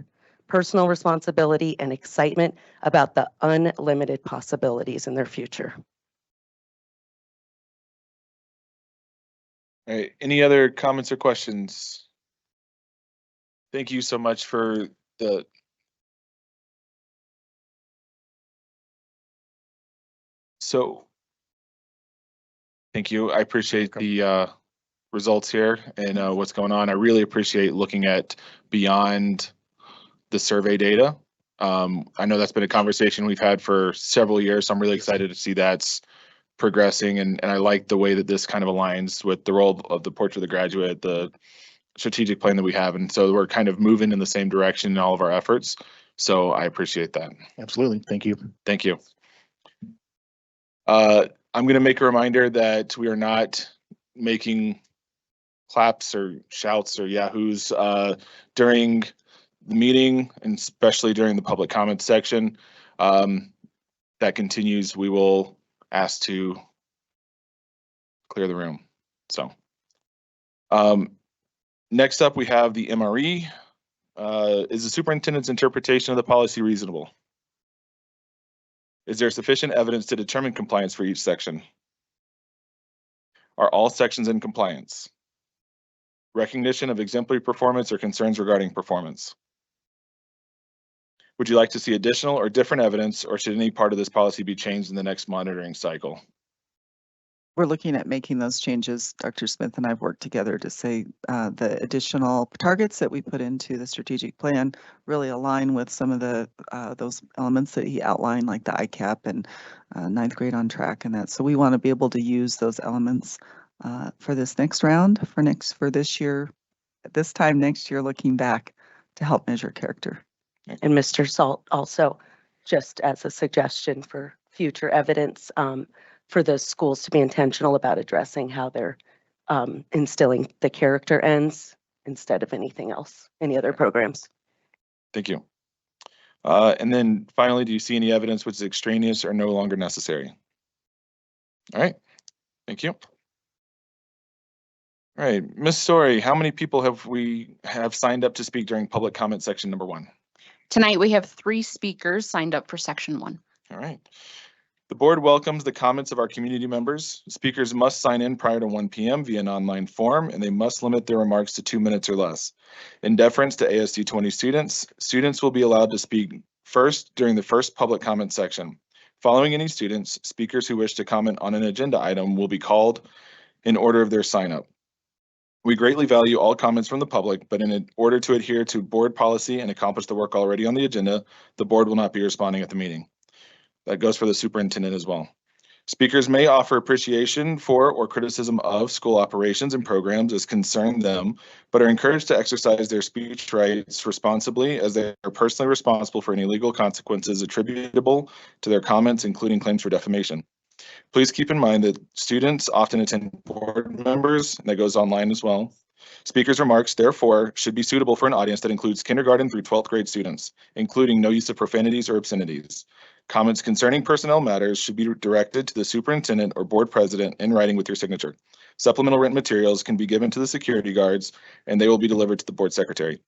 personal responsibility, and excitement about the unlimited possibilities in their future. All right, any other comments or questions? Thank you so much for the thank you. I appreciate the results here and what's going on. I really appreciate looking at beyond the survey data. I know that's been a conversation we've had for several years, so I'm really excited to see that's progressing, and I like the way that this kind of aligns with the role of the Portrait of the Graduate, the strategic plan that we have, and so we're kind of moving in the same direction in all of our efforts. So I appreciate that. Absolutely. Thank you. Thank you. I'm going to make a reminder that we are not making claps or shouts or yahoos during the meeting, and especially during the public comment section. That continues. We will ask to clear the room. So next up, we have the MRE. Is the superintendent's interpretation of the policy reasonable? Is there sufficient evidence to determine compliance for each section? Are all sections in compliance? Recognition of exemplary performance or concerns regarding performance? Would you like to see additional or different evidence, or should any part of this policy be changed in the next monitoring cycle? we're looking at making those changes. Dr. Smith and I've worked together to say the additional targets that we put into the strategic plan really align with some of the those elements that he outlined, like the ICAP and ninth grade on track and that. So we want to be able to use those elements for this next round, for this year, at this time next year, looking back to help measure character. And Mr. Salt, also, just as a suggestion for future evidence, for the schools to be intentional about addressing how they're instilling the character ends instead of anything else, any other programs. Thank you. And then finally, do you see any evidence which is extraneous or no longer necessary? All right, thank you. All right, Ms. Story, how many people have we signed up to speak during public comment section number 1? Tonight, we have 3 speakers signed up for section 1. All right. The board welcomes the comments of our community members. Speakers must sign in prior to 1 p.m. via an online form, and they must limit their remarks to 2 minutes or less. In deference to ASD 20 students, students will be allowed to speak first during the first public comment section. Following any students, speakers who wish to comment on an agenda item will be called in order of their sign up. We greatly value all comments from the public, but in order to adhere to board policy and accomplish the work already on the agenda, the board will not be responding at the meeting. That goes for the superintendent as well. Speakers may offer appreciation for or criticism of school operations and programs as concern them, but are encouraged to exercise their speech rights responsibly, as they are personally responsible for any legal consequences attributable to their comments, including claims for defamation. Please keep in mind that students often attend board members, and that goes online as well. Speakers' remarks, therefore, should be suitable for an audience that includes kindergarten through 12th grade students, including no use of profanities or obscenities. Comments concerning personnel matters should be directed to the superintendent or board president in writing with your signature. Supplemental written materials can be given to the security guards, and they will be delivered to the board secretary.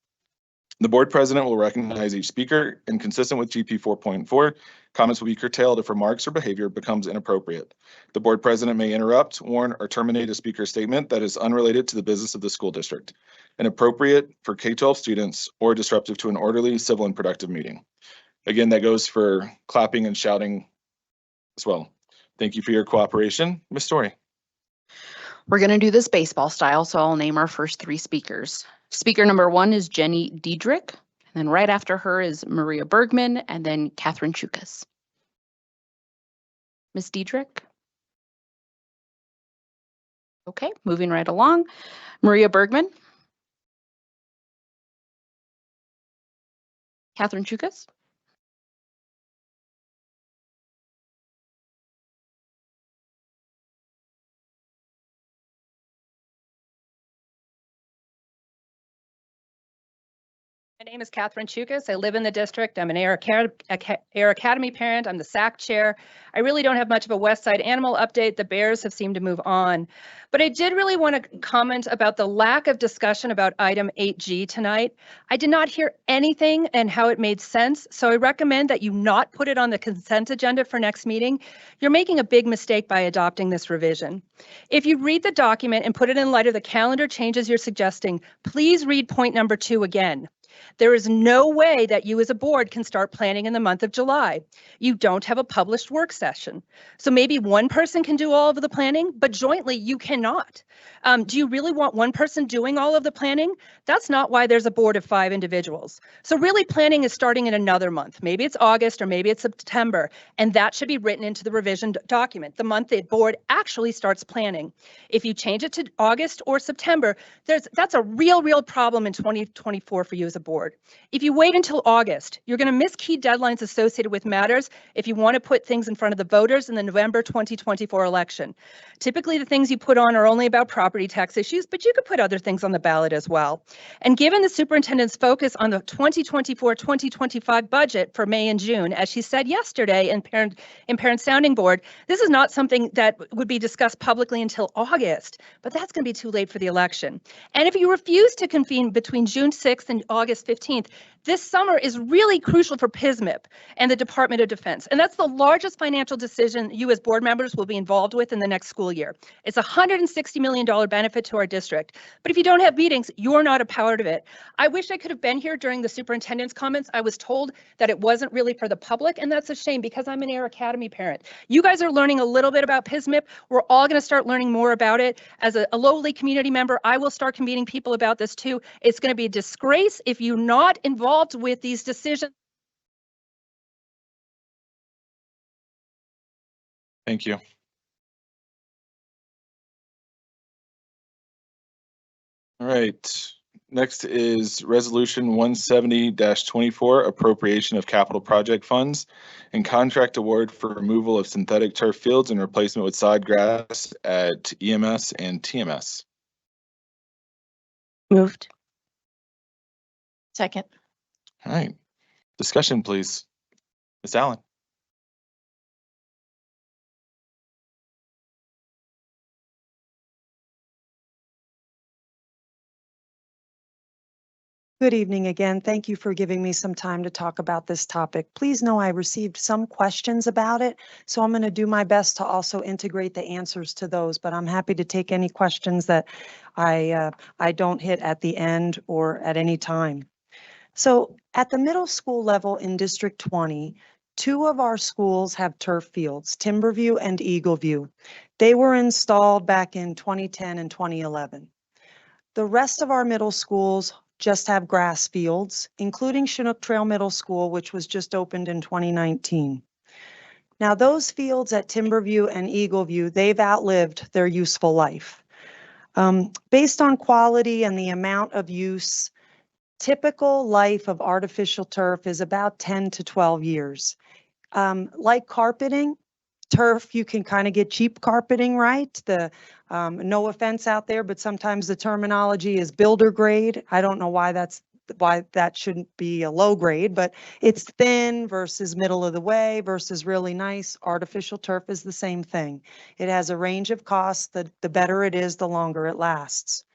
The board president will recognize each speaker, and consistent with GP 4.4, comments will be curtailed if remarks or behavior becomes inappropriate. The board president may interrupt, warn, or terminate a speaker's statement that is unrelated to the business of the school district, inappropriate for K-12 students, or disruptive to an orderly, civil, and productive meeting. Again, that goes for clapping and shouting as well. Thank you for your cooperation. Ms. Story. We're going to do this baseball style, so I'll name our first 3 speakers. Speaker number 1 is Jenny Diedrich, and then right after her is Maria Bergman, and then Catherine Chukas. Ms. Diedrich? Okay, moving right along. Maria Bergman? Catherine Chukas? My name is Catherine Chukas. I live in the district. I'm an Air Academy parent. I'm the SAC chair. I really don't have much of a West Side animal update. The Bears have seemed to move on. But I did really want to comment about the lack of discussion about item 8G tonight. I did not hear anything and how it made sense, so I recommend that you not put it on the consent agenda for next meeting. You're making a big mistake by adopting this revision. If you read the document and put it in light of the calendar changes you're suggesting, please read point number 2 again. There is no way that you as a board can start planning in the month of July. You don't have a published work session. So maybe one person can do all of the planning, but jointly you cannot. Do you really want one person doing all of the planning? That's not why there's a board of 5 individuals. So really planning is starting in another month. Maybe it's August or maybe it's September, and that should be written into the revision document, the month the board actually starts planning. If you change it to August or September, that's a real problem in 2024 for you as a board. If you wait until August, you're going to miss key deadlines associated with matters if you want to put things in front of the voters in the November 2024 election. Typically, the things you put on are only about property tax issues, but you could put other things on the ballot as well. And given the superintendent's focus on the 2024-2025 budget for May and June, as she said yesterday in Parent Sounding Board, this is not something that would be discussed publicly until August, but that's going to be too late for the election. And if you refuse to convene between June 6th and August August 15th, this summer is really crucial for PISMIP and the Department of Defense. And that's the largest financial decision you as board members will be involved with in the next school year. It's a $160 million benefit to our district. But if you don't have meetings, you're not a part of it. I wish I could have been here during the superintendent's comments. I was told that it wasn't really for the public, and that's a shame because I'm an Air Academy parent. You guys are learning a little bit about PISMIP. We're all going to start learning more about it. As a lowly community member, I will start convening people about this too. It's going to be a disgrace if you're not involved with these decisions. Thank you. All right. Next is Resolution 170-24, appropriation of capital project funds and contract award for removal of synthetic turf fields and replacement with sod grass at EMS and TMS. Moved. Second. All right. Discussion, please. Ms. Allen. Good evening again. Thank you for giving me some time to talk about this topic. Please know I received some questions about it, so I'm going to do my best to also integrate the answers to those, but I'm happy to take any questions that I don't hit at the end or at any time. So at the middle school level in District 20, 2 of our schools have turf fields, Timberview and Eagleview. They were installed back in 2010 and 2011. The rest of our middle schools just have grass fields, including Chinook Trail Middle School, which was just opened in 2019. Now, those fields at Timberview and Eagleview, they've outlived their useful life. Based on quality and the amount of use, typical life of artificial turf is about 10 to 12 years. Like carpeting, turf, you can kind of get cheap carpeting, right? No offense out there, but sometimes the terminology is builder grade. I don't know why that shouldn't be a low grade, but it's thin versus middle of the way versus really nice. Artificial turf is the same thing. It has a range of costs. The better it is, the longer it lasts.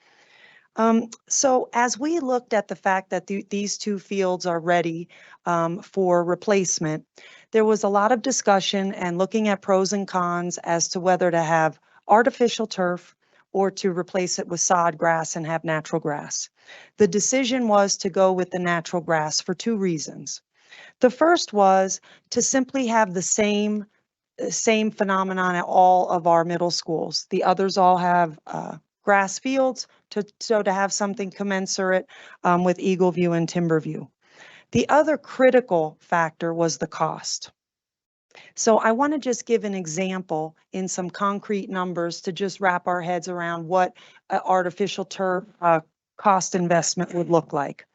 So as we looked at the fact that these 2 fields are ready for replacement, there was a lot of discussion and looking at pros and cons as to whether to have artificial turf or to replace it with sod grass and have natural grass. The decision was to go with the natural grass for 2 reasons. The first was to simply have the same phenomenon at all of our middle schools. The others all have grass fields, so to have something commensurate with Eagleview and Timberview. The other critical factor was the cost. So I want to just give an example in some concrete numbers to just wrap our heads around what artificial turf cost investment would look like.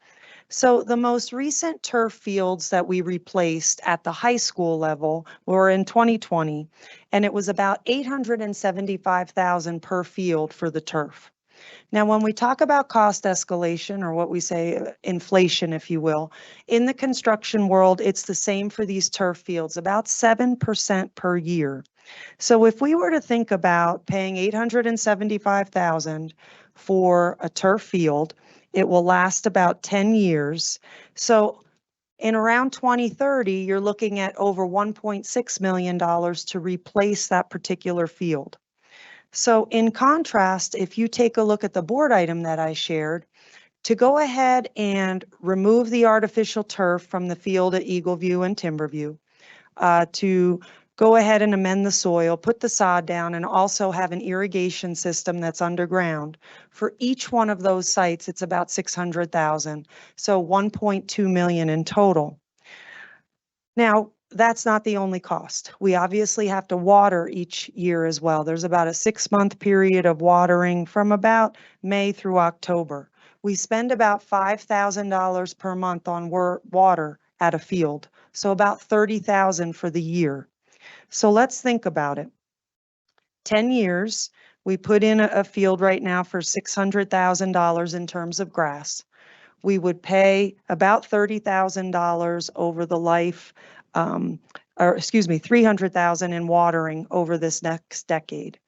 So the most recent turf fields that we replaced at the high school level were in 2020, and it was about $875,000 per field for the turf. Now, when we talk about cost escalation, or what we say inflation, if you will, in the construction world, it's the same for these turf fields, about 7% per year. So if we were to think about paying $875,000 for a turf field, it will last about 10 years. So in around 2030, you're looking at over $1.6 million to replace that particular field. So in contrast, if you take a look at the board item that I shared, to go ahead and remove the artificial turf from the field at Eagleview and Timberview, to go ahead and amend the soil, put the sod down, and also have an irrigation system that's underground. For each one of those sites, it's about $600,000, so $1.2 million in total. Now, that's not the only cost. We obviously have to water each year as well. There's about a 6-month period of watering from about May through October. We spend about $5,000 per month on water at a field, so about $30,000 for the year. So let's think about it. 10 years, we put in a field right now for $600,000 in terms of grass. We would pay about $30,000 over the life, $300,000 in watering over this next decade.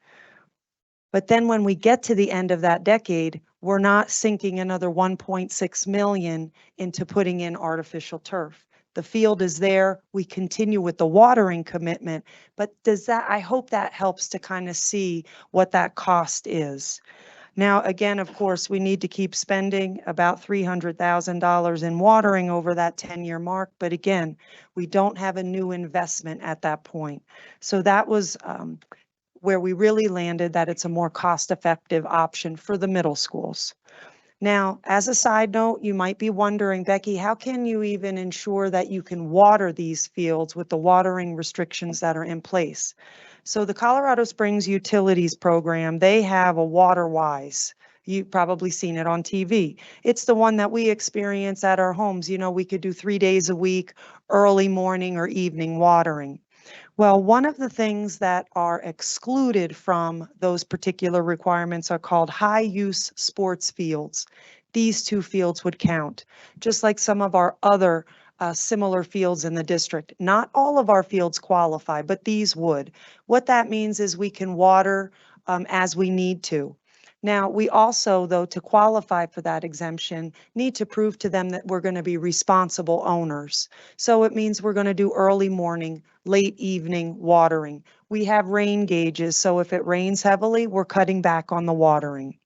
But then when we get to the end of that decade, we're not sinking another 1.6 million into putting in artificial turf. The field is there. We continue with the watering commitment, but I hope that helps to kind of see what that cost is. Now, again, of course, we need to keep spending about $300,000 in watering over that 10-year mark. But again, we don't have a new investment at that point. So that was where we really landed that it's a more cost-effective option for the middle schools. Now, as a side note, you might be wondering, Becky, how can you even ensure that you can water these fields with the watering restrictions that are in place? So the Colorado Springs Utilities Program, they have a WaterWise. You've probably seen it on TV. It's the one that we experience at our homes. You know, we could do 3 days a week, early morning or evening watering. Well, one of the things that are excluded from those particular requirements are called high-use sports fields. These 2 fields would count, just like some of our other similar fields in the district. Not all of our fields qualify, but these would. What that means is we can water as we need to. Now, we also, though, to qualify for that exemption, need to prove to them that we're going to be responsible owners. So it means we're going to do early morning, late evening watering. We have rain gauges, so if it rains heavily, we're cutting back on the watering.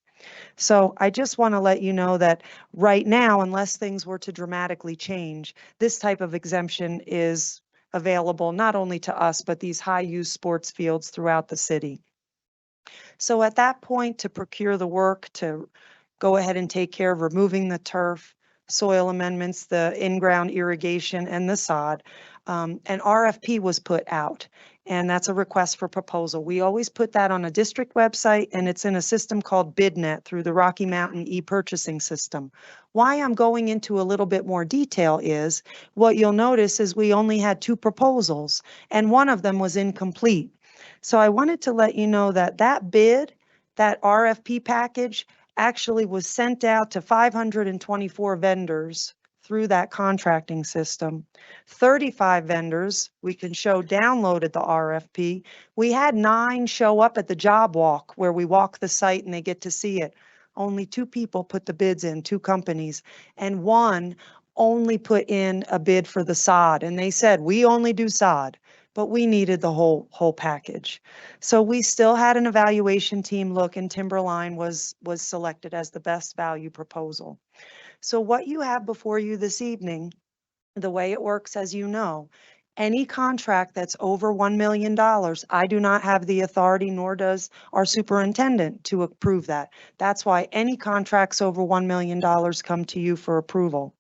So I just want to let you know that right now, unless things were to dramatically change, this type of exemption is available not only to us, but these high-use sports fields throughout the city. So at that point, to procure the work, to go ahead and take care of removing the turf, soil amendments, the in-ground irrigation, and the sod, an RFP was put out, and that's a request for proposal. We always put that on a district website, and it's in a system called BidNet through the Rocky Mountain e-purchasing system. Why I'm going into a little bit more detail is, what you'll notice is we only had 2 proposals, and one of them was incomplete. So I wanted to let you know that that bid, that RFP package, actually was sent out to 524 vendors through that contracting system. 35 vendors we can show downloaded the RFP. We had 9 show up at the job walk where we walk the site and they get to see it. Only 2 people put the bids in, 2 companies, and 1 only put in a bid for the sod. And they said, we only do sod, but we needed the whole package. So we still had an evaluation team look, and Timberline was selected as the best value proposal. So what you have before you this evening, the way it works, as you know, any contract that's over $1 million, I do not have the authority, nor does our superintendent, to approve that. That's why any contracts over $1 million come to you for approval.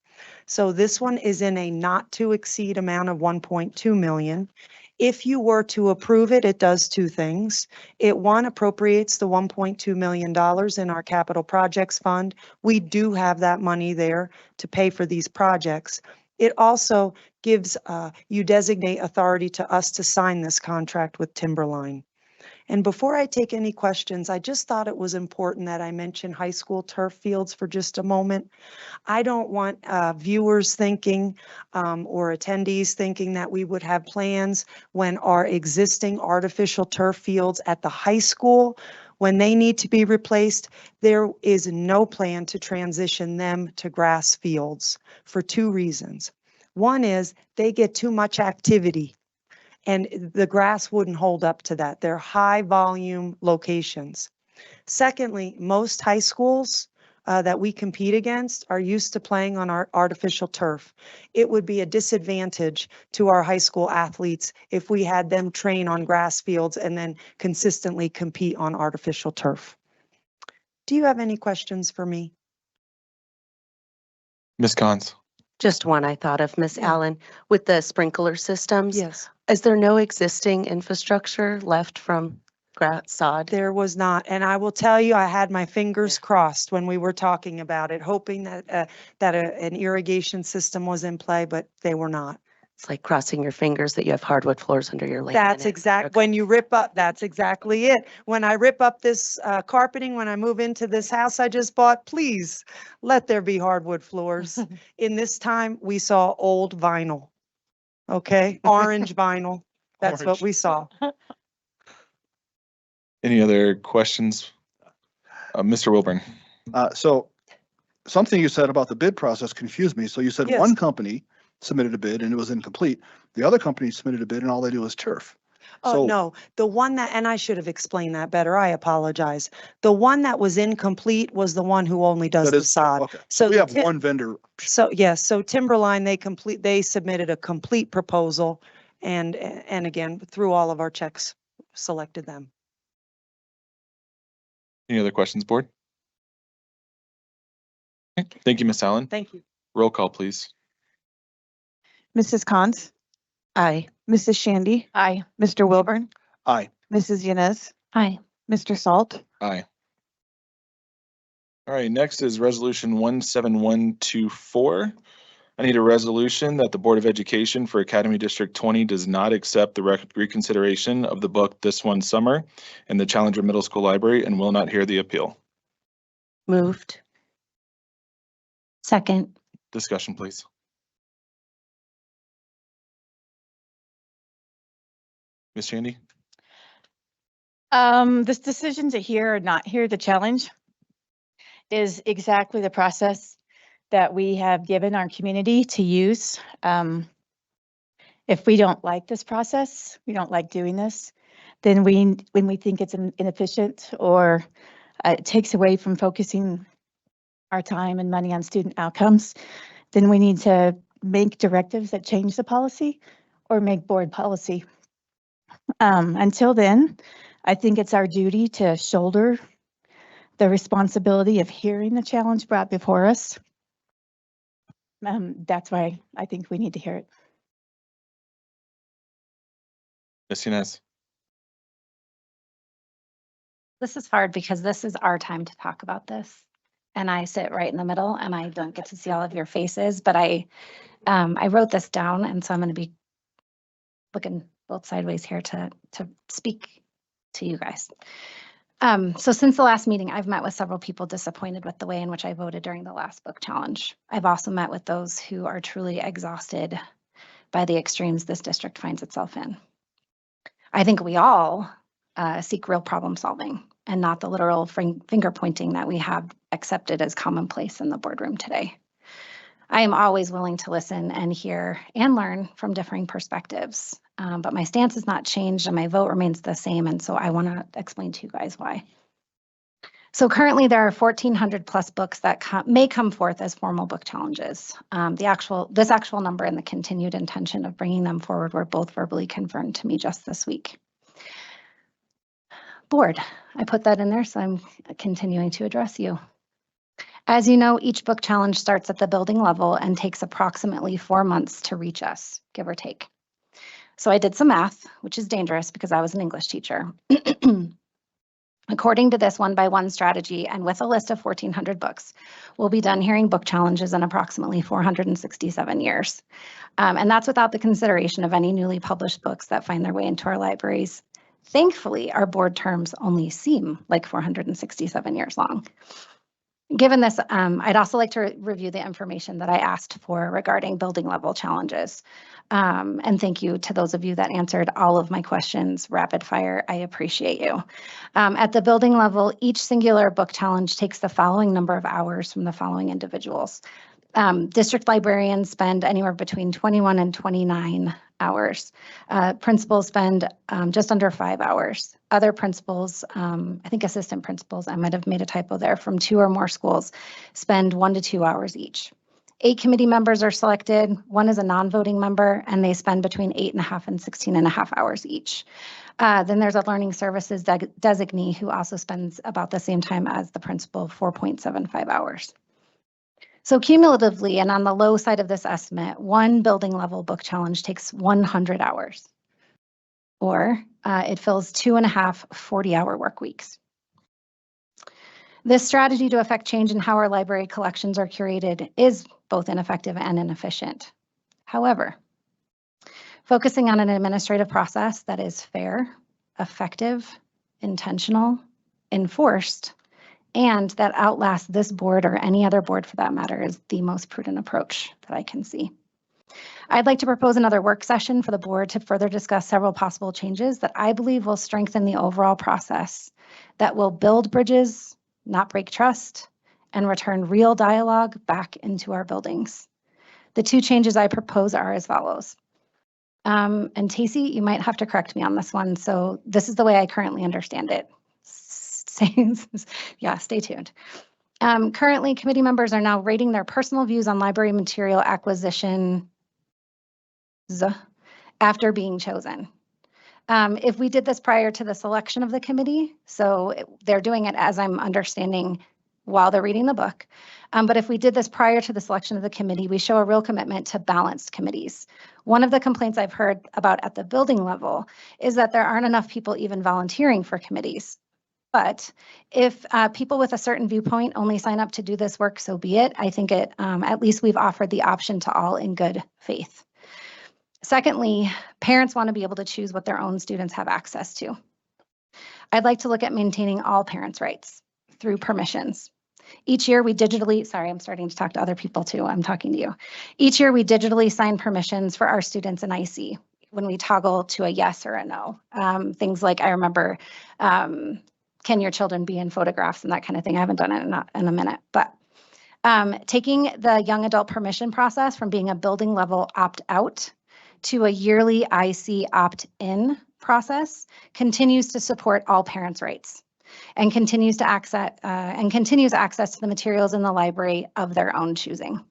So this one is in a not to exceed amount of 1.2 million. If you were to approve it, it does 2 things. It, 1, appropriates the $1.2 million in our capital projects fund. We do have that money there to pay for these projects. It also gives, you designate authority to us to sign this contract with Timberline. And before I take any questions, I just thought it was important that I mention high school turf fields for just a moment. I don't want viewers thinking or attendees thinking that we would have plans when our existing artificial turf fields at the high school, when they need to be replaced, there is no plan to transition them to grass fields for 2 reasons. One is they get too much activity, and the grass wouldn't hold up to that. They're high volume locations. Secondly, most high schools that we compete against are used to playing on our artificial turf. It would be a disadvantage to our high school athletes if we had them train on grass fields and then consistently compete on artificial turf. Do you have any questions for me? Ms. Cons. Just one I thought of, Miss Allen, with the sprinkler systems. Yes. Is there no existing infrastructure left from sod? There was not. And I will tell you, I had my fingers crossed when we were talking about it, hoping that an irrigation system was in play, but they were not. It's like crossing your fingers that you have hardwood floors under your leg. That's exact. When you rip up, that's exactly it. When I rip up this carpeting, when I move into this house I just bought, please let there be hardwood floors. In this time, we saw old vinyl. Okay, orange vinyl. That's what we saw. Any other questions Mr. Wilburn. So something you said about the bid process confused me. So you said Yes. one company submitted a bid and it was incomplete. The other company submitted a bid and all they do is turf. Oh, So no, the one that, and I should have explained that better. I apologize. The one that was incomplete was the one who only does that the is, sod. okay. So We have Ti- one vendor. So yes, so Timberline, they submitted a complete proposal and again, through all of our checks, selected them. Any other questions, board? Okay, thank you, Ms. Allen. Thank you. Roll call, please. Mrs. Cons, Aye. Mrs. Shandy, Aye. Mr. Wilburn, Aye. Mrs. Yanez, Aye. Mr. Salt. Aye. All right, next is resolution 17124. I need a resolution that the Board of Education for Academy District 20 does not accept the reconsideration of the book This One Summer in the Challenger Middle School Library and will not hear the appeal. Moved. Second. Discussion, please. Ms. Shandy? This decision to hear or not hear the challenge is exactly the process that we have given our community to use. If we don't like this process, we don't like doing this, then when we think it's inefficient or it takes away from focusing our time and money on student outcomes, then we need to make directives that change the policy or make board policy. Until then, I think it's our duty to shoulder the responsibility of hearing the challenge brought before us. That's why I think we need to hear it. Ms. Yanez? This is hard because this is our time to talk about this. And I sit right in the middle and I don't get to see all of your faces, but I wrote this down and so I'm going to be looking both sideways here to speak to you guys. So since the last meeting, I've met with several people disappointed with the way in which I voted during the last book challenge. I've also met with those who are truly exhausted by the extremes this district finds itself in. I think we all seek real problem solving and not the literal finger pointing that we have accepted as commonplace in the boardroom today. I am always willing to listen and hear and learn from differing perspectives, but my stance has not changed and my vote remains the same. And so I want to explain to you guys why. So currently there are 1,400 plus books that may come forth as formal book challenges. This actual number and the continued intention of bringing them forward were both verbally confirmed to me just this week. Board, I put that in there, so I'm continuing to address you. As you know, each book challenge starts at the building level and takes approximately 4 months to reach us, give or take. So I did some math, which is dangerous because I was an English teacher. According to this 1-by-1 strategy and with a list of 1,400 books, we'll be done hearing book challenges in approximately 467 years. And that's without the consideration of any newly published books that find their way into our libraries. Thankfully, our board terms only seem like 467 years long. Given this, I'd also like to review the information that I asked for regarding building level challenges. And thank you to those of you that answered all of my questions rapid fire. I appreciate you. At the building level, each singular book challenge takes the following number of hours from the following individuals. District librarians spend anywhere between 21 and 29 hours. Principals spend just under 5 hours. Other principals, I think assistant principals, I might have made a typo there, from 2 or more schools spend 1 to 2 hours each. 8 committee members are selected. 1 is a non-voting member, and they spend between 8.5 and 16.5 hours each. Then there's a learning services designee who also spends about the same time as the principal, 4.75 hours. So cumulatively, and on the low side of this estimate, 1 building level book challenge takes 100 hours, or it fills 2.5 40-hour work weeks. This strategy to affect change in how our library collections are curated is both ineffective and inefficient. However, focusing on an administrative process that is fair, effective, intentional, enforced, and that outlasts this board or any other board for that matter is the most prudent approach that I can see. I'd like to propose another work session for the board to further discuss several possible changes that I believe will strengthen the overall process, that will build bridges, not break trust, and return real dialogue back into our buildings. The two changes I propose are as follows. And Tacey, you might have to correct me on this one. So this is the way I currently understand it. Yeah, stay tuned. Currently, committee members are now rating their personal views on library material acquisition after being chosen. If we did this prior to the selection of the committee, so they're doing it as I'm understanding while they're reading the book. But if we did this prior to the selection of the committee, we show a real commitment to balanced committees. One of the complaints I've heard about at the building level is that there aren't enough people even volunteering for committees. But if people with a certain viewpoint only sign up to do this work, so be it. I think at least we've offered the option to all in good faith. Secondly, parents want to be able to choose what their own students have access to. I'd like to look at maintaining all parents' rights through permissions. Each year we digitally, sorry, I'm starting to talk to other people too. I'm talking to you. Each year we digitally sign permissions for our students in IC when we toggle to a yes or a no. Things like I remember, can your children be in photographs and that kind of thing. I haven't done it in a minute, but taking the young adult permission process from being a building level opt-out to a yearly IC opt-in process continues to support all parents' rights and continues access to the materials in the library of their own choosing.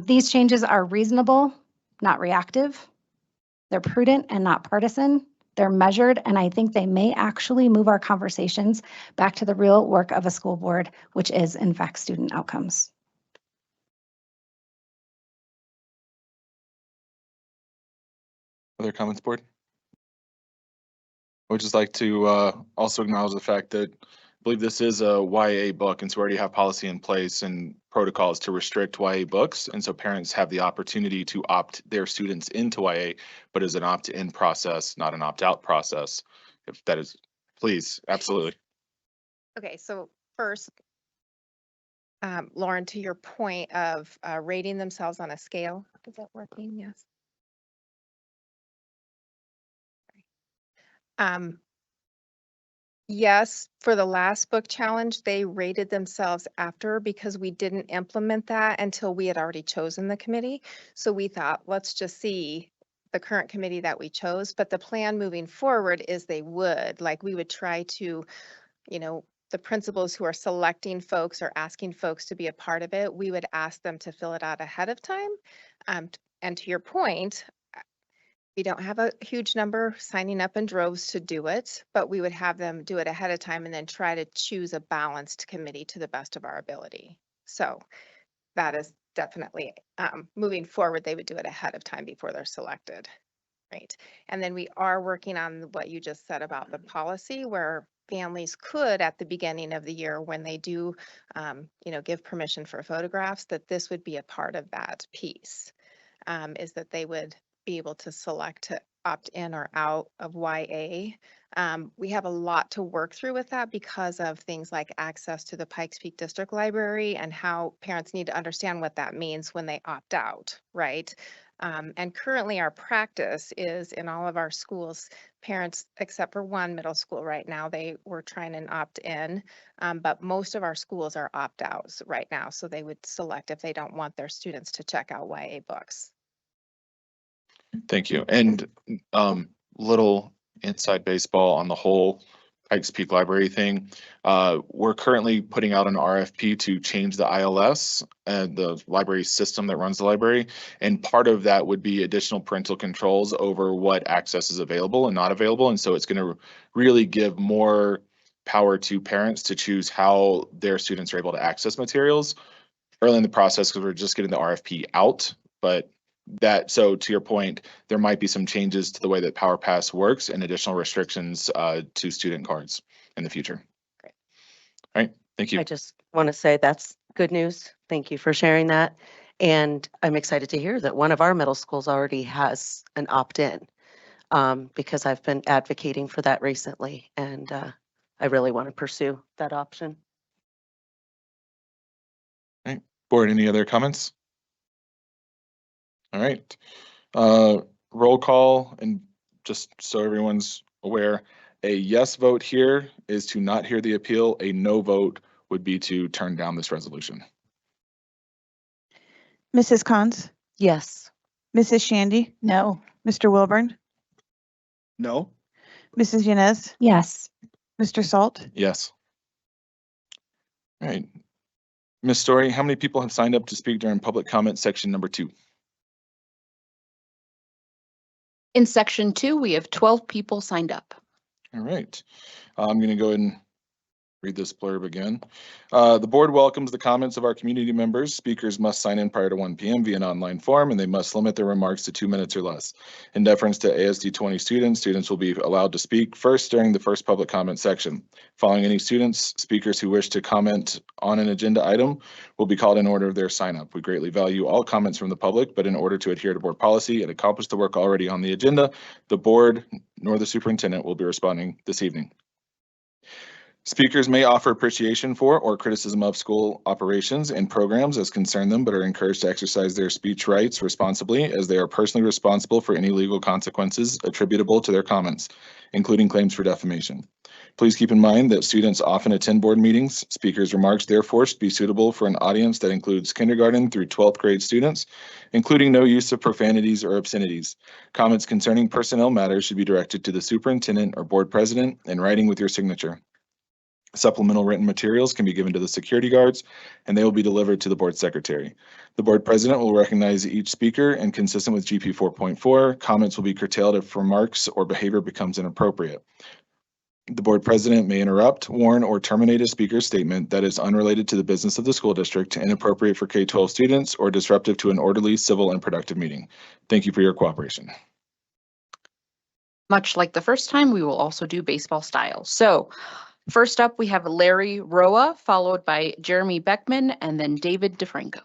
These changes are reasonable, not reactive. They're prudent and not partisan. They're measured, and I think they may actually move our conversations back to the real work of a school board, which is, in fact, student outcomes. Other comments, board? I would just like to also acknowledge the fact that I believe this is a YA book, and so we already have policy in place and protocols to restrict YA books, and so parents have the opportunity to opt their students into YA, but as an opt-in process, not an opt-out process. If that is, please, absolutely. Okay, so first, Lauren, to your point of rating themselves on a scale, is that working? Yes. Yes, for the last book challenge, they rated themselves after because we didn't implement that until we had already chosen the committee. So we thought, let's just see the current committee that we chose. But the plan moving forward is they would, like we would try to, the principals who are selecting folks or asking folks to be a part of it, we would ask them to fill it out ahead of time. And to your point, we don't have a huge number signing up in droves to do it, but we would have them do it ahead of time and then try to choose a balanced committee to the best of our ability. So that is definitely moving forward, they would do it ahead of time before they're selected. Right. And then we are working on what you just said about the policy where families could at the beginning of the year when they do, give permission for photographs, that this would be a part of that piece, is that they would be able to select to opt in or out of YA. We have a lot to work through with that because of things like access to the Pikes Peak District Library and how parents need to understand what that means when they opt out, right? And currently our practice is in all of our schools, parents, except for one middle school right now, they were trying an opt-in, but most of our schools are opt-outs right now. So they would select if they don't want their students to check out YA books. Thank you. And little inside baseball on the whole Pikes Peak Library thing. We're currently putting out an RFP to change the ILS, the library system that runs the library. And part of that would be additional parental controls over what access is available and not available. And so it's going to really give more power to parents to choose how their students are able to access materials early in the process, because we're just getting the RFP out. But so to your point, there might be some changes to the way that PowerPass works and additional restrictions to student cards in the future. Great. All right, thank you. I just want to say that's good news. Thank you for sharing that. And I'm excited to hear that one of our middle schools already has an opt-in, because I've been advocating for that recently, and I really want to pursue that option. All right, board, any other comments? All right, roll call, and just so everyone's aware, a yes vote here is to not hear the appeal. A no vote would be to turn down this resolution. Mrs. Cons, Yes. Mrs. Shandy, No. Mr. Wilburn, No. Mrs. Yanez, Yes. Mr. Salt, Yes. All right. Ms. Story, how many people have signed up to speak during public comment section number 2? In section 2, we have 12 people signed up. All right. I'm going to go ahead and read this blurb again. The board welcomes the comments of our community members. Speakers must sign in prior to 1 p.m. via an online form, and they must limit their remarks to 2 minutes or less. In deference to ASD 20 students will be allowed to speak first during the first public comment section. Following any speakers who wish to comment on an agenda item will be called in order of their sign up. We greatly value all comments from the public, but in order to adhere to board policy and accomplish the work already on the agenda, the board nor the superintendent will be responding this evening. Speakers may offer appreciation for or criticism of school operations and programs as concern them, but are encouraged to exercise their speech rights responsibly, as they are personally responsible for any legal consequences attributable to their comments, including claims for defamation. Please keep in mind that students often attend board meetings. Speakers' remarks therefore should be suitable for an audience that includes kindergarten through 12th grade students, including no use of profanities or obscenities. Comments concerning personnel matters should be directed to the superintendent or board president in writing with your signature. Supplemental written materials can be given to the security guards, and they will be delivered to the board secretary. The board president will recognize each speaker, and consistent with GP 4.4, comments will be curtailed if remarks or behavior becomes inappropriate. The board president may interrupt, warn, or terminate a speaker's statement that is unrelated to the business of the school district, inappropriate for K-12 students, or disruptive to an orderly, civil, and productive meeting. Thank you for your cooperation. Much like the first time, we will also do baseball style. So first up, we have Larry Roa, followed by Jeremy Beckman, and then David DeFranco.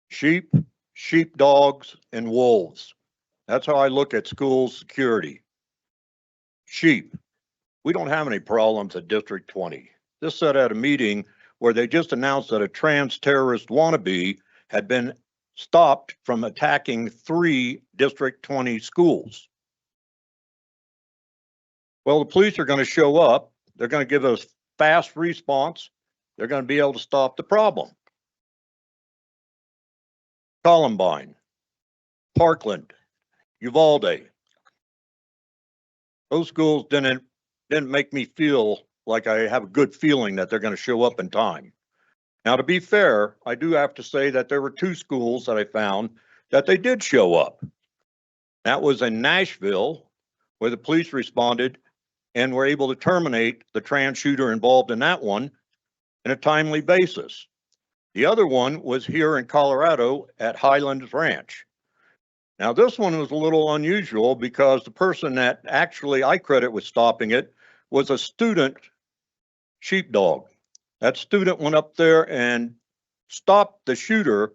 Sheep, sheepdogs, and wolves. That's how I look at school security. Sheep. We don't have any problems at District 20. This said at a meeting where they just announced that a trans terrorist wannabe had been stopped from attacking 3 District 20 schools. Well, the police are going to show up. They're going to give us fast response. They're going to be able to stop the problem. Columbine, Parkland, Uvalde. Those schools didn't make me feel like I have a good feeling that they're going to show up in time. Now, to be fair, I do have to say that there were 2 schools that I found that they did show up. That was in Nashville, where the police responded and were able to terminate the trans shooter involved in that one in a timely basis. The other one was here in Colorado at Highlands Ranch. Now, this one was a little unusual because the person that actually I credit with stopping it was a student sheepdog. That student went up there and stopped the shooter,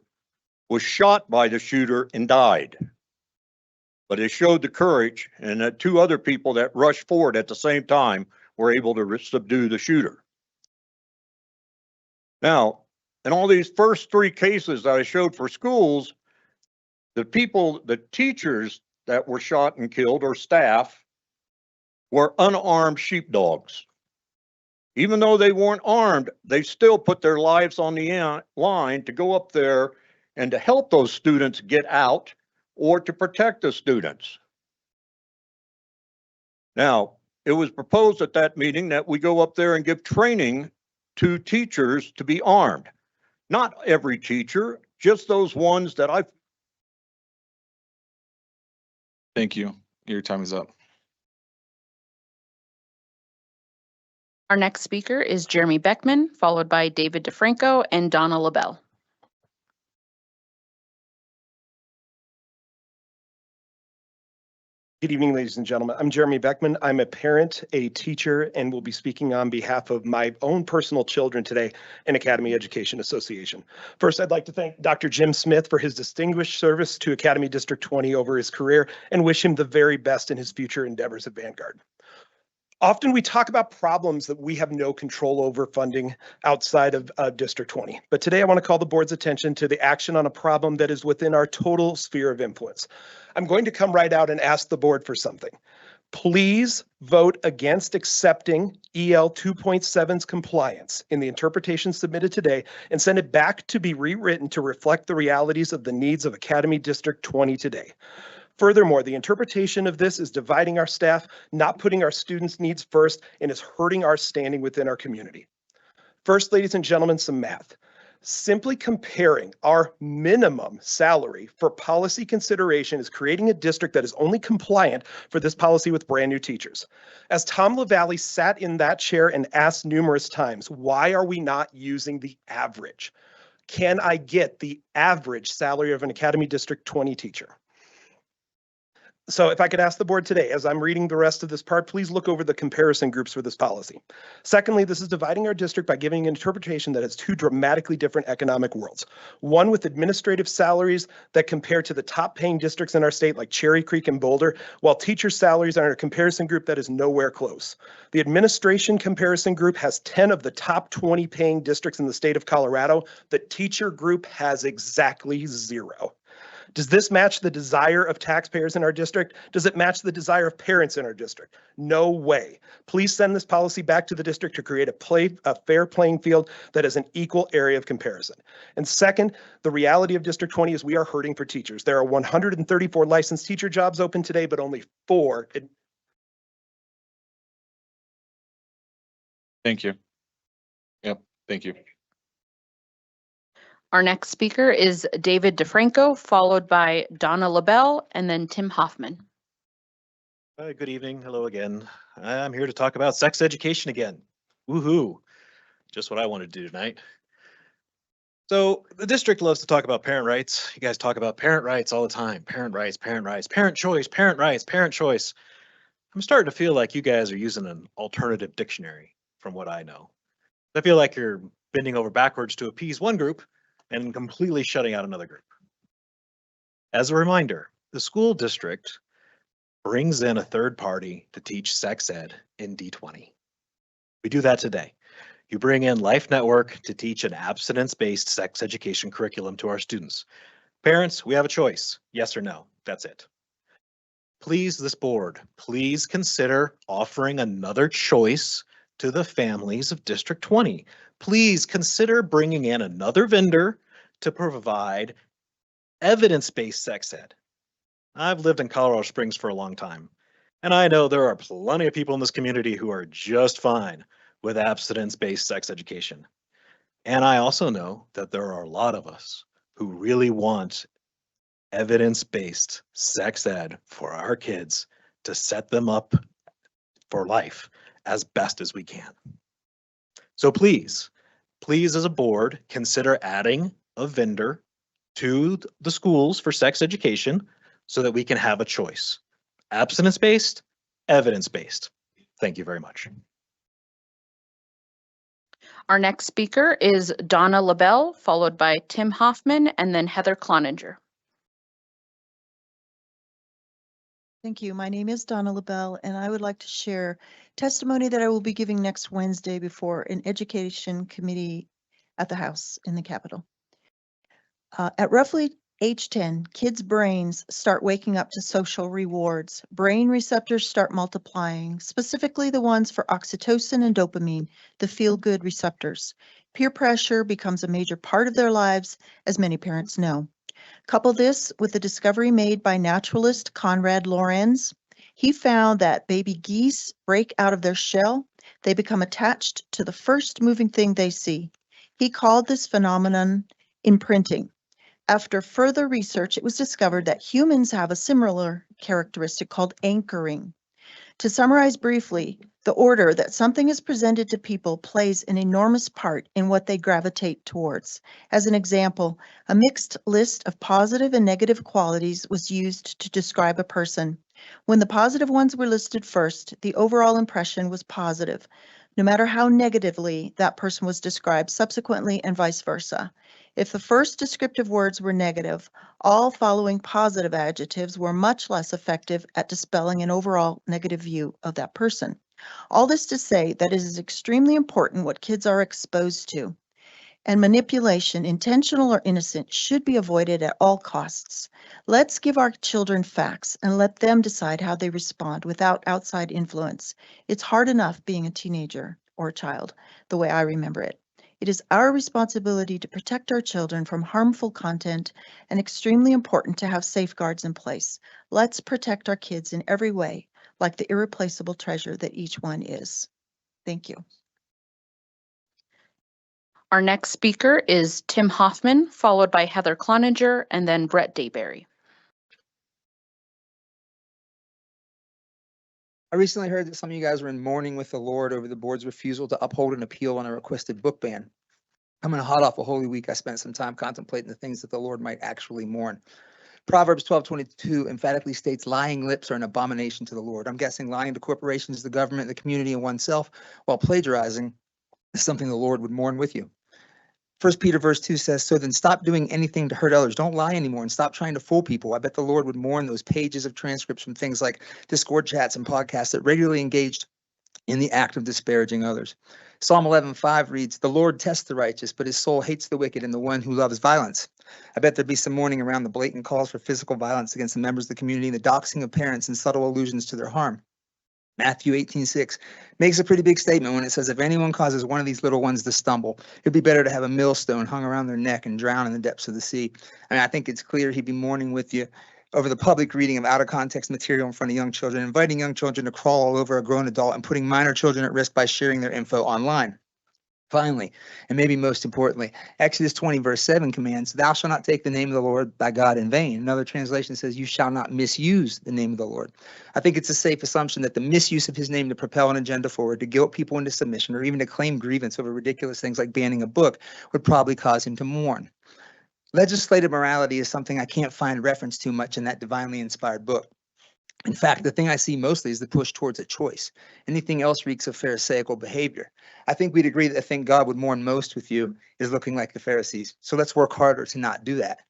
was shot by the shooter, and died. But it showed the courage, and the 2 other people that rushed forward at the same time were able to subdue the shooter. Now, in all these first 3 cases that I showed for schools, the teachers that were shot and killed, or staff, were unarmed sheepdogs. Even though they weren't armed, they still put their lives on the line to go up there and to help those students get out or to protect the students. Now, it was proposed at that meeting that we go up there and give training to teachers to be armed. Not every teacher, just those ones that I've. Thank you. Your time is up. Our next speaker is Jeremy Beckman, followed by David DeFranco and Donna LaBelle. Good evening, ladies and gentlemen. I'm Jeremy Beckman. I'm a parent, a teacher, and will be speaking on behalf of my own personal children today in Academy Education Association. First, I'd like to thank Dr. Jim Smith for his distinguished service to Academy District 20 over his career and wish him the very best in his future endeavors at Vanguard. Often we talk about problems that we have no control over funding outside of District 20. But today I want to call the board's attention to the action on a problem that is within our total sphere of influence. I'm going to come right out and ask the board for something. Please vote against accepting EL 2.7's compliance in the interpretation submitted today and send it back to be rewritten to reflect the realities of the needs of Academy District 20 today. Furthermore, the interpretation of this is dividing our staff, not putting our students' needs first, and is hurting our standing within our community. First, ladies and gentlemen, some math. Simply comparing our minimum salary for policy consideration is creating a district that is only compliant for this policy with brand new teachers. As Tom LaValle sat in that chair and asked numerous times, why are we not using the average? Can I get the average salary of an Academy District 20 teacher? So if I could ask the board today, as I'm reading the rest of this part, please look over the comparison groups for this policy. Secondly, this is dividing our district by giving an interpretation that has two dramatically different economic worlds. One with administrative salaries that compare to the top paying districts in our state like Cherry Creek and Boulder, while teacher salaries are in a comparison group that is nowhere close. The administration comparison group has 10 of the top 20 paying districts in the state of Colorado. The teacher group has exactly 0. Does this match the desire of taxpayers in our district? Does it match the desire of parents in our district? No way. Please send this policy back to the district to create a fair playing field that is an equal area of comparison. And second, the reality of District 20 is we are hurting for teachers. There are 134 licensed teacher jobs open today, but only 4. Thank you. Yep, thank you. Our next speaker is David DeFranco, followed by Donna LaBelle, and then Tim Hoffman. Good evening. Hello again. I'm here to talk about sex education again. Woohoo. Just what I want to do tonight. So the district loves to talk about parent rights. You guys talk about parent rights all the time. Parent rights, parent rights, parent choice, parent rights, parent choice. I'm starting to feel like you guys are using an alternative dictionary from what I know. I feel like you're bending over backwards to appease one group and completely shutting out another group. As a reminder, the school district brings in a third party to teach sex ed in D20. We do that today. You bring in Life Network to teach an abstinence-based sex education curriculum to our students. Parents, we have a choice, yes or no, that's it. Please, this board, please consider offering another choice to the families of District 20. Please consider bringing in another vendor to provide evidence-based sex ed. I've lived in Colorado Springs for a long time, and I know there are plenty of people in this community who are just fine with abstinence-based sex education. And I also know that there are a lot of us who really want evidence-based sex ed for our kids to set them up for life as best as we can. So please as a board, consider adding a vendor to the schools for sex education so that we can have a choice. Abstinence-based, evidence-based. Thank you very much. Our next speaker is Donna LaBelle, followed by Tim Hoffman, and then Heather Cloninger. Thank you. My name is Donna LaBelle, and I would like to share testimony that I will be giving next Wednesday before an education committee at the House in the Capitol. At roughly age 10, kids' brains start waking up to social rewards. Brain receptors start multiplying, specifically the ones for oxytocin and dopamine, the feel-good receptors. Peer pressure becomes a major part of their lives, as many parents know. Couple this with the discovery made by naturalist Konrad Lorenz. He found that baby geese break out of their shell. They become attached to the first moving thing they see. He called this phenomenon imprinting. After further research, it was discovered that humans have a similar characteristic called anchoring. To summarize briefly, the order that something is presented to people plays an enormous part in what they gravitate towards. As an example, a mixed list of positive and negative qualities was used to describe a person. When the positive ones were listed first, the overall impression was positive, no matter how negatively that person was described subsequently, and vice versa. If the first descriptive words were negative, all following positive adjectives were much less effective at dispelling an overall negative view of that person. All this to say that it is extremely important what kids are exposed to, and manipulation, intentional or innocent, should be avoided at all costs. Let's give our children facts and let them decide how they respond without outside influence. It's hard enough being a teenager or a child, the way I remember it. It is our responsibility to protect our children from harmful content and extremely important to have safeguards in place. Let's protect our kids in every way, like the irreplaceable treasure that each one is. Thank you. Our next speaker is Tim Hoffman, followed by Heather Cloninger, and then Brett Dayberry. I recently heard that some of you guys were in mourning with the Lord over the board's refusal to uphold an appeal on a requested book ban. Coming hot off a Holy Week, I spent some time contemplating the things that the Lord might actually mourn. Proverbs 12:22 emphatically states lying lips are an abomination to the Lord. I'm guessing lying to corporations, the government, the community, and oneself while plagiarizing is something the Lord would mourn with you. 1 Peter verse 2 says, so then stop doing anything to hurt others. Don't lie anymore and stop trying to fool people. I bet the Lord would mourn those pages of transcripts from things like Discord chats and podcasts that regularly engaged in the act of disparaging others. Psalm 11:5 reads, the Lord tests the righteous, but his soul hates the wicked and the one who loves violence. I bet there'd be some mourning around the blatant calls for physical violence against the members of the community, the doxing of parents, and subtle allusions to their harm. Matthew 18:6 makes a pretty big statement when it says, if anyone causes one of these little ones to stumble, it'd be better to have a millstone hung around their neck and drown in the depths of the sea. I mean, I think it's clear he'd be mourning with you over the public reading of out of context material in front of young children, inviting young children to crawl all over a grown adult, and putting minor children at risk by sharing their info online. Finally, and maybe most importantly, Exodus 20 verse 7 commands, thou shalt not take the name of the Lord thy God in vain. Another translation says, you shall not misuse the name of the Lord. I think it's a safe assumption that the misuse of his name to propel an agenda forward, to guilt people into submission, or even to claim grievance over ridiculous things like banning a book would probably cause him to mourn. Legislative morality is something I can't find reference to much in that divinely inspired book. In fact, the thing I see mostly is the push towards a choice. Anything else reeks of Pharisaical behavior. I think we'd agree that the thing God would mourn most with you is looking like the Pharisees. So let's work harder to not do that.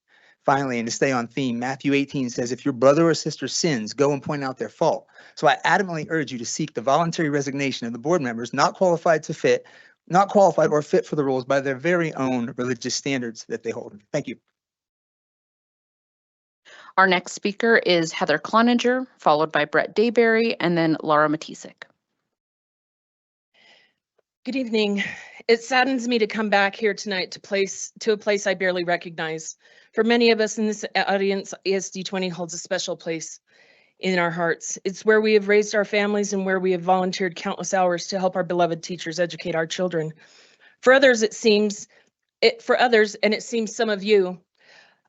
Finally, and to stay on theme, Matthew 18 says, if your brother or sister sins, go and point out their fault. So I adamantly urge you to seek the voluntary resignation of the board members not qualified or fit for the roles by their very own religious standards that they hold. Thank you. Our next speaker is Heather Cloninger, followed by Brett Dayberry, and then Laura Matisek. Good evening. It saddens me to come back here tonight to a place I barely recognize. For many of us in this audience, ESD 20 holds a special place in our hearts. It's where we have raised our families and where we have volunteered countless hours to help our beloved teachers educate our children. For others, it seems some of you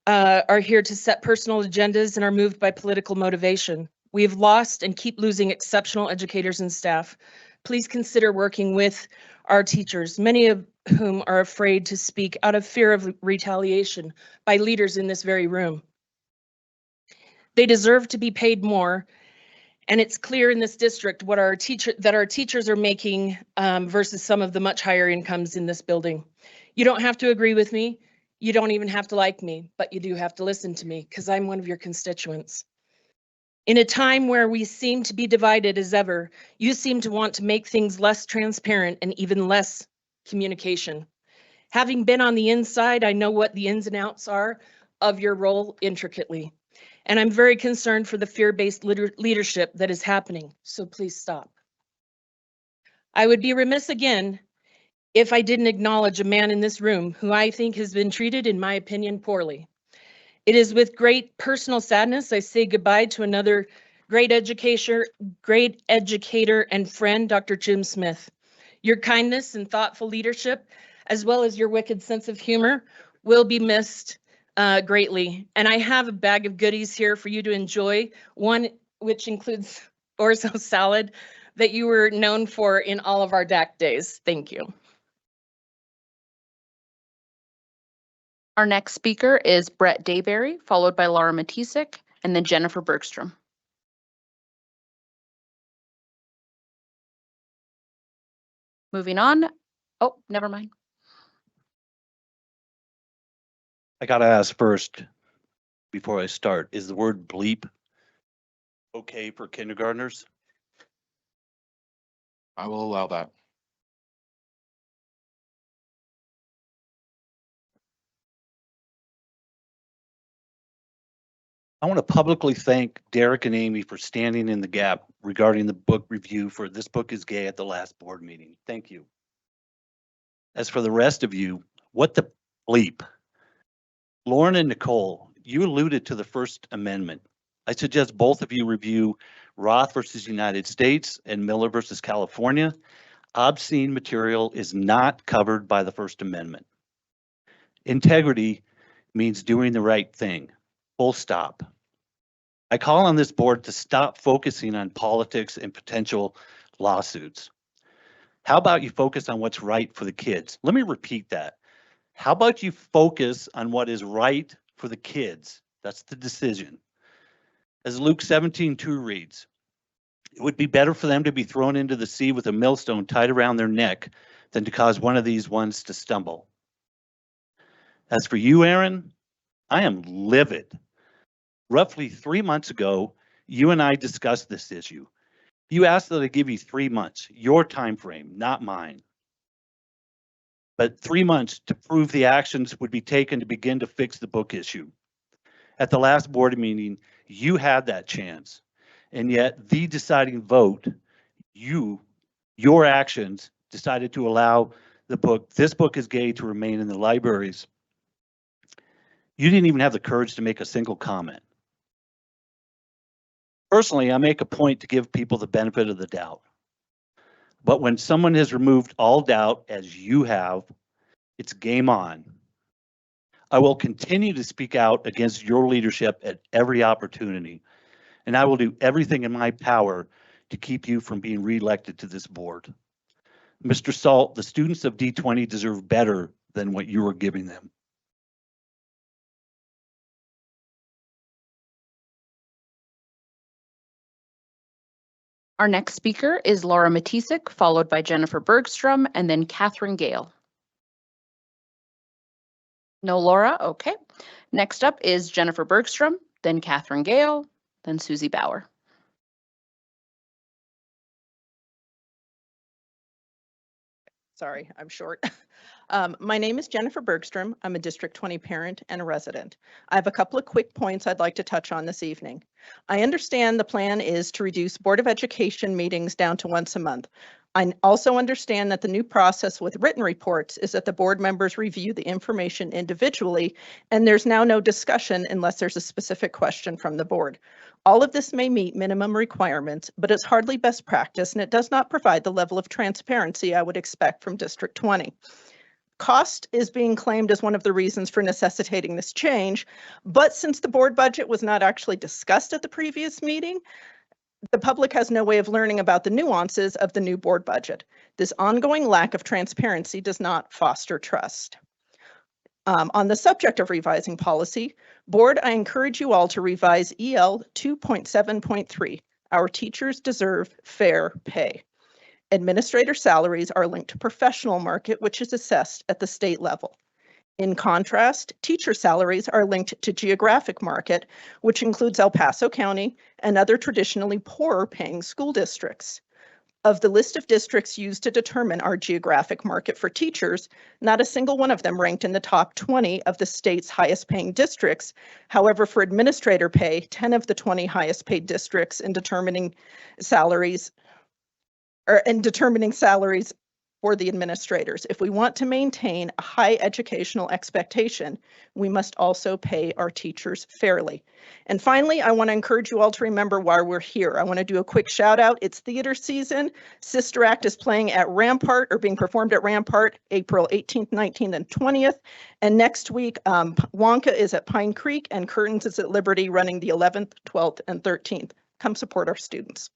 are here to set personal agendas and are moved by political motivation. We have lost and keep losing exceptional educators and staff. Please consider working with our teachers, many of whom are afraid to speak out of fear of retaliation by leaders in this very room. They deserve to be paid more, and it's clear in this district what our teachers are making versus some of the much higher incomes in this building. You don't have to agree with me. You don't even have to like me, but you do have to listen to me because I'm one of your constituents. In a time where we seem to be divided as ever, you seem to want to make things less transparent and even less communication. Having been on the inside, I know what the ins and outs are of your role intricately. And I'm very concerned for the fear-based leadership that is happening, so please stop. I would be remiss again if I didn't acknowledge a man in this room who I think has been treated, in my opinion, poorly. It is with great personal sadness I say goodbye to another great educator and friend, Dr. Jim Smith. Your kindness and thoughtful leadership, as well as your wicked sense of humor, will be missed greatly. And I have a bag of goodies here for you to enjoy, one which includes orzo salad that you were known for in all of our DAC days. Thank you. Our next speaker is Brett Dayberry, followed by Laura Matisek, and then Jennifer Bergstrom. Moving on. Oh, never mind. I gotta ask first, before I start, is the word bleep okay for kindergartners? I will allow that. I want to publicly thank Derek and Amy for standing in the gap regarding the book review for This Book is Gay at the last board meeting. Thank you. As for the rest of you, what the bleep? Lauren and Nicole, you alluded to the First Amendment. I suggest both of you review Roth versus United States and Miller versus California. Obscene material is not covered by the First Amendment. Integrity means doing the right thing. Full stop. I call on this board to stop focusing on politics and potential lawsuits. How about you focus on what's right for the kids? Let me repeat that. How about you focus on what is right for the kids? That's the decision. As Luke 17:2 reads, it would be better for them to be thrown into the sea with a millstone tied around their neck than to cause one of these ones to stumble. As for you, Aaron, I am livid. Roughly 3 months ago, you and I discussed this issue. You asked that I give you 3 months, your time frame, not mine. But 3 months to prove the actions would be taken to begin to fix the book issue. At the last board meeting, you had that chance. And yet the deciding vote, your actions decided to allow the book, This Book is Gay, to remain in the libraries. You didn't even have the courage to make a single comment. Personally, I make a point to give people the benefit of the doubt. But when someone has removed all doubt, as you have, it's game on. I will continue to speak out against your leadership at every opportunity, and I will do everything in my power to keep you from being reelected to this board. Mr. Salt, the students of D20 deserve better than what you are giving them. Our next speaker is Laura Matisik, followed by Jennifer Bergstrom, and then Catherine Gale. No Laura? Okay. Next up is Jennifer Bergstrom, then Catherine Gale, then Susie Bauer. Sorry, I'm short. My name is Jennifer Bergstrom. I'm a District 20 parent and a resident. I have a couple of quick points I'd like to touch on this evening. I understand the plan is to reduce Board of Education meetings down to once a month. I also understand that the new process with written reports is that the board members review the information individually, and there's now no discussion unless there's a specific question from the board. All of this may meet minimum requirements, but it's hardly best practice, and it does not provide the level of transparency I would expect from District 20. Cost is being claimed as one of the reasons for necessitating this change, but since the board budget was not actually discussed at the previous meeting, the public has no way of learning about the nuances of the new board budget. This ongoing lack of transparency does not foster trust. On the subject of revising policy, board, I encourage you all to revise EL 2.7.3. Our teachers deserve fair pay. Administrator salaries are linked to professional market, which is assessed at the state level. In contrast, teacher salaries are linked to geographic market, which includes El Paso County and other traditionally poorer paying school districts. Of the list of districts used to determine our geographic market for teachers, not a single one of them ranked in the top 20 of the state's highest paying districts. However, for administrator pay, 10 of the 20 highest paid districts in determining salaries for the administrators. If we want to maintain a high educational expectation, we must also pay our teachers fairly. And finally, I want to encourage you all to remember why we're here. I want to do a quick shout out. It's theater season. Sister Act is playing at Rampart, or being performed at Rampart, April 18th, 19th, and 20th. And next week, Wonka is at Pine Creek and Curtains is at Liberty, running the 11th, 12th, and 13th. Come support our students.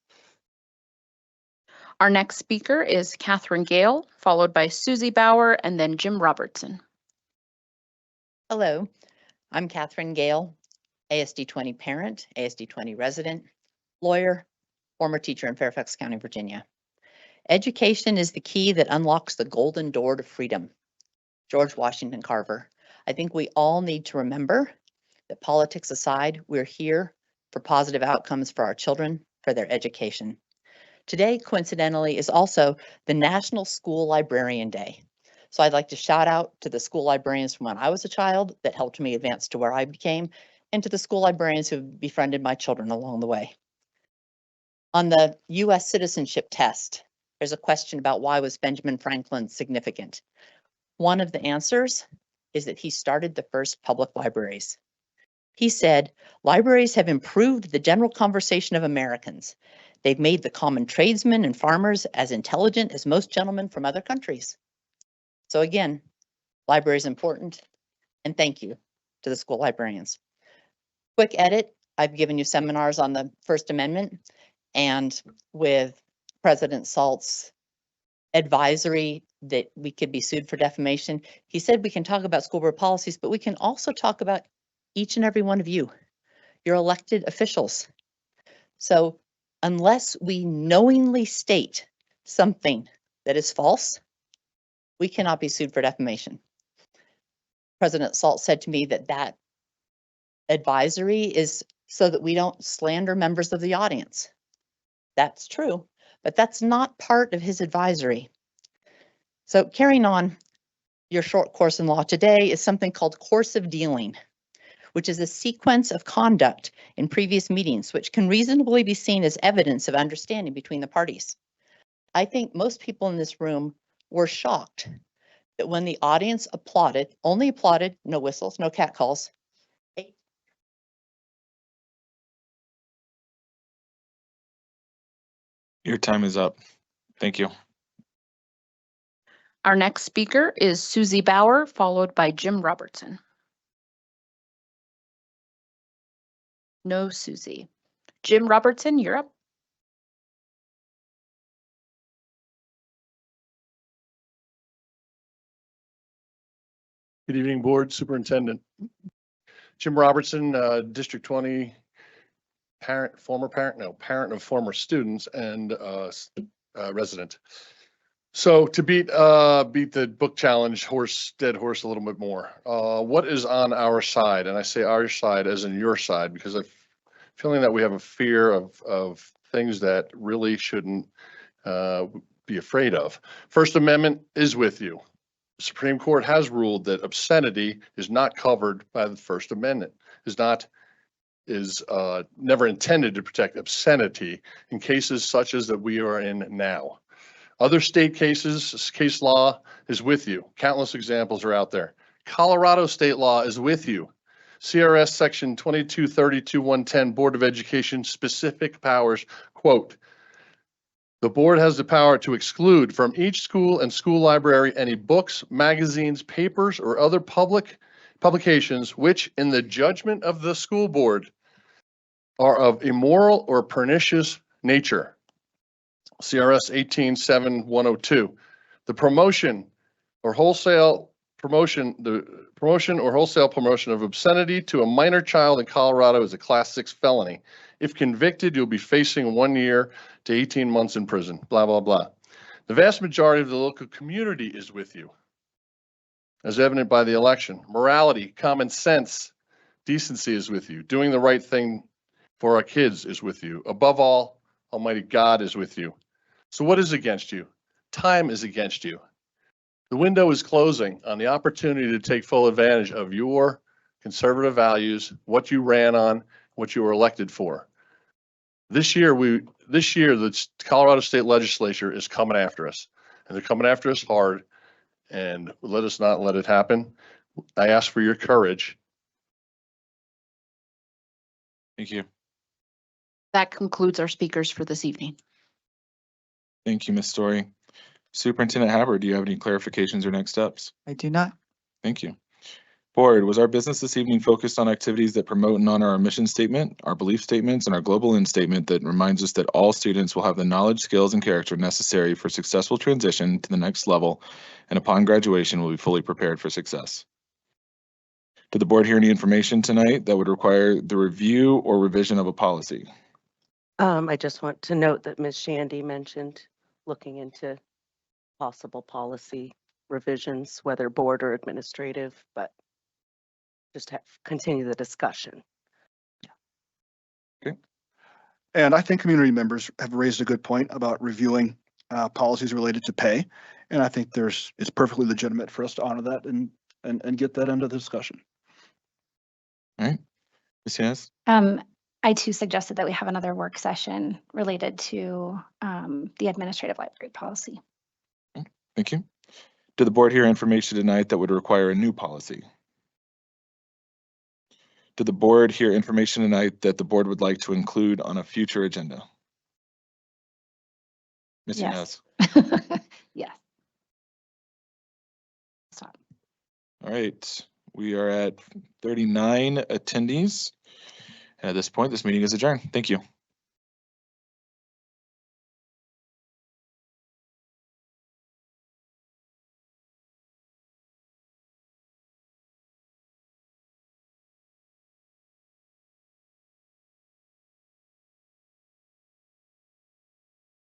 Our next speaker is Catherine Gale, followed by Susie Bauer, and then Jim Robertson. Hello, I'm Catherine Gale, ASD 20 parent, ASD 20 resident, lawyer, former teacher in Fairfax County, Virginia. Education is the key that unlocks the golden door to freedom. George Washington Carver. I think we all need to remember that politics aside, we're here for positive outcomes for our children, for their education. Today, coincidentally, is also the National School Librarian Day. So I'd like to shout out to the school librarians from when I was a child that helped me advance to where I became, and to the school librarians who befriended my children along the way. On the US citizenship test, there's a question about why was Benjamin Franklin significant? One of the answers is that he started the first public libraries. He said, libraries have improved the general conversation of Americans. They've made the common tradesmen and farmers as intelligent as most gentlemen from other countries. So again, library is important, and thank you to the school librarians. Quick edit, I've given you seminars on the First Amendment, and with President Salt's advisory that we could be sued for defamation, he said we can talk about school board policies, but we can also talk about each and every one of you, your elected officials. So unless we knowingly state something that is false, we cannot be sued for defamation. President Salt said to me that that advisory is so that we don't slander members of the audience. That's true, but that's not part of his advisory. So carrying on, your short course in law today is something called course of dealing, which is a sequence of conduct in previous meetings, which can reasonably be seen as evidence of understanding between the parties. I think most people in this room were shocked that when the audience applauded, only applauded, no whistles, no catcalls. Your time is up. Thank you. Our next speaker is Susie Bauer, followed by Jim Robertson. No Susie. Jim Robertson, you're up. Good evening, Board Superintendent. Jim Robertson, District 20 parent, parent of former students and resident. So to beat the book challenge dead horse a little bit more, what is on our side? And I say our side as in your side, because I'm feeling that we have a fear of things that really shouldn't be afraid of. First Amendment is with you. The Supreme Court has ruled that obscenity is not covered by the First Amendment, is never intended to protect obscenity in cases such as that we are in now. Other state cases, case law is with you. Countless examples are out there. Colorado state law is with you. CRS section 2232-110, Board of Education specific powers, quote, the board has the power to exclude from each school and school library any books, magazines, papers, or other public publications which, in the judgment of the school board, are of immoral or pernicious nature. CRS 18-7-102. The promotion or wholesale promotion of obscenity to a minor child in Colorado is a Class 6 felony. If convicted, you'll be facing 1 year to 18 months in prison, blah, blah, blah. The vast majority of the local community is with you, as evident by the election. Morality, common sense, decency is with you. Doing the right thing for our kids is with you. Above all, Almighty God is with you. So what is against you? Time is against you. The window is closing on the opportunity to take full advantage of your conservative values, what you ran on, what you were elected for. This year, the Colorado State Legislature is coming after us, and they're coming after us hard, and let us not let it happen. I ask for your courage. Thank you. That concludes our speakers for this evening. Thank you, Ms. Story. Superintendent Haber, do you have any clarifications or next steps? I do not. Thank you. Board, was our business this evening focused on activities that promote and honor our mission statement, our belief statements, and our global end statement that reminds us that all students will have the knowledge, skills, and character necessary for successful transition to the next level, and upon graduation will be fully prepared for success? Did the board hear any information tonight that would require the review or revision of a policy? I just want to note that Ms. Shandy mentioned looking into possible policy revisions, whether board or administrative, but just continue the discussion. Okay. And I think community members have raised a good point about reviewing policies related to pay. And I think it's perfectly legitimate for us to honor that and get that into the discussion. All right. Ms. Yanez? I too suggested that we have another work session related to the administrative library policy. Thank you. Did the board hear information tonight that would require a new policy? Did the board hear information tonight that the board would like to include on a future agenda? Ms. Yes. Yanez? Yes. Stop. All right. We are at 39 attendees. At this point, this meeting is adjourned. Thank you.